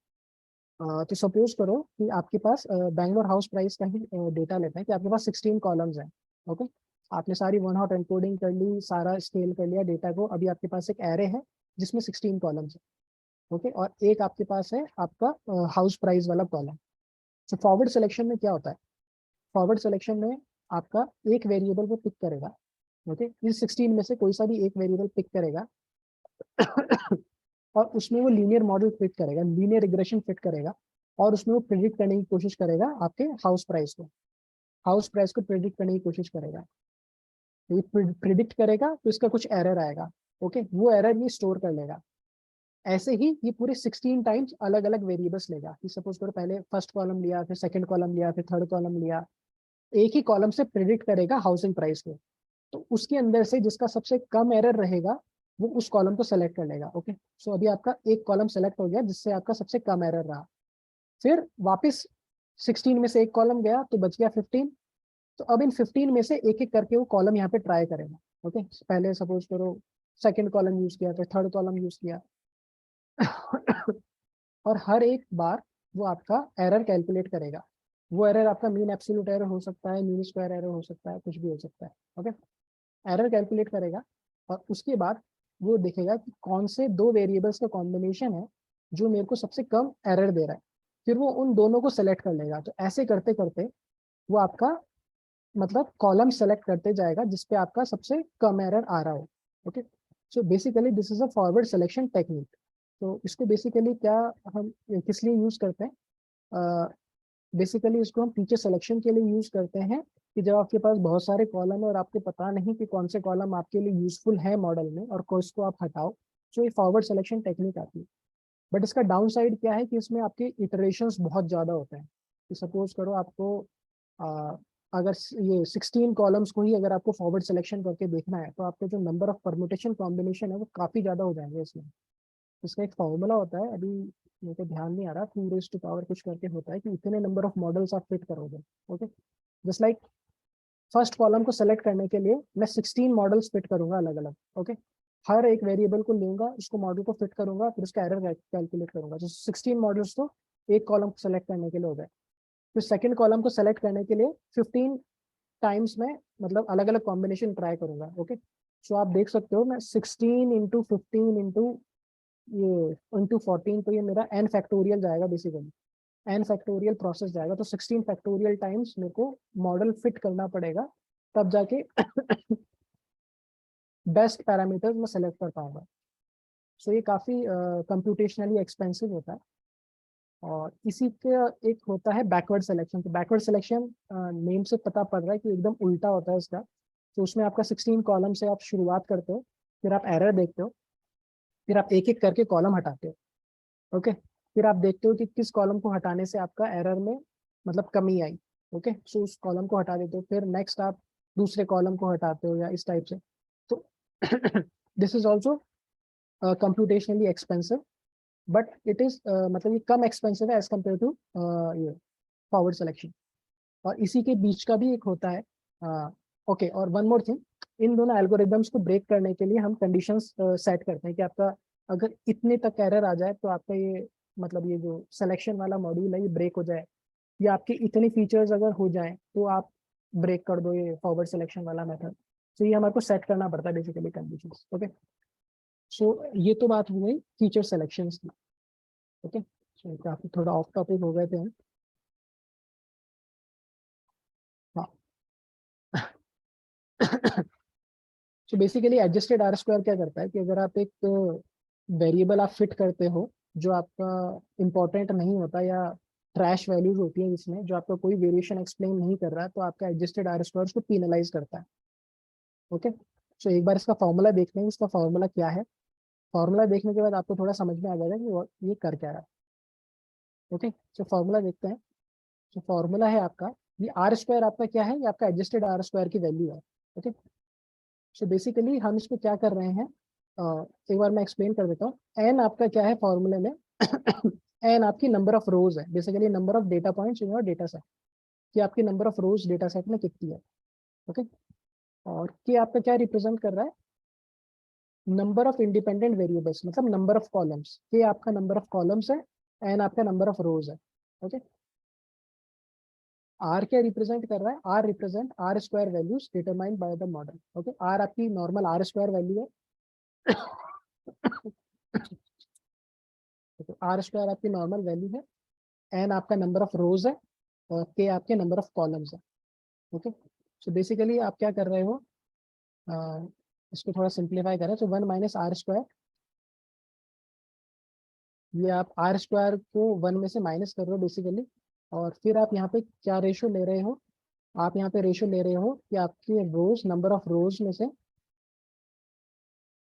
तो सपोज करो कि आपके पास बैंगलोर हाउस प्राइस का ही डेटा लेते हैं कि आपके पास 16 कॉलम्स हैं. ओके, आपने सारी वन हॉट एनकोडिंग कर ली, सारा स्केल कर लिया डेटा को, अभी आपके पास एक एरे है जिसमें 16 कॉलम्स है, ओके, और एक आपके पास है आपका हाउस प्राइस वाला कॉलम। तो फॉरवर्ड सिलेक्शन में क्या होता है, फॉरवर्ड सिलेक्शन में आपका एक वेरिएबल को पिक करेगा, ओके, इस 16 में से कोई सा भी एक वेरिएबल पिक करेगा और उसमें वो लीनियर मॉडल फिट करेगा, लीनियर रिग्रेशन फिट करेगा, और उसमें वो प्रिडिक्ट करने की कोशिश करेगा आपके हाउस प्राइस को प्रिडिक्ट करने की कोशिश करेगा। तो ये प्रिडिक्ट करेगा तो इसका कुछ एरर आएगा, ओके, वो एरर ये स्टोर कर लेगा। ऐसे ही ये पूरे 16 टाइम्स अलग अलग वेरिएबल्स लेगा, कि सपोज करो पहले फर्स्ट कॉलम लिया, फिर सेकंड कॉलम लिया, फिर थर्ड कॉलम लिया, एक ही कॉलम से प्रिडिक्ट करेगा हाउसिंग प्राइस को। तो उसके अंदर से जिसका सबसे कम एरर रहेगा वो उस कॉलम को सेलेक्ट कर लेगा, ओके। सो अभी आपका एक कॉलम सेलेक्ट हो गया जिससे आपका सबसे कम एरर रहा, फिर वापस 16 में से एक कॉलम गया तो बच गया 15। तो अब इन 15 में से एक एक करके वो कॉलम यहाँ पे ट्राई करेगा, ओके। पहले सपोज करो सेकंड कॉलम यूज किया, फिर थर्ड कॉलम यूज किया और हर एक बार वो आपका एरर कैलकुलेट करेगा। वो एरर आपका मीन एब्सोल्यूट एरर हो सकता है, मीन स्क्वायर एरर हो सकता है, कुछ भी हो सकता है, ओके। एरर कैलकुलेट करेगा और उसके बाद वो देखेगा कि कौन से दो वेरिएबल्स का कॉम्बिनेशन है जो मेरे को सबसे कम एरर दे रहा है, फिर वो उन दोनों को सेलेक्ट कर लेगा। तो ऐसे करते करते वो आपका मतलब कॉलम सेलेक्ट करते जाएगा जिसपे आपका सबसे कम एरर आ रहा हो, okay. So basically this is a forward selection technique. तो इसको बेसिकली क्या हम किस लिए यूज करते हैं, बेसिकली इसको हम फीचर सिलेक्शन के लिए यूज करते हैं कि जब आपके पास बहुत सारे कॉलम है और आपको पता नहीं कि कौन से कॉलम आपके लिए यूजफुल है मॉडल में और किसको आप हटाओ, तो ये फॉरवर्ड सिलेक्शन टेक्निक आती है। बट इसका डाउन साइड क्या है कि इसमें आपके इटरेशंस बहुत ज़्यादा होते हैं। कि सपोज करो आपको अगर ये 16 कॉलम्स को ही अगर आपको फॉरवर्ड सिलेक्शन करके देखना है तो आपके जो नंबर ऑफ परमुटेशन कॉम्बिनेशन है वो काफ़ी ज़्यादा हो जाएंगे इसमें। इसका एक फॉर्मूला होता है, अभी मेरे को ध्यान नहीं आ रहा, 2 raised to power कुछ करके होता है कि इतने नंबर ऑफ मॉडल्स आप फिट करोगे, okay. Just like first column को सेलेक्ट करने के लिए मैं 16 मॉडल्स फिट करूंगा अलग अलग, ओके। हर एक वेरिएबल को लूंगा, उसको मॉडल को फिट करूंगा, फिर उसका एरर कैलकुलेट करूंगा। तो 16 मॉडल्स तो एक कॉलम को सेलेक्ट करने के लिए हो गए। फिर सेकंड कॉलम को सेलेक्ट करने के लिए 15 टाइम्स में मतलब अलग अलग कॉम्बिनेशन ट्राई करूंगा, ओके। सो आप देख सकते हो मैं 16 इंटू 15 इंटू ये इंटू 14, तो ये मेरा n फैक्टोरियल जाएगा, बेसिकली n फैक्टोरियल प्रोसेस जाएगा। तो 16 फैक्टोरियल टाइम्स मेरे को मॉडल फिट करना पड़ेगा, तब जाके बेस्ट पैरामीटर्स मैं सेलेक्ट कर पाऊंगा। सो ये काफ़ी कंप्यूटेशनली एक्सपेंसिव होता है। और इसी का एक होता है बैकवर्ड सिलेक्शन। तो बैकवर्ड सिलेक्शन नेम से पता पड़ रहा है कि एकदम उल्टा होता है इसका। तो उसमें आपका 16 कॉलम से आप शुरुआत करते हो, फिर आप एरर देखते हो, फिर आप एक एक करके कॉलम हटाते हो, ओके। फिर आप देखते हो कि किस कॉलम को हटाने से आपका एरर में मतलब कमी आई, ओके। सो उस कॉलम को हटा देते हो, फिर नेक्स्ट आप दूसरे कॉलम को हटाते हो या इस टाइप से। तो this is also computationally expensive, but it is मतलब ये कम एक्सपेंसिव है एज कम्पेयर टू ये फॉरवर्ड सिलेक्शन। और इसी के बीच का भी एक होता है, ओके। और वन मोर थिंग, इन दोनों एल्गोरिदम्स को ब्रेक करने के लिए हम कंडीशंस सेट करते हैं कि आपका अगर इतने तक एरर आ जाए तो आपका ये मतलब ये जो सिलेक्शन वाला मॉड्यूल है ये ब्रेक हो जाए, या आपके इतने फीचर्स अगर हो जाए तो आप ब्रेक कर दो ये फॉरवर्ड सिलेक्शन वाला मेथड। तो ये हमारे को सेट करना पड़ता है बेसिकली कंडीशंस, ओके। सो ये तो बात हो गई फीचर सिलेक्शंस की, ओके। सो काफी थोड़ा ऑफ टॉपिक हो गए थे हम। हाँ so basically adjusted R square क्या करता है कि अगर आप एक वेरिएबल आप फिट करते हो जो आपका इंपॉर्टेंट नहीं होता या ट्रैश वैल्यूज होती है जिसमें जो आपका कोई वेरिएशन एक्सप्लेन नहीं कर रहा है, तो आपका एडजस्टेड आर स्क्वायर उसको पीनलाइज करता है, ओके। सो एक बार इसका फॉर्मूला देखते हैं, इसका फॉर्मूला क्या है। फॉर्मूला देखने के बाद आपको थोड़ा समझ में आ जाएगा कि ये कर क्या रहा है, ओके। सो फॉर्मूला देखते हैं। तो फॉर्मूला है आपका, ये आर स्क्वायर आपका क्या है, ये आपका एडजस्टेड आर स्क्वायर की वैल्यू है, ओके। सो बेसिकली हम इसको क्या कर रहे हैं, एक बार मैं एक्सप्लेन कर देता हूँ। एन आपका क्या है फॉर्मूले में एन आपकी नंबर ऑफ रोज है, basically number of data points in your data set, कि आपकी number of rose data set में कितनी है, ओके। और के आपका क्या रिप्रेजेंट कर रहा है, नंबर ऑफ इंडिपेंडेंट वेरिएबल्स, मतलब नंबर ऑफ कॉलम्स। के आपका नंबर ऑफ कॉलम्स है, एन आपका नंबर ऑफ रोज है, ओके। आर क्या रिप्रेजेंट कर रहा है, R represent R square values determined by the model. Okay, R आपकी नॉर्मल आर स्क्वायर वैल्यू है। आर स्क्वायर आपकी नॉर्मल वैल्यू है, एन आपका नंबर ऑफ रोज है, और के आपके नंबर ऑफ कॉलम्स है। ओके, सो बेसिकली आप क्या कर रहे हो, इसको थोड़ा सिंप्लीफाई करें तो 1 माइनस आर स्क्वायर, ये आप आर स्क्वायर को 1 में से माइनस कर रहे हो बेसिकली, और फिर आप यहाँ पे क्या रेशो ले रहे हो, आप यहाँ पे रेशो ले रहे हो कि आपके रोज, नंबर ऑफ रोज में से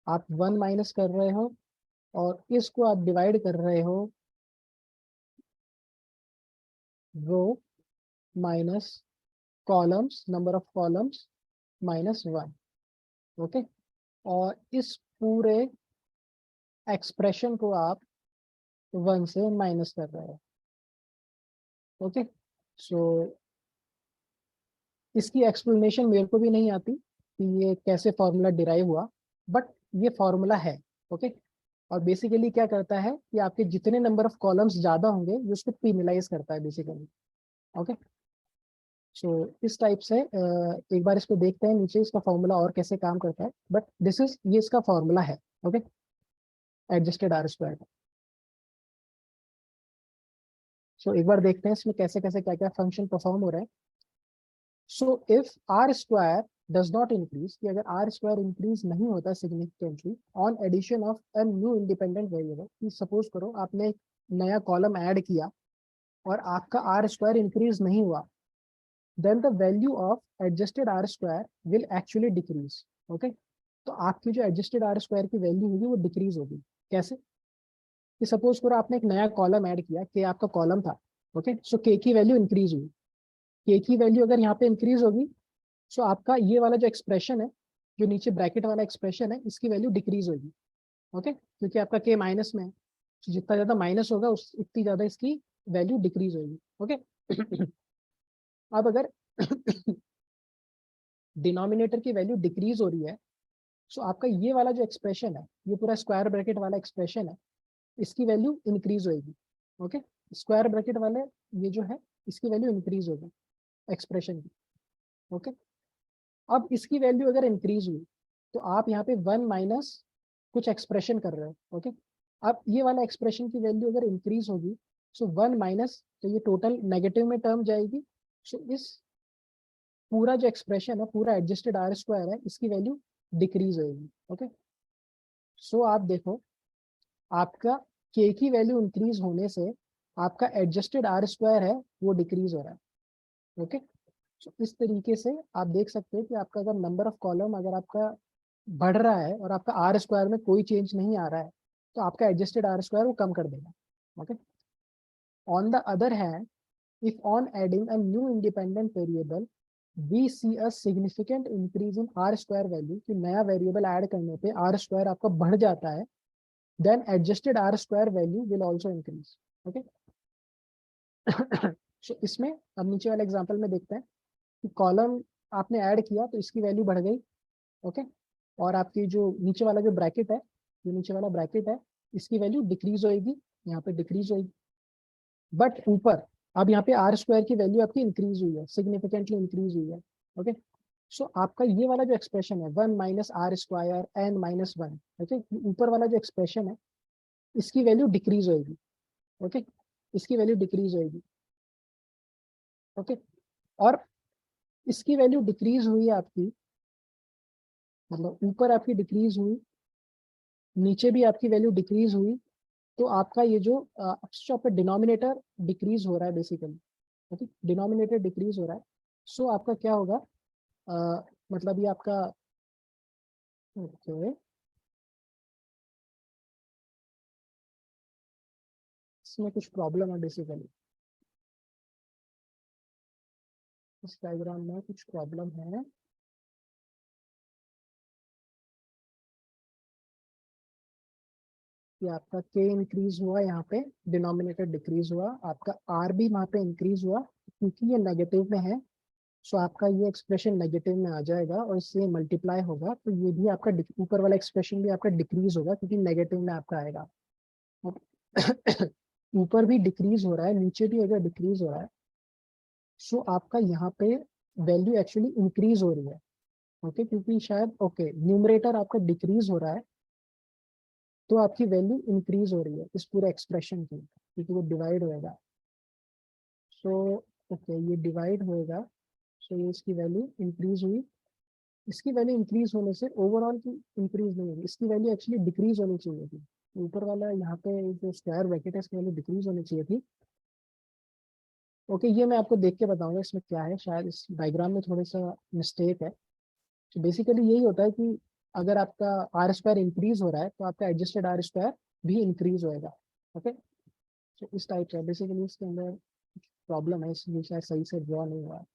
आप 1 माइनस कर रहे हो, और इसको आप डिवाइड कर रहे हो row minus columns, number of columns minus 1। Okay, और इस पूरे एक्सप्रेशन को आप 1 से माइनस कर रहे हो। ओके, सो इसकी एक्सप्लेनेशन मेरे को भी नहीं आती कि ये कैसे फॉर्मूला डिराइव हुआ, बट ये फॉर्मूला है। ओके, और बेसिकली क्या करता है कि आपके जितने नंबर ऑफ कॉलम्स ज्यादा होंगे ये उसको पेनलाइज करता है बेसिकली। ओके, सो इस टाइप से एक बार इसको देखते हैं नीचे इसका फॉर्मूला और कैसे काम करता है, बट दिस इज, ये इसका फॉर्मूला है। Okay, adjusted R square. So एक बार देखते हैं इसमें कैसे कैसे क्या क्या फंक्शन परफॉर्म हो रहा है। So if R square does not increase, कि अगर आर स्क्वायर इंक्रीज नहीं होता significantly on addition of a new independent variable, कि सपोज करो आपने एक नया कॉलम ऐड किया और आपका आर स्क्वायर इंक्रीज नहीं हुआ, then the value of adjusted r square will actually decrease। okay, तो आपकी जो adjusted r square की वैल्यू होगी वो डिक्रीज होगी। कैसे, कि सपोज करो आपने एक नया कॉलम ऐड किया, के आपका कॉलम था। ओके, सो के की वैल्यू इंक्रीज हुई, के की वैल्यू अगर यहाँ पे इंक्रीज होगी, सो आपका ये वाला जो एक्सप्रेशन है, जो नीचे ब्रैकेट वाला एक्सप्रेशन है, इसकी वैल्यू डिक्रीज होगी। ओके, क्योंकि आपका के माइनस में है, तो जितना ज्यादा माइनस होगा उतनी ज्यादा इसकी वैल्यू डिक्रीज होगी। ओके, अब अगर डिनोमिनेटर की वैल्यू डिक्रीज हो रही है, सो आपका ये वाला जो एक्सप्रेशन है, ये पूरा स्क्वायर ब्रैकेट वाला एक्सप्रेशन है, इसकी वैल्यू इंक्रीज होगी। ओके, स्क्वायर ब्रैकेट वाले ये जो है, इसकी वैल्यू इंक्रीज होगी एक्सप्रेशन की। ओके, अब इसकी वैल्यू अगर इंक्रीज हुई तो आप यहाँ पे 1 माइनस कुछ एक्सप्रेशन कर रहे हो। ओके, अब ये वाला एक्सप्रेशन की वैल्यू अगर इंक्रीज होगी, सो 1 माइनस, तो ये टोटल नेगेटिव में टर्म जाएगी। सो इस पूरा जो एक्सप्रेशन है, पूरा एडजस्टेड आर स्क्वायर है, इसकी वैल्यू डिक्रीज होगी। ओके, सो आप देखो आपका के की वैल्यू इंक्रीज होने से आपका एडजस्टेड आर स्क्वायर है वो डिक्रीज हो रहा है। ओके, सो इस तरीके से आप देख सकते हैं कि आपका अगर नंबर ऑफ कॉलम अगर आपका बढ़ रहा है और आपका आर स्क्वायर में कोई चेंज नहीं आ रहा है, तो आपका एडजस्टेड आर स्क्वायर वो कम कर देगा। Okay, on the other hand, if on adding a new independent variable we see a significant increase in r square value, कि नया वेरिएबल ऐड करने पे r स्क्वायर आपका बढ़ जाता है, then adjusted r square value will also increase। Okay, so इसमें अब नीचे वाले एग्जांपल में देखते हैं कि कॉलम आपने ऐड किया तो इसकी वैल्यू बढ़ गई। ओके, और आपकी जो नीचे वाला जो ब्रैकेट है, जो नीचे वाला ब्रैकेट है, इसकी वैल्यू डिक्रीज होगी, यहाँ पे डिक्रीज होगी। बट ऊपर अब यहाँ पे आर स्क्वायर की वैल्यू आपकी इंक्रीज हुई है, सिग्निफिकेंटली इंक्रीज हुई है। ओके, सो आपका ये वाला जो एक्सप्रेशन है 1 minus R square N minus 1, okay, ऊपर वाला जो एक्सप्रेशन है इसकी वैल्यू डिक्रीज होगी। ओके, इसकी वैल्यू डिक्रीज होगी। ओके, और इसकी वैल्यू डिक्रीज हुई आपकी, मतलब ऊपर आपकी डिक्रीज हुई, नीचे भी आपकी वैल्यू डिक्रीज हुई, तो आपका ये जो आपका डिनोमिनेटर डिक्रीज हो रहा है बेसिकली। ओके, डिनोमिनेटर डिक्रीज हो रहा है, सो आपका क्या होगा, मतलब ये आपका, ओके, इसमें कुछ प्रॉब्लम है बेसिकली, इस डायग्राम में कुछ प्रॉब्लम है। कि आपका के इंक्रीज हुआ, यहाँ पे डिनोमिनेटर डिक्रीज हुआ, आपका आर भी वहाँ पे इंक्रीज हुआ क्योंकि ये नेगेटिव में है, सो आपका ये एक्सप्रेशन नेगेटिव में आ जाएगा और इससे मल्टीप्लाई होगा, तो ये भी आपका ऊपर वाला एक्सप्रेशन भी आपका डिक्रीज होगा क्योंकि नेगेटिव में आपका आएगा। ऊपर भी डिक्रीज हो रहा है, नीचे भी अगर डिक्रीज हो रहा है, सो आपका यहाँ पे वैल्यू एक्चुअली इंक्रीज हो रही है, ओके क्योंकि शायद ओके न्यूमरेटर आपका डिक्रीज हो रहा है, तो आपकी वैल्यू इंक्रीज हो रही है इस पूरे एक्सप्रेशन की, क्योंकि वो डिवाइड होएगा। सो ओके ये डिवाइड होएगा, सो ये इसकी वैल्यू इंक्रीज हुई, इसकी वैल्यू इंक्रीज होने से ओवरऑल की इंक्रीज नहीं होगी, इसकी वैल्यू एक्चुअली डिक्रीज होनी चाहिए थी। ऊपर वाला यहाँ पे जो स्क्वायर ब्रैकेट है इसकी वैल्यू डिक्रीज होनी चाहिए थी। ओके ये मैं आपको देख के बताऊंगा इसमें क्या है, शायद इस डायग्राम में थोड़ा सा मिस्टेक है। तो बेसिकली यही होता है कि अगर आपका आर स्क्वायर इंक्रीज हो रहा है तो आपका एडजस्टेड आर स्क्वायर भी इंक्रीज होएगा। ओके तो इस टाइप से बेसिकली इसके अंदर प्रॉब्लम है, इसलिए शायद सही से ड्रॉ नहीं हुआ है।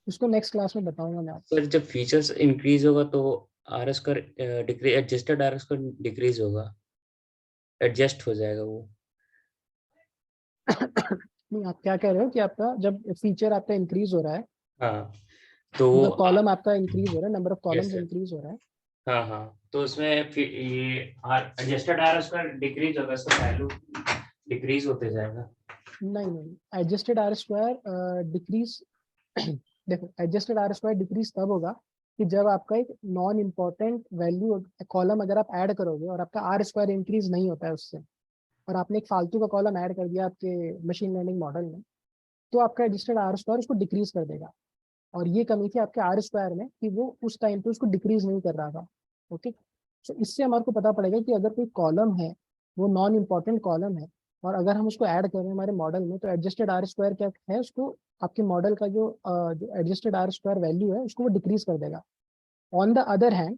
उसको नेक्स्ट क्लास में बताऊंगा मैं आपको। सर जब फीचर्स इंक्रीज होगा तो R square decrease, adjusted R square decrease होगा, एडजस्ट हो जाएगा वो। नहीं आप क्या कह रहे हो कि आपका जब फीचर आपका इंक्रीज हो रहा है, हाँ तो मतलब कॉलम आपका इंक्रीज हो रहा है, number of columns sir. Increase हो रहा है। हाँ हाँ, तो उसमें फिर ये एडजस्टेड आर स्क्वायर डिक्रीज होगा, इसका वैल्यू डिक्रीज होते जाएगा। नहीं एडजस्टेड आर स्क्वायर डिक्रीज देखो एडजस्टेड आर स्क्वायर डिक्रीज तब होगा कि जब आपका एक नॉन इम्पोर्टेंट वैल्यू कॉलम अगर आप ऐड करोगे और आपका आर स्क्वायर इंक्रीज नहीं होता है उससे, और आपने एक फालतू का कॉलम ऐड कर दिया आपके मशीन लर्निंग मॉडल में, तो आपका एडजस्टेड आर स्क्वायर उसको डिक्रीज कर देगा। और ये कमी थी आपके आर स्क्वायर में कि वो उस टाइम पे उसको डिक्रीज नहीं कर रहा था। ओके तो इससे हमारे को पता पड़ेगा कि अगर कोई कॉलम है वो नॉन इम्पोर्टेंट कॉलम है और अगर हम उसको ऐड करें हमारे मॉडल में, तो एडजस्टेड आर स्क्वायर क्या है उसको, आपके मॉडल का जो एडजस्टेड आर स्क्वायर वैल्यू है उसको वो डिक्रीज कर देगा। ऑन द अदर हैंड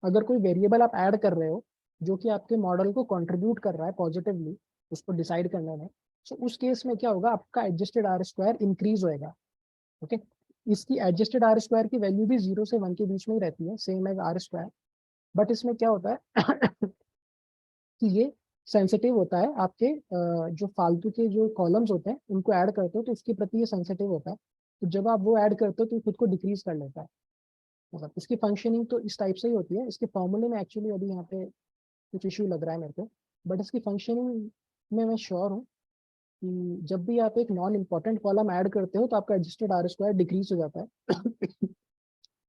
अगर कोई वेरिएबल आप ऐड कर रहे हो जो कि आपके मॉडल को कंट्रीब्यूट कर रहा है पॉजिटिवली उसको डिसाइड करने में, तो उस केस में क्या होगा, आपका एडजस्टेड आर स्क्वायर इंक्रीज होएगा। ओके इसकी एडजस्टेड आर स्क्वायर की वैल्यू भी 0 से 1 के बीच में ही रहती है, same as R square. But इसमें क्या होता है कि ये सेंसिटिव होता है आपके जो फालतू के जो कॉलम्स होते हैं उनको ऐड करते हो तो उसके प्रति ये सेंसिटिव होता है। तो जब आप वो ऐड करते हो तो खुद को डिक्रीज कर लेता है। मतलब इसकी फंक्शनिंग तो इस टाइप से ही होती है। इसके फॉर्मूले में एक्चुअली अभी यहाँ पे कुछ इशू लग रहा है मेरे को, बट इसकी फंक्शनिंग में मैं श्योर हूँ कि जब भी आप एक नॉन इम्पॉर्टेंट कॉलम ऐड करते हो तो आपका एडजस्टेड आर स्क्वायर डिक्रीज हो जाता है।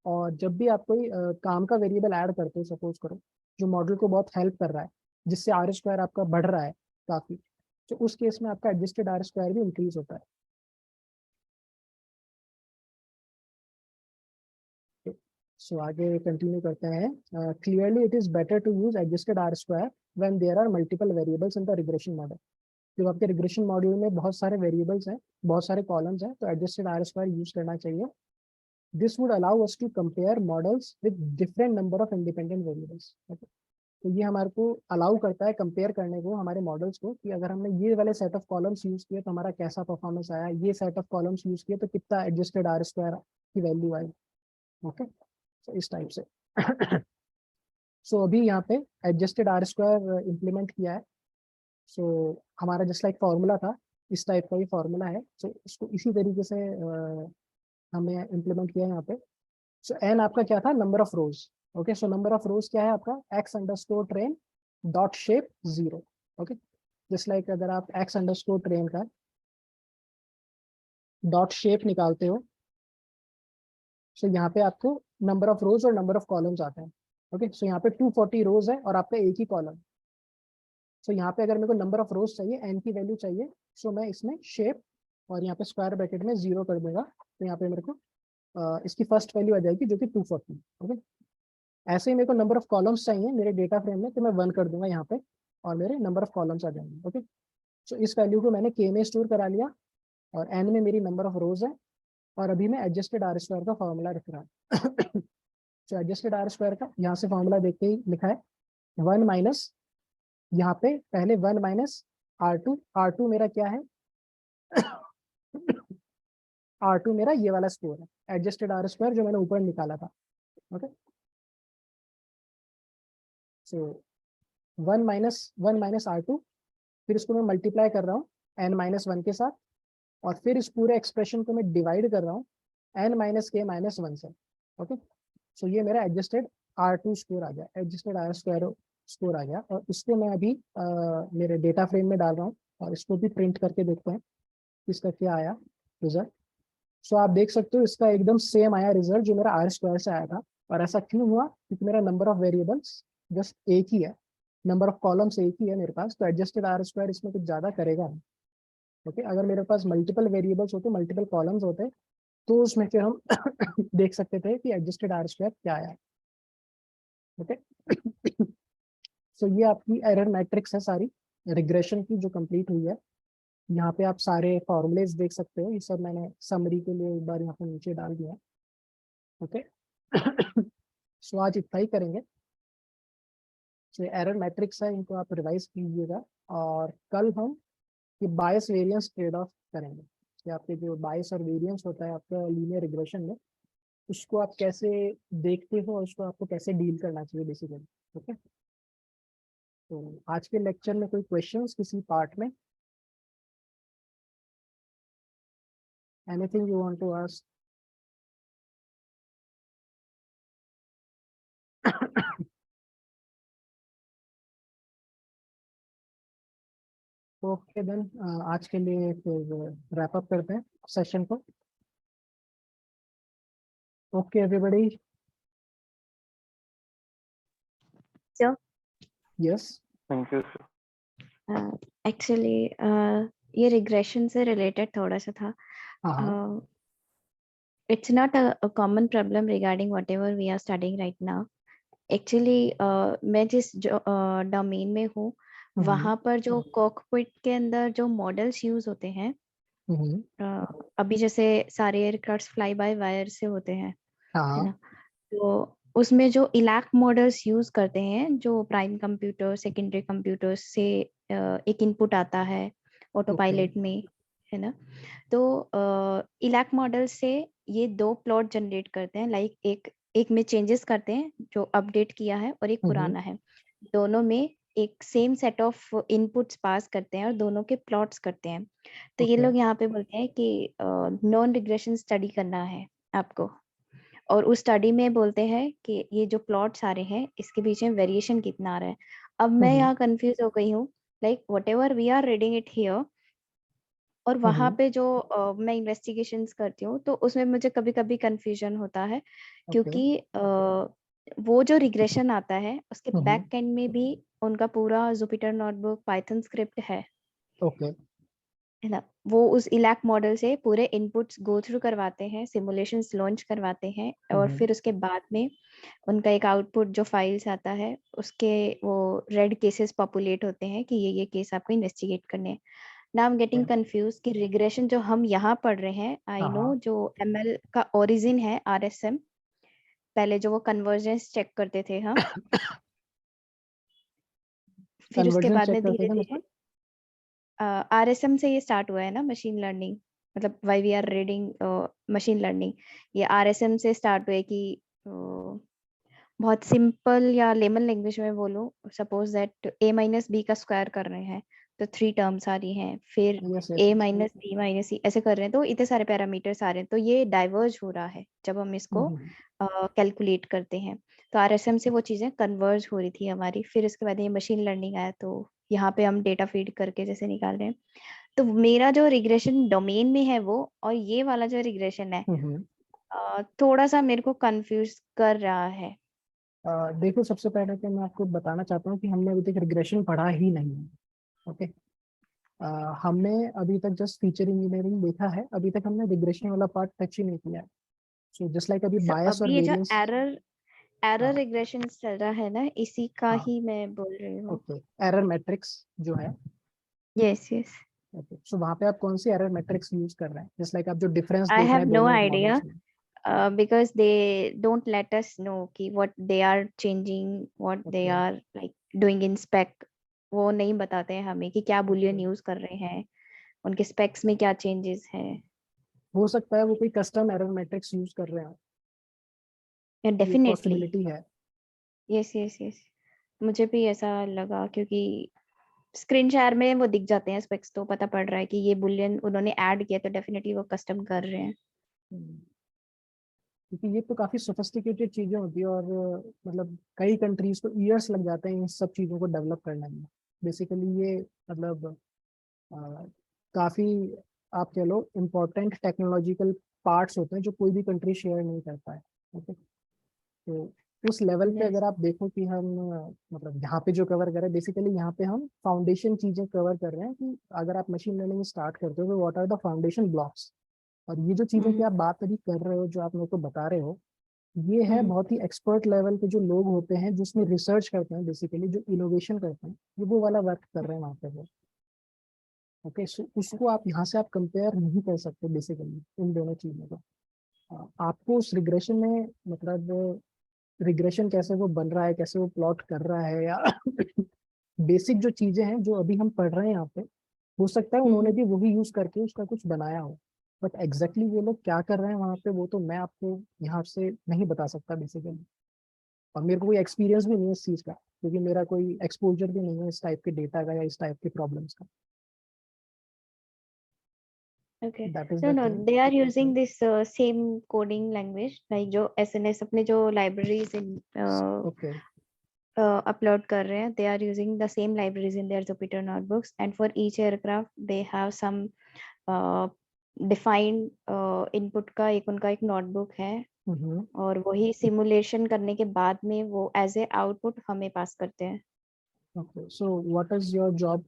और जब भी आप कोई काम का वेरिएबल ऐड करते हो, सपोज करो जो मॉडल को बहुत हेल्प कर रहा है जिससे आर स्क्वायर आपका बढ़ रहा है काफी, तो उस केस में आपका एडजस्टेड आर स्क्वायर भी इंक्रीज होता है। सो आगे कंटिन्यू करते हैं। Clearly it is better to use adjusted R square when there are multiple variables in the regression model. जब आपके रिग्रेशन मॉड्यूल में बहुत सारे वेरिएबल्स हैं, बहुत सारे कॉलम्स हैं, तो एडजस्टेड आर स्क्वायर यूज करना चाहिए। This would allow us to compare models with different number of independent variables. तो ये हमारे को अलाउ करता है कंपेयर करने को हमारे मॉडल्स को कि अगर हमने ये वाले सेट ऑफ कॉलम्स यूज किए तो हमारा कैसा परफॉर्मेंस आया, ये सेट ऑफ कॉलम्स यूज किए तो कितना एडजस्टेड आर स्क्वायर की वैल्यू आई। ओके तो इस टाइप से सो अभी यहाँ पे एडजस्टेड आर स्क्वायर इम्प्लीमेंट किया है। सो हमारा जस्ट लाइक फॉर्मूला था, इस टाइप का ही फॉर्मूला है। सो इसको इसी तरीके से हमने इम्प्लीमेंट किया है यहाँ पे। सो एन आपका क्या था, number of rose. Okay so number of रोज क्या है आपका, x underscore train dot shape 0। Okay just like अगर आप एक्स अंडरस्कोर ट्रेन का डॉट शेप निकालते हो, सो यहाँ पे आपको नंबर ऑफ रोज और नंबर ऑफ कॉलम्स आते हैं। ओके सो यहाँ पे 240 रोज है और आपका एक ही कॉलम। सो यहाँ पे अगर मेरे को नंबर ऑफ रोज चाहिए, एन की वैल्यू चाहिए, सो मैं इसमें शेप और यहाँ पे स्क्वायर ब्रैकेट में 0 कर दूंगा, तो यहाँ पे मेरे को इसकी फर्स्ट वैल्यू आ जाएगी जो कि 240। ओके ऐसे ही मेरे को नंबर ऑफ कॉलम्स चाहिए मेरे डेटा फ्रेम में, तो मैं 1 कर दूंगा यहाँ पे और मेरे नंबर ऑफ कॉलम्स आ जाएंगे। ओके सो इस वैल्यू को मैंने के में स्टोर करा लिया और एन में मेरी नंबर ऑफ रोज है और अभी मैं एडजस्टेड आर स्क्वायर का फॉर्मूला रख रहा हूँ। सो एडजस्टेड आर स्क्वायर का यहाँ से फॉर्मूला देखते ही लिखा है 1 माइनस, यहाँ पे पहले 1 माइनस R2, R2 मेरा क्या है R2 मेरा ये वाला स्कोर है, एडजस्टेड आर स्क्वायर जो मैंने ऊपर निकाला था। ओके सो 1 माइनस R2, फिर इसको मैं मल्टीप्लाई कर रहा हूँ n-1 के साथ और फिर इस पूरे एक्सप्रेशन को मैं डिवाइड कर रहा हूँ n-k-1 से। ओके सो ये मेरा एडजस्टेड R2 स्कोर आ गया, एडजस्टेड आर स्क्वायर स्कोर आ गया और इसको मैं अभी मेरे डेटा फ्रेम में डाल रहा हूँ और इसको भी प्रिंट करके देखते हैं इसका क्या आया रिजल्ट। सो आप देख सकते हो इसका एकदम सेम आया रिजल्ट जो मेरा आर स्क्वायर से आया था। और ऐसा क्यों हुआ? क्योंकि मेरा नंबर ऑफ वेरिएबल्स जस्ट एक ही है, नंबर ऑफ कॉलम्स एक ही है मेरे पास, तो एडजस्टेड आर स्क्वायर इसमें कुछ ज्यादा करेगा नहीं। ओके, अगर मेरे पास मल्टीपल वेरिएबल्स होते, मल्टीपल कॉलम्स होते, तो उसमें फिर हम देख सकते थे कि एडजस्टेड आर स्क्वायर क्या आया। ओके सो ये आपकी एरर मैट्रिक्स है सारी रिग्रेशन की जो कंप्लीट हुई है। यहाँ पे आप सारे फॉर्मूलेज देख सकते हो, ये सब मैंने समरी के लिए एक बार यहाँ पे नीचे डाल दिया। ओके सो आज इतना ही करेंगे। सो एरर मैट्रिक्स है, इनको आप रिवाइज कीजिएगा। और कल हम ये बायस वेरिएंस ट्रेड ऑफ करेंगे कि आपके जो बायस और वेरिएंस होता है आपका लीनियर रिग्रेशन में, उसको आप कैसे देखते हो और उसको आपको कैसे डील करना चाहिए बेसिकली। ओके, तो आज के लेक्चर में कोई क्वेश्चंस किसी पार्ट में? Anything you want to ask? Okay then आज के लिए फिर रैप अप करते हैं सेशन को। Okay everybody. Sir, yes. Thank you sir. Actually ये रिग्रेशन से रिलेटेड थोड़ा सा था. हाँ It's not a common problem regarding whatever we are studying right now. Actually, मैं जिस डोमेन में हूँ वहाँ पर जो कॉकपिट के अंदर जो मॉडल्स यूज होते हैं, अभी जैसे सारे एयरक्राफ्ट फ्लाई बाय वायर से होते हैं, है ना, तो उसमें जो इलैक मॉडल्स यूज करते हैं, जो प्राइम कंप्यूटर सेकेंडरी कंप्यूटर से एक इनपुट आता है ऑटो पायलट में, है ना, तो इलैक मॉडल से ये दो प्लॉट जनरेट करते हैं, लाइक एक में चेंजेस करते हैं जो अपडेट किया है और एक पुराना है, दोनों में एक सेम सेट ऑफ इनपुट्स पास करते हैं और दोनों के प्लॉट्स करते हैं. तो ये लोग यहाँ पे बोलते हैं कि नॉन रिग्रेशन स्टडी करना है आपको, और उस स्टडी में बोलते हैं कि ये जो प्लॉट्स आ रहे हैं इसके बीच में वेरिएशन कितना आ रहा है. अब मैं यहाँ कंफ्यूज हो गई हूँ, like whatever we are reading it here, और वहां पे जो मैं इन्वेस्टिगेशंस करती हूँ तो उसमें मुझे कभी कभी कंफ्यूजन होता है, क्योंकि वो जो रिग्रेशन आता है उसके बैक एंड में भी उनका पूरा जुपिटर नोटबुक पाइथन स्क्रिप्ट है, ओके है ना. वो उस इलैक मॉडल से पूरे इनपुट्स गो थ्रू करवाते हैं, सिमुलेशंस लॉन्च करवाते हैं, और फिर उसके बाद में उनका एक आउटपुट जो फाइल्स आता है उसके वो रेड केसेस पॉपुलेट होते हैं कि ये केस आपको इन्वेस्टिगेट करने हैं. Now I am getting confuse कि रिग्रेशन जो हम यहाँ पढ़ रहे हैं, आई नो जो एमएल का ओरिजिन है आरएसएम, पहले जो वो कन्वर्जेंस चेक करते थे हम, फिर उसके बाद में धीरे धीरे आरएसएम से ये स्टार्ट हुआ है ना मशीन लर्निंग, मतलब why we are reading machine learning, ये आरएसएम से स्टार्ट हुआ है कि बहुत सिंपल या लेमन लैंग्वेज में बोलूं, suppose that a minus B का स्क्वायर कर रहे हैं तो 3 टर्म्स आ रही हैं, फिर a माइनस बी माइनस सी ऐसे कर रहे हैं, तो इतने सारे पैरामीटर्स आ रहे हैं, तो ये डाइवर्ज हो रहा है जब हम इसको कैलकुलेट करते हैं. तो आरएसएम से वो चीजें कन्वर्ज हो रही थी हमारी, फिर उसके बाद ये मशीन लर्निंग आया तो यहाँ पे हम डेटा फीड करके जैसे निकाल रहे हैं. तो मेरा जो रिग्रेशन डोमेन में है वो, और ये वाला जो रिग्रेशन है थोड़ा सा मेरे को कंफ्यूज कर रहा है. देखो, सबसे पहले तो मैं आपको बताना चाहता हूँ कि हमने अभी तक रिग्रेशन पढ़ा ही नहीं है. ओके, हमने अभी तक जस्ट फीचर इंजीनियरिंग देखा है, अभी तक हमने रिग्रेशन वाला पार्ट टच ही नहीं किया है. सो जस्ट लाइक अभी बायस और अभी ये जो वेरिएंस, एरर रिग्रेशन चल रहा है ना, इसी का ही मैं बोल रही हूँ. ओके, एरर मैट्रिक्स जो है, यस यस, ओके, सो वहाँ पे आप कौन सी एरर मैट्रिक्स यूज कर रहे हैं? जस्ट लाइक आप जो डिफरेंस आई देख रहे हैव हैं नो दोनों आइडिया, मॉडल्स में. because they don't let us know कि what they are changing, what they are like doing in spec, वो नहीं बताते हैं हमें कि क्या बुलियन यूज कर रहे हैं, उनके स्पेक्स में क्या चेंजेस हैं. हो सकता है वो कोई कस्टम एरर मैट्रिक्स यूज कर रहे हैं, डेफिनेटली पॉसिबिलिटी है. यस यस यस, मुझे भी ऐसा लगा, क्योंकि स्क्रीन शेयर में वो दिख जाते हैं स्पेक्स, तो पता पड़ रहा है कि ये बुलियन उन्होंने ऐड किया, तो डेफिनेटली वो कस्टम कर रहे हैं. क्योंकि ये तो काफी सोफिस्टिकेटेड चीजें होती है, और मतलब कई कंट्रीज को ईयर्स लग जाते हैं इन सब चीजों को डेवलप करने में. बेसिकली ये मतलब काफी आप कह लो इम्पोर्टेंट टेक्नोलॉजिकल पार्ट्स होते हैं जो कोई भी कंट्री शेयर नहीं करता है। ओके, तो उस लेवल पे Yes. अगर आप देखो कि हम मतलब यहाँ पे जो कवर कर रहे हैं बेसिकली यहाँ पे हम फाउंडेशन चीजें कवर कर रहे हैं कि अगर आप मशीन लर्निंग स्टार्ट करते हो तो what are the foundation blocks. और ये जो चीजें की आप बात अभी कर रहे हो जो आप मेरे को बता रहे हो ये है बहुत ही एक्सपर्ट लेवल के जो लोग होते हैं जिसमें रिसर्च करते हैं बेसिकली जो इनोवेशन करते हैं ये वो वाला वर्क कर रहे हैं वहाँ पे वो। ओके, सो उसको आप यहाँ से आप कंपेयर नहीं कर सकते बेसिकली इन दोनों चीजों को। आपको उस रिग्रेशन में मतलब रिग्रेशन कैसे वो बन रहा है कैसे वो प्लॉट कर रहा है या बेसिक जो चीजें हैं जो अभी हम पढ़ रहे हैं यहाँ पे हो सकता है उन्होंने भी वही यूज करके उसका कुछ बनाया हो, बट एग्जैक्टली वो लोग क्या कर रहे हैं वहाँ पे वो तो मैं आपको यहाँ से नहीं बता सकता बेसिकली। और मेरे को कोई एक्सपीरियंस भी नहीं है इस चीज का क्योंकि मेरा कोई एक्सपोजर भी नहीं है इस टाइप के डेटा का या इस टाइप के प्रॉब्लम्स का। Okay. That is No, the no, thing. they are using this same coding language, like जो SNS अपने जो libraries in ओके upload कर रहे हैं, they are using the same libraries in their Jupyter notebooks, and for each aircraft they have some defined input का उनका एक notebook है, और वही सिमुलेशन करने के बाद में वो एज ए आउटपुट हमें पास करते हैं। Okay, so what is your job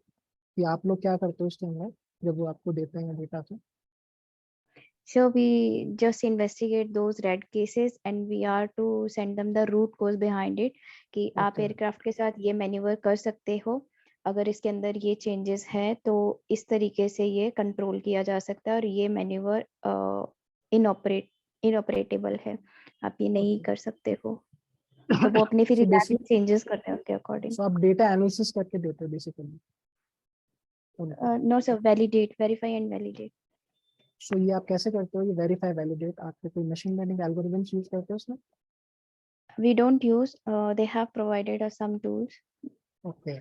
कि आप लोग क्या करते हो उस टाइम में जब वो आपको देते हैं डेटा तो? So we just investigate those red cases and we are to send them the root cause behind it कि आप Okay. एयरक्राफ्ट के साथ ये मैन्यूवर कर सकते हो, अगर इसके अंदर ये चेंजेस है तो इस तरीके से ये कंट्रोल किया जा सकता है और ये मैन्यूवर इनऑपरेटेबल है, आप ये नहीं कर सकते हो। तो वो अपने फिर So basic, चेंजेस करते हैं उसके अकॉर्डिंग। so आप डेटा एनालिसिस करके देते हो basically? No sir, validate, verify and validate. So ये आप कैसे करते हो ये वेरीफाई वैलिडेट? आपके कोई मशीन लर्निंग एल्गोरिथम्स यूज करते हो उसमें? We don't use, they have provided us some tools, okay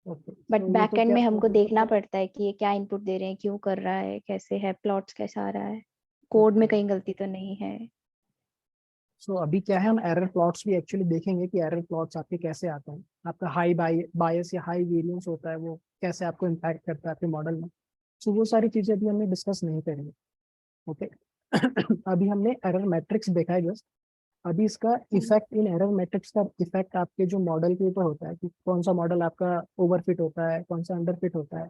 okay, but तो ये तो बैकएंड क्या में हमको देखना पड़ता है कि ये क्या इनपुट दे रहे हैं, क्यों कर रहा है, कैसे है, प्लॉट्स कैसा आ रहा है, कोड में ओके। कहीं गलती तो नहीं है। सो अभी क्या है हम एरर प्लॉट्स भी एक्चुअली देखेंगे कि एरर प्लॉट्स आपके कैसे आते हैं, आपका हाई बायस या हाई वेरिएंस होता है वो कैसे आपको इम्पैक्ट करता है आपके मॉडल में। सो वो सारी चीजें अभी हमने डिस्कस नहीं करेंगे। ओके अभी हमने एरर मैट्रिक्स देखा है जस्ट। अभी इसका इफेक्ट इन एरर मैट्रिक्स का इफेक्ट आपके जो मॉडल के ऊपर होता है कि कौन सा मॉडल आपका ओवरफिट होता है कौन सा अंडरफिट होता है,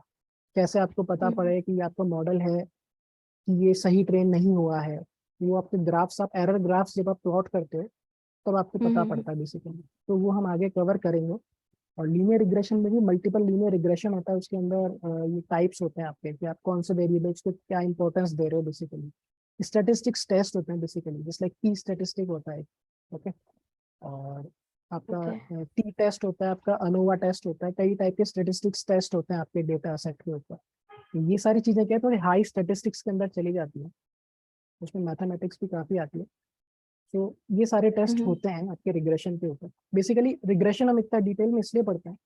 कैसे आपको पता पड़े कि आपका मॉडल है कि ये सही ट्रेन नहीं हुआ है। वो आपके ग्राफ्स आप एरर ग्राफ्स जब आप प्लॉट करते हो तब आपको पता पड़ता है बेसिकली, तो वो हम आगे कवर करेंगे। और लीनियर रिग्रेशन में भी मल्टीपल लीनियर रिग्रेशन होता है, उसके अंदर ये टाइप्स होते हैं आपके कि आप कौन से वेरिएबल्स को क्या इंपॉर्टेंस दे रहे हो बेसिकली। स्टैटिस्टिक्स टेस्ट होते हैं basically just like P statistic होता है। ओके, और आपका टी टेस्ट होता है, आपका अनोवा टेस्ट होता है, कई टाइप के स्टैटिस्टिक्स टेस्ट होते हैं आपके डेटा सेट के ऊपर। तो ये सारी चीजें क्या है थोड़ी हाई स्टैटिस्टिक्स के अंदर चली जाती है, उसमें मैथमेटिक्स भी काफी आती है। तो ये सारे टेस्ट होते हैं आपके रिग्रेशन के ऊपर। बेसिकली रिग्रेशन हम इतना डिटेल में इसलिए पढ़ते हैं,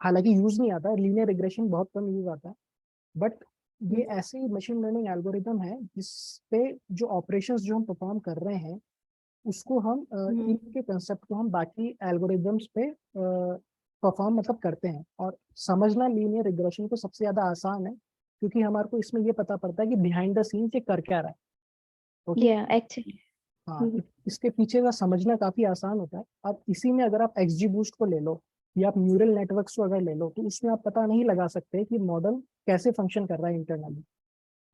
हालांकि यूज नहीं आता, लीनियर रिग्रेशन बहुत कम यूज आता है, बट ये ऐसी मशीन लर्निंग एल्गोरिदम है जिसपे जो ऑपरेशंस जो हम परफॉर्म कर रहे हैं उसको हम इनके कंसेप्ट को हम बाकी एल्गोरिदम्स पे परफॉर्म मतलब करते हैं। और समझना लीनियर रिग्रेशन को सबसे ज्यादा आसान है क्योंकि हमारे को इसमें ये पता पड़ता है कि बिहाइंड द सीन्स ये कर क्या रहा है। ओके, एक्चुअली हाँ, इसके पीछे का समझना काफी आसान होता है। अब इसी में अगर आप एक्सजी बूस्ट को ले लो या आप न्यूरल नेटवर्क्स को अगर ले लो तो उसमें आप पता नहीं लगा सकते कि मॉडल कैसे फंक्शन कर रहा है इंटरनली।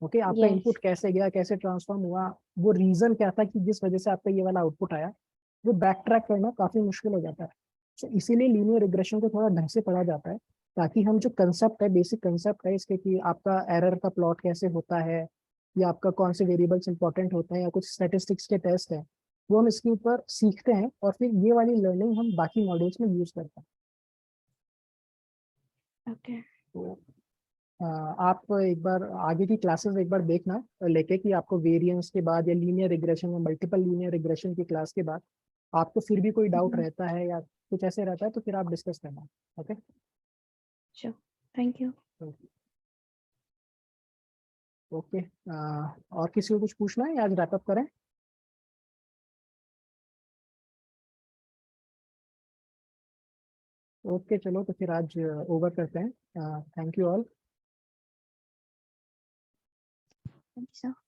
ओके, आपका इनपुट कैसे गया कैसे ट्रांसफॉर्म हुआ, वो रीजन क्या था कि जिस वजह से आपका ये वाला आउटपुट आया, वो बैक ट्रैक करना काफी मुश्किल हो जाता है। तो इसीलिए लीनियर रिग्रेशन को थोड़ा ढंग से पढ़ा जाता है ताकि हम जो कंसेप्ट है बेसिक कंसेप्ट है इसके कि आपका एरर का प्लॉट कैसे होता है या आपका कौन से वेरिएबल्स इंपॉर्टेंट होते हैं या कुछ स्टैटिस्टिक्स के टेस्ट हैं, वो हम इसके ऊपर सीखते हैं और फिर ये वाली लर्निंग हम बाकी मॉड्यूल्स में यूज करते हैं। ओके, तो आप एक बार आगे की क्लासेस एक बार देखना लेके कि आपको वेरिएंस के बाद या लीनियर रिग्रेशन या मल्टीपल लीनियर रिग्रेशन की क्लास के बाद आपको फिर भी कोई डाउट रहता है या कुछ ऐसे रहता है तो फिर आप डिस्कस करना। Okay, sure, thank you. Okay, और किसी को कुछ पूछना है या आज रैपअप करें? ओके चलो तो फिर आज ओवर करते हैं। Thank you all. Thank you, sir.